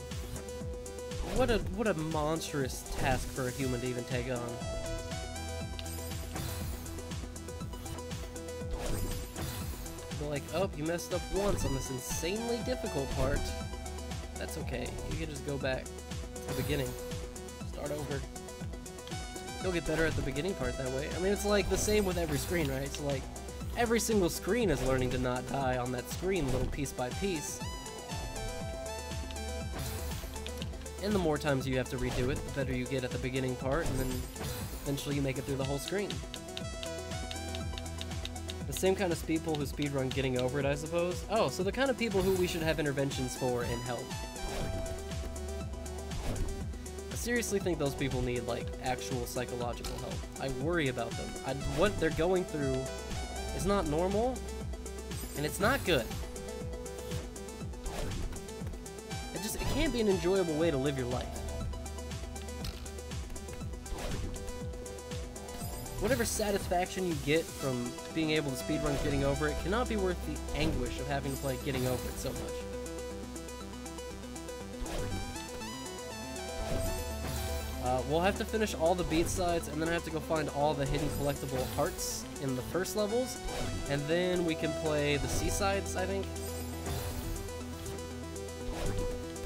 What a monstrous task for a human to even take on. They're like, oh, you messed up once on this insanely difficult part. That's okay. You can just go back to the beginning. Start over. You'll get better at the beginning part that way. I mean, it's like the same with every screen, right? So like, every single screen is learning to not die on that screen little piece by piece. And the more times you have to redo it, the better you get at the beginning part, and then eventually you make it through the whole screen. The same kind of people who speedrun getting over it, I suppose. Oh, so the kind of people who we should have interventions for and help. I seriously think those people need, like, actual psychological help. I worry about them. What they're going through is not normal, and it's not good. It can't be an enjoyable way to live your life. Whatever satisfaction you get from being able to speedrun getting over it cannot be worth the anguish of having to play getting over it so much. We'll have to finish all the beat sides, and then I have to go find all the hidden collectible hearts in the first levels, and then we can play the seasides, I think.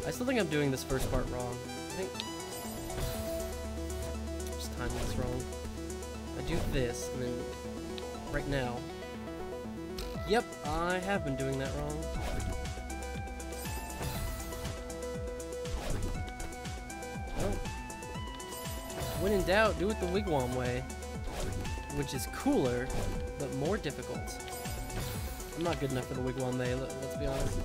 I still think I'm doing this first part wrong. I think I'm just timing this wrong. I do this, and then right now. Yep, I have been doing that wrong. Well, when in doubt, do it the Wigwam way, which is cooler, but more difficult. I'm not good enough for the Wigwam way, let's be honest.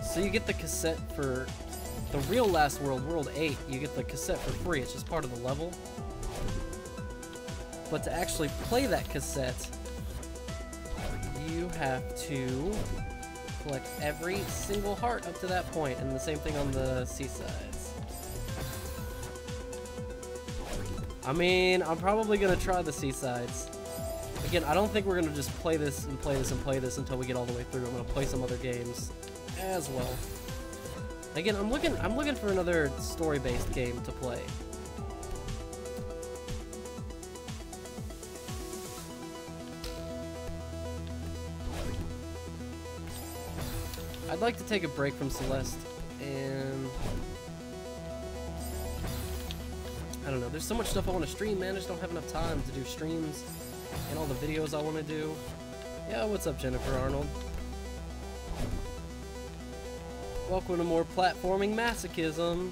So you get the cassette for the real Last World, World 8, you get the cassette for free, it's just part of the level. But to actually play that cassette, you have to collect every single heart up to that point, and the same thing on the seasides. I mean, I'm probably gonna try the seasides. Again, I don't think we're gonna just play this and play this and play this until we get all the way through. I'm gonna play some other games as well. Again, I'm looking for another story-based game to play. I'd like to take a break from Celeste, and I don't know, there's so much stuff I want to stream, man. I just don't have enough time to do streams and all the videos I want to do. Yeah, what's up, Jennifer Arnold? Welcome to more platforming masochism.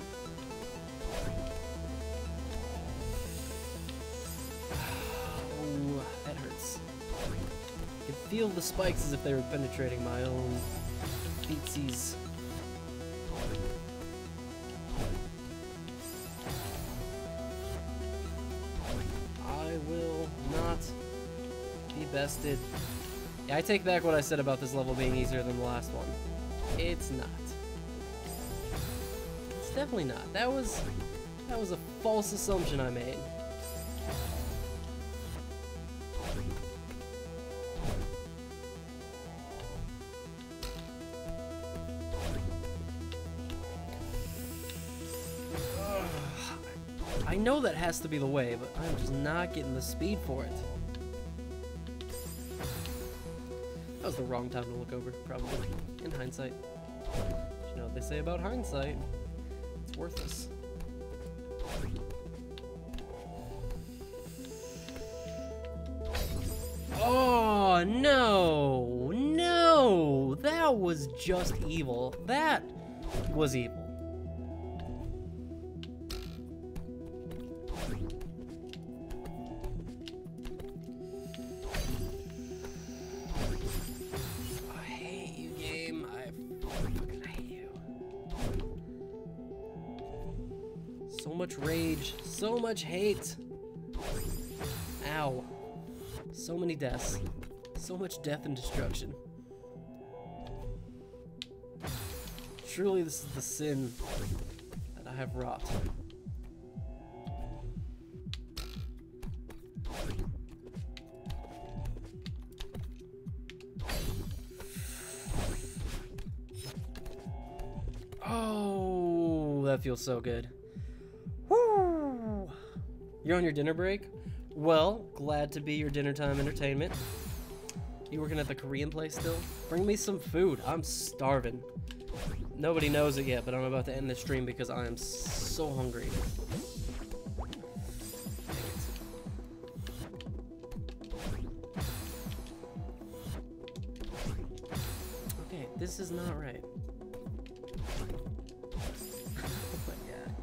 Oh, that hurts. I can feel the spikes as if they were penetrating my own feetsies. I will not be bested. Yeah, I take back what I said about this level being easier than the last one. It's not. It's definitely not. That was a false assumption I made. I know that has to be the way, but I'm just not getting the speed for it. That was the wrong time to look over, probably, in hindsight. You know what they say about hindsight? It's worthless. Oh, no! No! That was just evil. That was evil. So much rage, so much hate. Ow. So many deaths. So much death and destruction. Truly, this is the sin that I have wrought. Oh, that feels so good. Woo! You're on your dinner break? Well, glad to be your dinner time entertainment. You working at the Korean place still? Bring me some food. I'm starving. Nobody knows it yet, but I'm about to end the stream because I am so hungry. Okay, this is not right. Oh my god.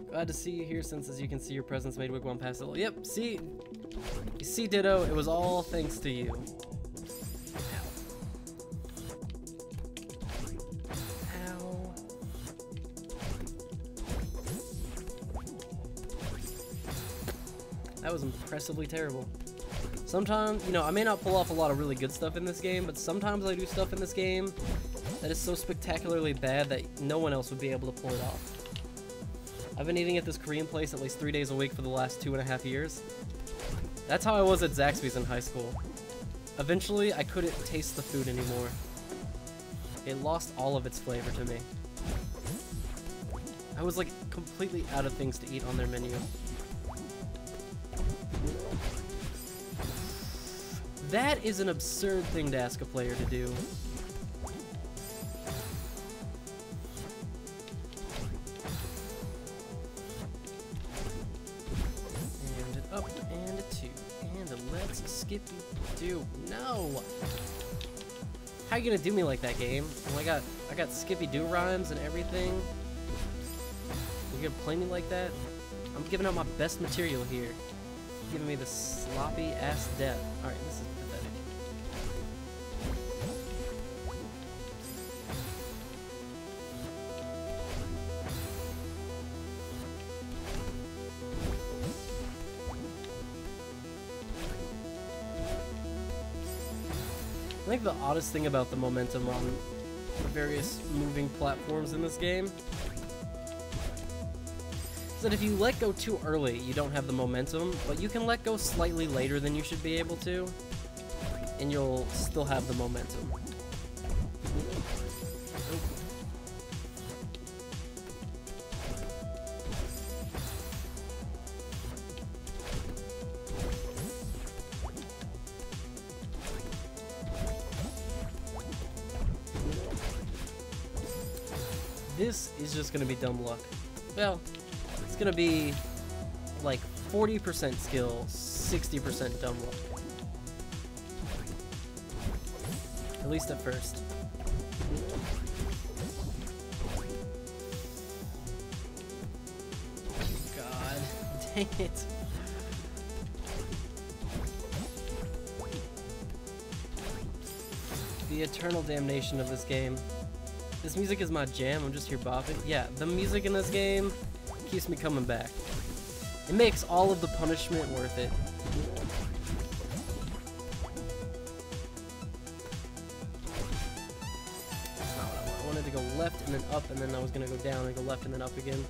Glad to see you here, since as you can see your presence made Wigwam pass it. Yep, see? You see, Ditto, it was all thanks to you. Ow. Ow. That was impressively terrible. Sometimes, you know, I may not pull off a lot of really good stuff in this game, but sometimes I do stuff in this game that is so spectacularly bad that no one else would be able to pull it off. I've been eating at this Korean place at least 3 days a week for the last 2.5 years. That's how I was at Zaxby's in high school. Eventually, I couldn't taste the food anymore. It lost all of its flavor to me. I was like completely out of things to eat on their menu. That is an absurd thing to ask a player to do. Skippy-Doo. No! How you gonna do me like that, game? Oh, I got Skippy-Doo rhymes and everything. You gonna play me like that? I'm giving out my best material here. You're giving me the sloppy ass death. Alright, this is pathetic. I think the oddest thing about the momentum on the various moving platforms in this game is that if you let go too early, you don't have the momentum, but you can let go slightly later than you should be able to, and you'll still have the momentum. This is just gonna be dumb luck. Well, it's gonna be like 40% skill, 60% dumb luck. At least at first. God, dang it. The eternal damnation of this game. This music is my jam, I'm just here bopping. Yeah, the music in this game keeps me coming back. It makes all of the punishment worth it. That's not what I want. I wanted to go left and then up, and then I was gonna go down and go left and then up again.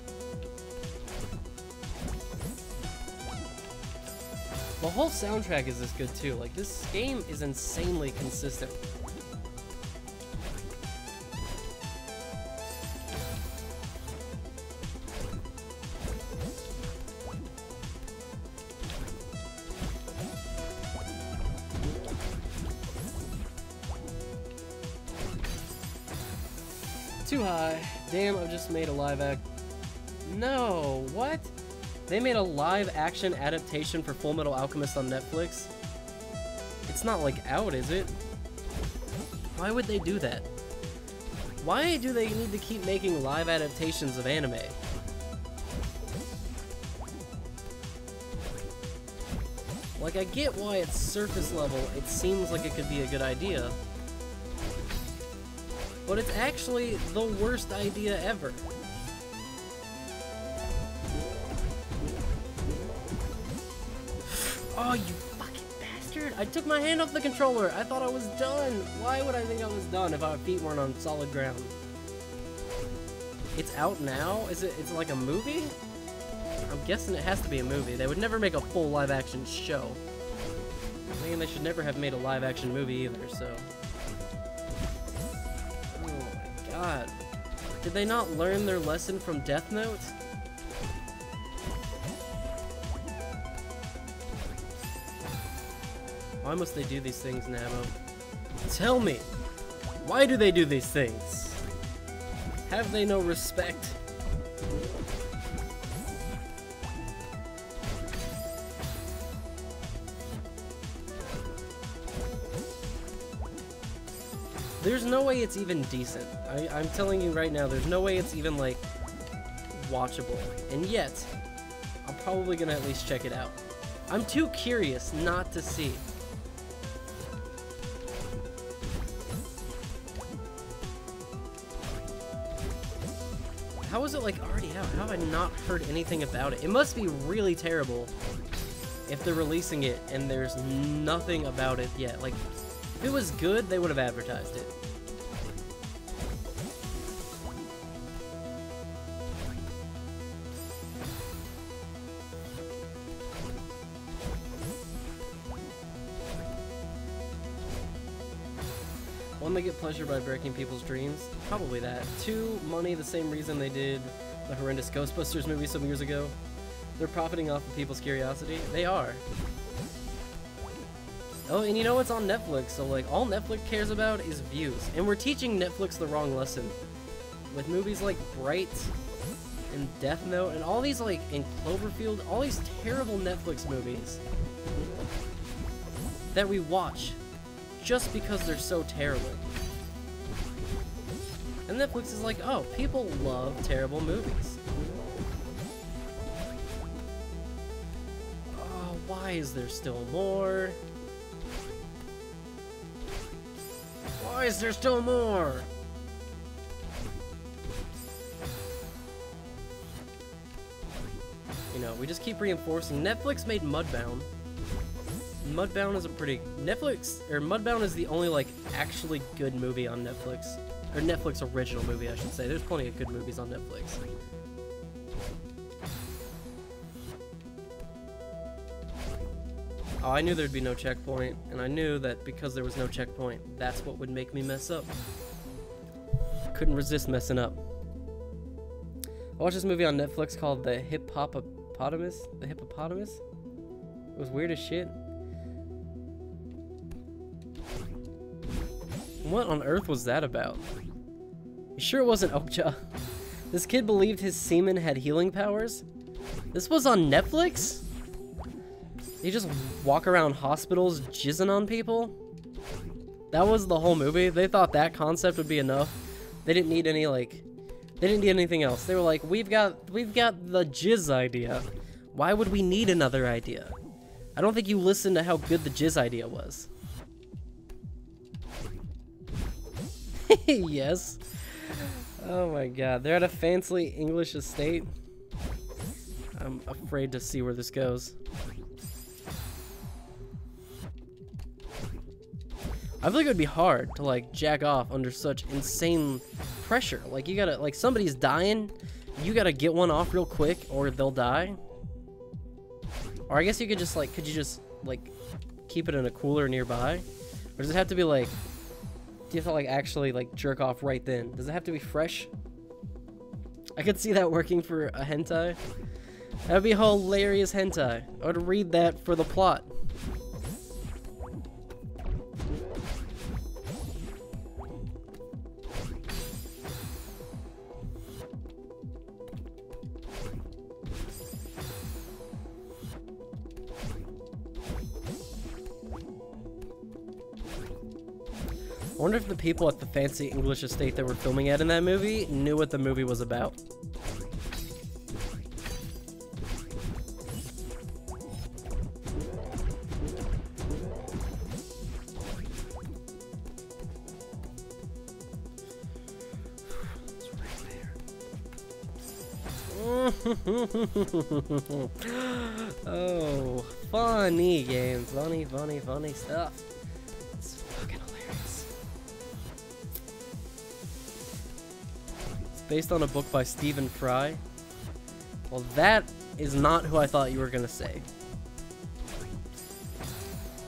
The whole soundtrack is this good too. Like, this game is insanely consistent. Too high. Damn, I've just made a live act. No, what? They made a live action adaptation for Full Metal Alchemist on Netflix? It's not like out, is it? Why would they do that? Why do they need to keep making live adaptations of anime? Like, I get why at surface level it seems like it could be a good idea, but it's actually the worst idea ever. Oh, you fucking bastard! I took my hand off the controller! I thought I was done! Why would I think I was done if my feet weren't on solid ground? It's out now? Is it? It's like a movie? I'm guessing it has to be a movie. They would never make a full live-action show. I mean, they should never have made a live-action movie either, so... God. Did they not learn their lesson from Death Note? Why must they do these things, Namo? Tell me! Why do they do these things? Have they no respect? There's no way it's even decent. I'm telling you right now, there's no way it's even, like, watchable. And yet, I'm probably gonna at least check it out. I'm too curious not to see. How is it, like, already out? How have I not heard anything about it? It must be really terrible if they're releasing it and there's nothing about it yet. Like, if it was good, they would have advertised it. One, they get pleasure by breaking people's dreams. Probably that. Two, money, the same reason they did the horrendous Ghostbusters movie some years ago. They're profiting off of people's curiosity. They are. Oh, and you know what's on Netflix? So, like, all Netflix cares about is views. And we're teaching Netflix the wrong lesson. With movies like Bright and Death Note and all these, like, in Cloverfield, all these terrible Netflix movies that we watch just because they're so terrible. And Netflix is like, oh, people love terrible movies. Oh, why is there still more? Why is there still more? You know, we just keep reinforcing. Netflix made Mudbound. Mudbound is a pretty... Mudbound is the only, like, actually good movie on Netflix. Or Netflix original movie, I should say. There's plenty of good movies on Netflix. Oh, I knew there'd be no checkpoint, and I knew that because there was no checkpoint, that's what would make me mess up. Couldn't resist messing up. I watched this movie on Netflix called The Hippopotamus. The Hippopotamus? It was weird as shit. What on earth was that about? You sure it wasn't Okja? This kid believed his semen had healing powers? This was on Netflix? You just walk around hospitals jizzing on people? That was the whole movie? They thought that concept would be enough. They didn't need any, like... They didn't need anything else. They were like, we've got the jizz idea. Why would we need another idea? I don't think you listened to how good the jizz idea was. Yes. Oh my god. They're at a fancy English estate. I'm afraid to see where this goes. I feel like it would be hard to, like, jack off under such insane pressure. Like, you gotta, like, somebody's dying, you gotta get one off real quick or they'll die. Or I guess you could just, like, keep it in a cooler nearby? Or does it have to be, like, do you have to, like, actually, like, jerk off right then? Does it have to be fresh? I could see that working for a hentai. That'd be hilarious hentai. I would read that for the plot. I wonder if the people at the fancy English estate that were filming at in that movie knew what the movie was about. Oh, funny games. Funny stuff. It's fucking hilarious. It's based on a book by Stephen Fry. Well, that is not who I thought you were gonna say.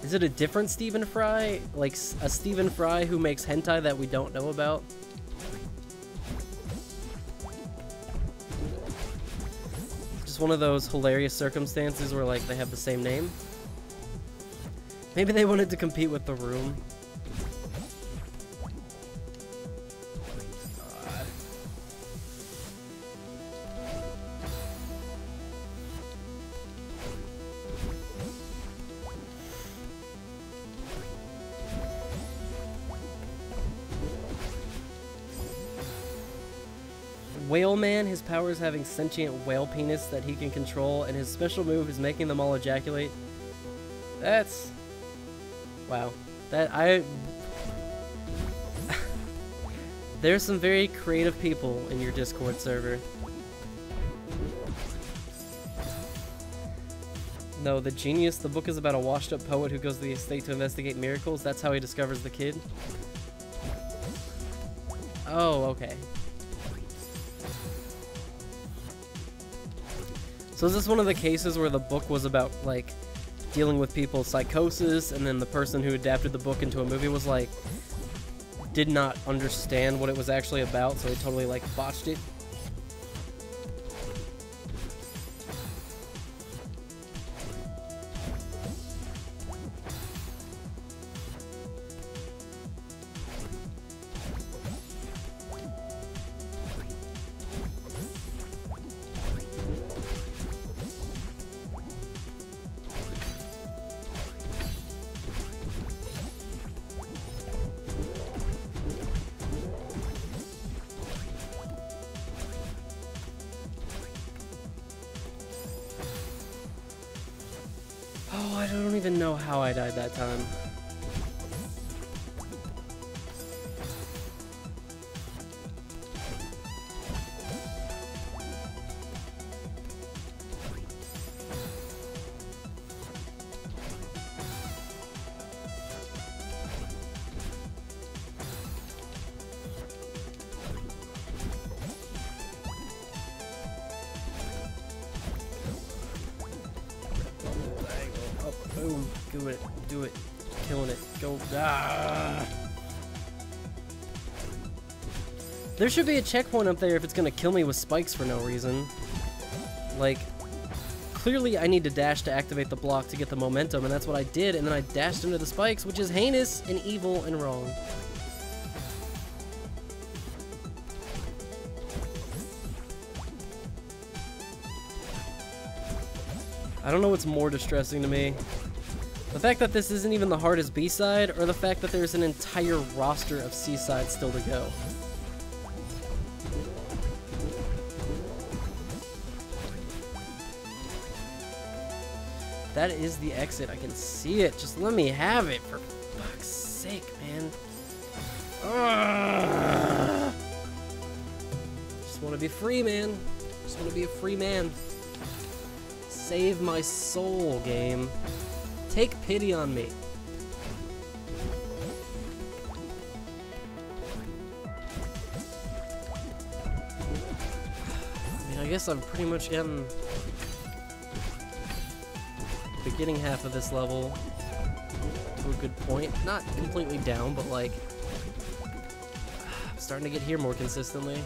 Is it a different Stephen Fry? Like a Stephen Fry who makes hentai that we don't know about? Just one of those hilarious circumstances where, like, they have the same name. Maybe they wanted to compete with The Room. God. Whale Man, his power is having sentient whale penis that he can control, and his special move is making them all ejaculate. That's... wow. There's some very creative people in your Discord server. No, The Genius, the book is about a washed-up poet who goes to the estate to investigate miracles. That's how he discovers the kid. Oh, okay. So is this one of the cases where the book was about, like, dealing with people's psychosis, and then the person who adapted the book into a movie was, like, did not understand what it was actually about, so they totally, like, botched it? Oh, I don't even know how I died that time. Boom, do it, killing it, go, ah! There should be a checkpoint up there if it's gonna kill me with spikes for no reason. Like, clearly I need to dash to activate the block to get the momentum, and that's what I did, and then I dashed into the spikes, which is heinous and evil and wrong. I don't know what's more distressing to me. The fact that this isn't even the hardest B-side, or the fact that there's an entire roster of C-sides still to go. That is the exit. I can see it. Just let me have it, for fuck's sake, man. Ugh. Just want to be free, man. Just want to be a free man. Save my soul, game. Take pity on me. I mean, I guess I'm pretty much getting the beginning half of this level to a good point. Not completely down, but like I'm starting to get here more consistently.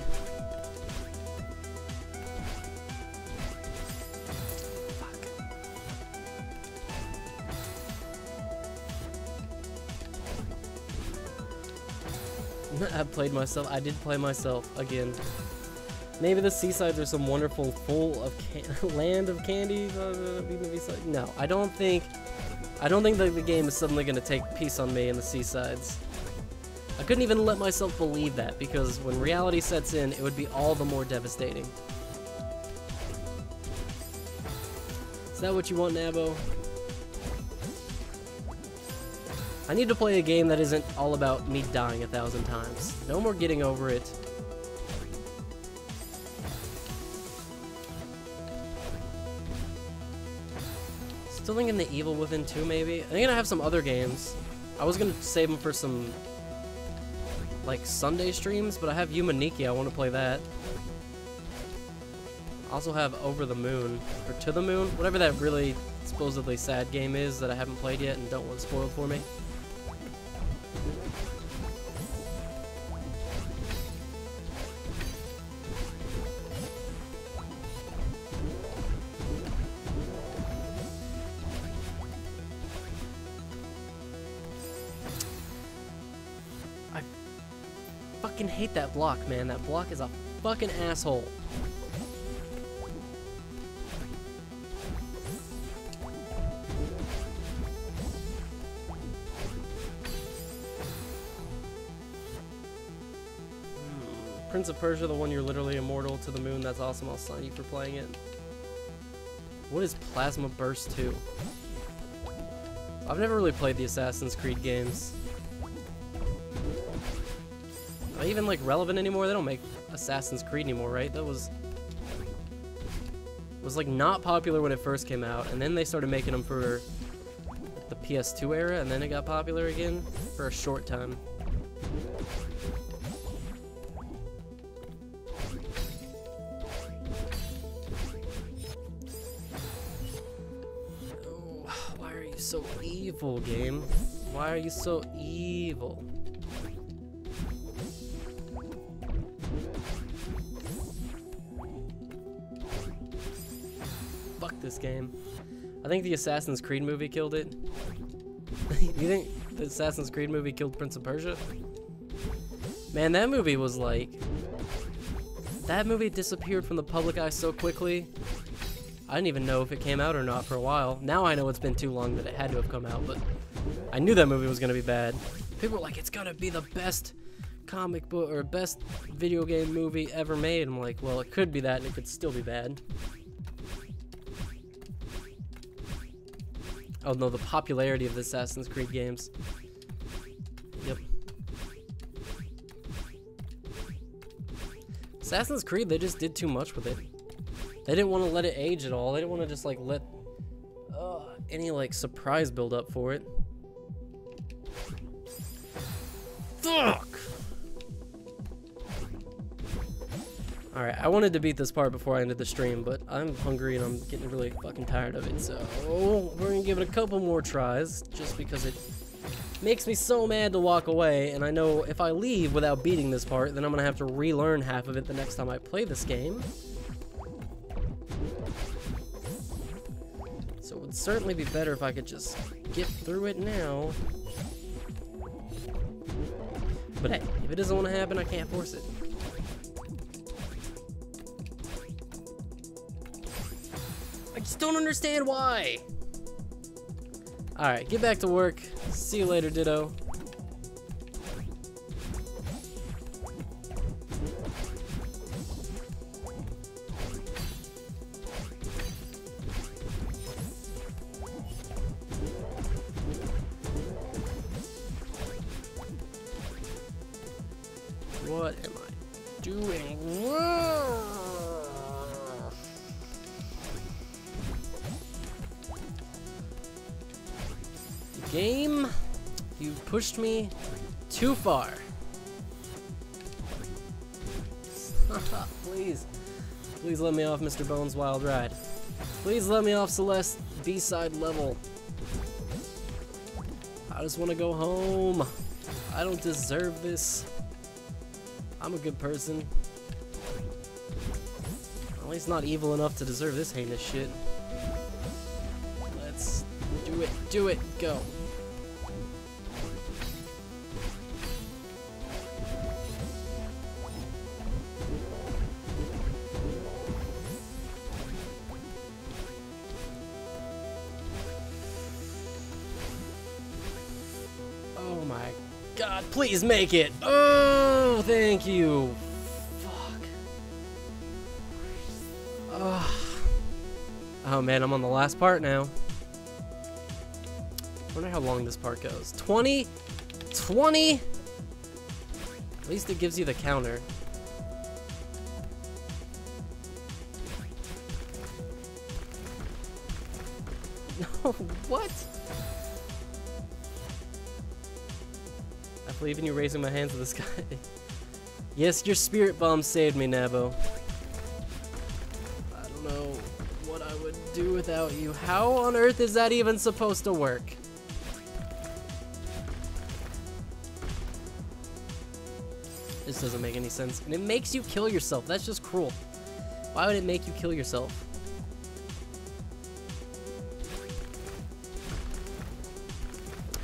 I played myself. I did play myself again. Maybe the seasides are some wonderful, full of land of candy. No, I don't think that the game is suddenly going to take peace on me in the seasides. I couldn't even let myself believe that, because when reality sets in, it would be all the more devastating. Is that what you want, Nabo? I need to play a game that isn't all about me dying 1,000 times. No more getting over it. Still thinking the Evil Within 2, maybe? I think I have some other games. I was gonna save them for some, like, Sunday streams, but I have Yumaniki. I want to play that. I also have Over the Moon, or To the Moon, whatever that really supposedly sad game is that I haven't played yet and don't want spoiled for me. fucking hate that block, man. That block is a fucking asshole. Prince of Persia, the one you're literally immortal to the moon. That's awesome. I'll sign you for playing it. What is Plasma Burst 2? I've never really played the Assassin's Creed games. Are they even like relevant anymore? They don't make Assassin's Creed anymore, right? That was like not popular when it first came out, and then they started making them for the PS2 era, and then it got popular again for a short time. So evil, game. Why are you so evil? Fuck this game. I think the Assassin's Creed movie killed it. You think the Assassin's Creed movie killed Prince of Persia? Man, that movie was like... That movie disappeared from the public eye so quickly. I didn't even know if it came out or not for a while. Now I know it's been too long that it had to have come out, but I knew that movie was gonna be bad. People were like, it's gonna be the best comic book or best video game movie ever made. I'm like, well, it could be that and it could still be bad. Oh no, the popularity of the Assassin's Creed games. Yep. Assassin's Creed, they just did too much with it. They didn't want to let it age at all. They didn't want to just like let any like surprise build up for it. Fuck! Alright, I wanted to beat this part before I ended the stream, but I'm hungry and I'm getting really fucking tired of it, so we're gonna give it a couple more tries, just because it makes me so mad to walk away, and I know if I leave without beating this part, then I'm gonna have to relearn half of it the next time I play this game. So it would certainly be better if I could just get through it now. But hey, if it doesn't want to happen, I can't force it. I just don't understand why. Alright, get back to work. See you later, Ditto. What am I doing? Game, you pushed me too far. Please. Please let me off Mr. Bones' Wild Ride. Please let me off Celeste B-side level. I just want to go home. I don't deserve this. I'm a good person. At least not evil enough to deserve this heinous shit. Let's do it. Do it. Go. Oh my God, please make it. Oh, thank you. Fuck. Oh man, I'm on the last part now. I wonder how long this part goes. 20? 20? At least it gives you the counter. No, what? I believe in you, raising my hands to the sky. Yes, your spirit bomb saved me, Nabo. I don't know what I would do without you. How on earth is that even supposed to work? This doesn't make any sense. And it makes you kill yourself. That's just cruel. Why would it make you kill yourself?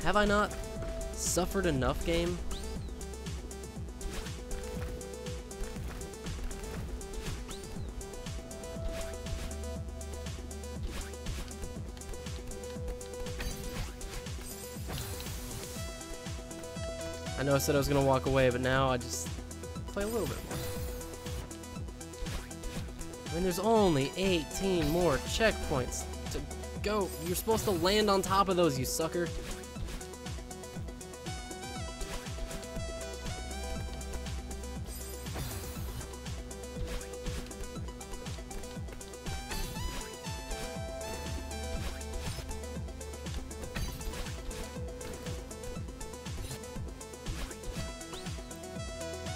Have I not suffered enough, game? I know I said I was gonna walk away, but now I just play a little bit more. And there's only 18 more checkpoints to go. You're supposed to land on top of those, you sucker.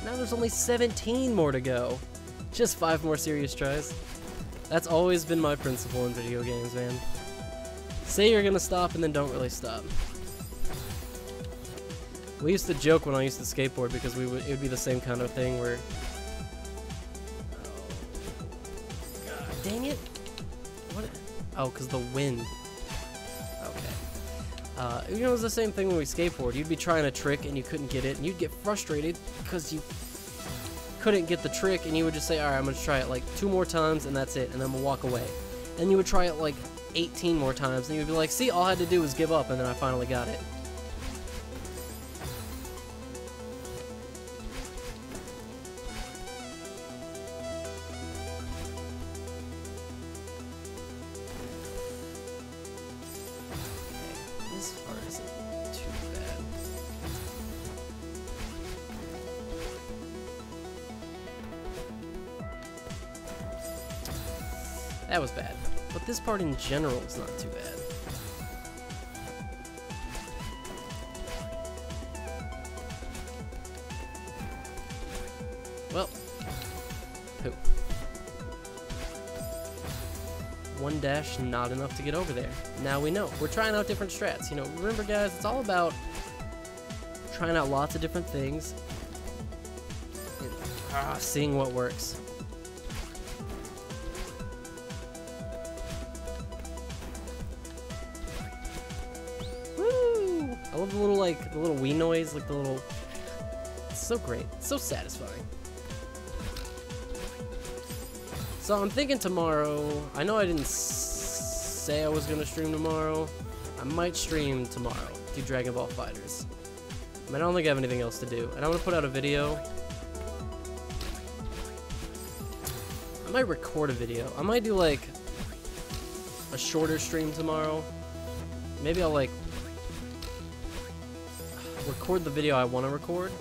Now there's only 17 more to go. Just 5 more serious tries. That's always been my principle in video games, man. Say you're gonna stop and then don't really stop. We used to joke when I used to skateboard because it would be the same kind of thing where... Oh, God dang it! What? Oh, because the wind. Okay. You know, it was the same thing when we skateboard. You'd be trying a trick and you couldn't get it, and you'd get frustrated because you couldn't get the trick, and you would just say, alright, I'm gonna try it like 2 more times and that's it, and then we'll walk away. And you would try it like 18 more times, and you'd be like, see, all I had to do was give up, and then I finally got it. This part isn't too bad. That was bad. But this part in general is not too bad. Well, poo. 1 dash, not enough to get over there. Now we know. We're trying out different strats. You know, remember guys, it's all about trying out lots of different things and seeing what works. I love the little, like, the little wee noise, like the little... It's so great. It's so satisfying. So I'm thinking tomorrow... I know I didn't say I was going to stream tomorrow. I might stream tomorrow. Do Dragon Ball FighterZ. I mean, I don't think I have anything else to do. And I'm going to put out a video. I might record a video. I might do, like, a shorter stream tomorrow. Maybe I'll, like... record the video I want to record,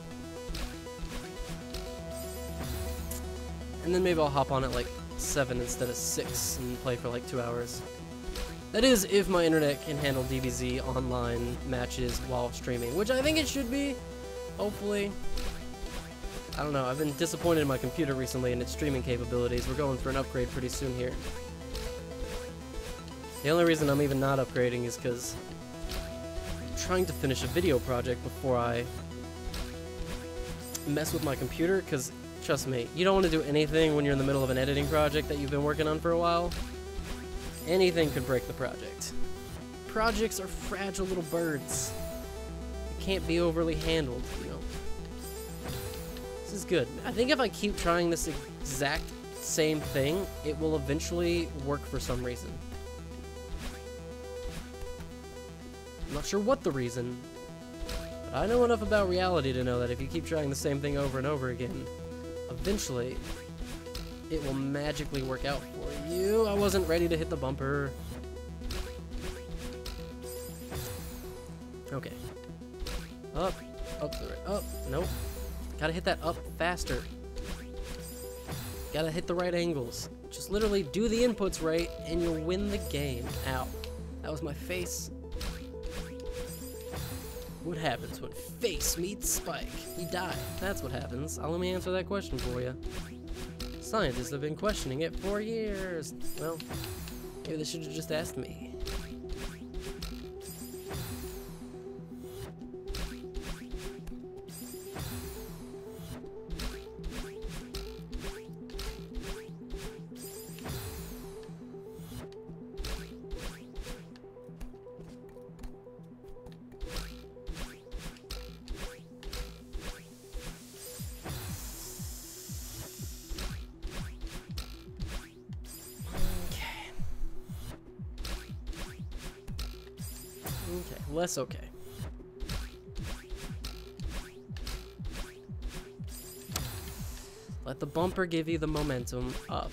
and then maybe I'll hop on at like 7 instead of 6 and play for like 2 hours. That is, if my internet can handle DBZ online matches while streaming, which I think it should be, hopefully. I don't know, I've been disappointed in my computer recently and its streaming capabilities. We're going for an upgrade pretty soon here. The only reason I'm even not upgrading is because trying to finish a video project before I mess with my computer, because trust me, you don't want to do anything when you're in the middle of an editing project that you've been working on for a while. Anything could break the project. Projects are fragile little birds. They can't be overly handled, you know. This is good. I think if I keep trying this exact same thing, it will eventually work for some reason. I'm not sure what the reason, but I know enough about reality to know that if you keep trying the same thing over and over again, eventually, it will magically work out for you. I wasn't ready to hit the bumper. Okay. Up, up, nope. Gotta hit that up faster. Gotta hit the right angles. Just literally do the inputs right, and you'll win the game. Ow. That was my face. What happens when face meets spike? You die. That's what happens. Let me answer that question for you. Scientists have been questioning it for years. Well, maybe they should have just asked me. Okay, less okay. Let the bumper give you the momentum up.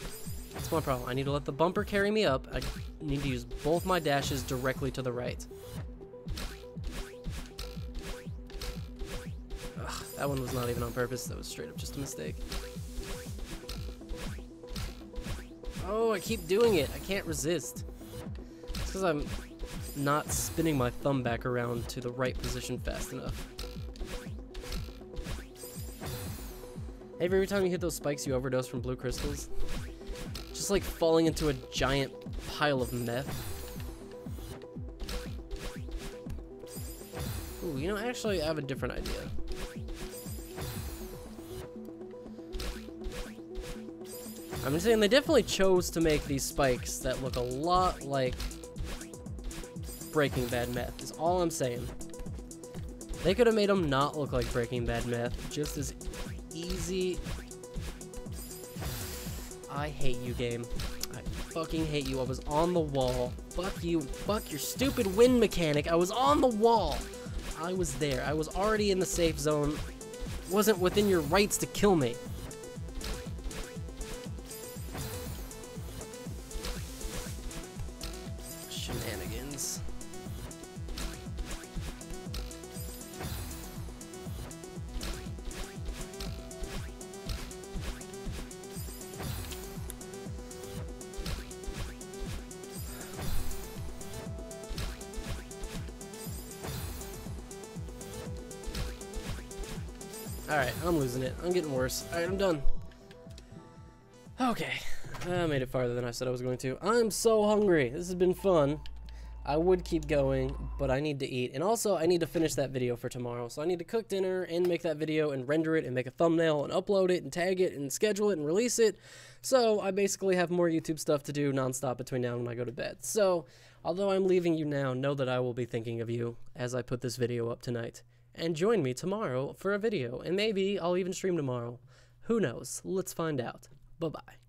That's my problem. I need to let the bumper carry me up. I need to use both my dashes directly to the right. Ugh, that one was not even on purpose. That was straight up just a mistake. Oh, I keep doing it. I can't resist. It's because I'm not spinning my thumb back around to the right position fast enough. Hey, every time you hit those spikes, you overdose from blue crystals? Just like falling into a giant pile of meth. Ooh, you know, actually, I have a different idea. I'm just saying they definitely chose to make these spikes that look a lot like Breaking Bad meth, is all I'm saying. They could have made them not look like Breaking Bad meth just as easy. I hate you, game. I fucking hate you. I was on the wall. Fuck you. Fuck your stupid wind mechanic. I was on the wall. I was there. I was already in the safe zone. Wasn't within your rights to kill me. Shenanigans. Alright, I'm losing it. I'm getting worse. Alright, I'm done. Okay. I made it farther than I said I was going to. I'm so hungry. This has been fun. I would keep going, but I need to eat. And also, I need to finish that video for tomorrow. So I need to cook dinner and make that video and render it and make a thumbnail and upload it and tag it and schedule it and release it. So I basically have more YouTube stuff to do nonstop between now and when I go to bed. So, although I'm leaving you now, know that I will be thinking of you as I put this video up tonight. And join me tomorrow for a video, and maybe I'll even stream tomorrow. Who knows? Let's find out. Bye-bye.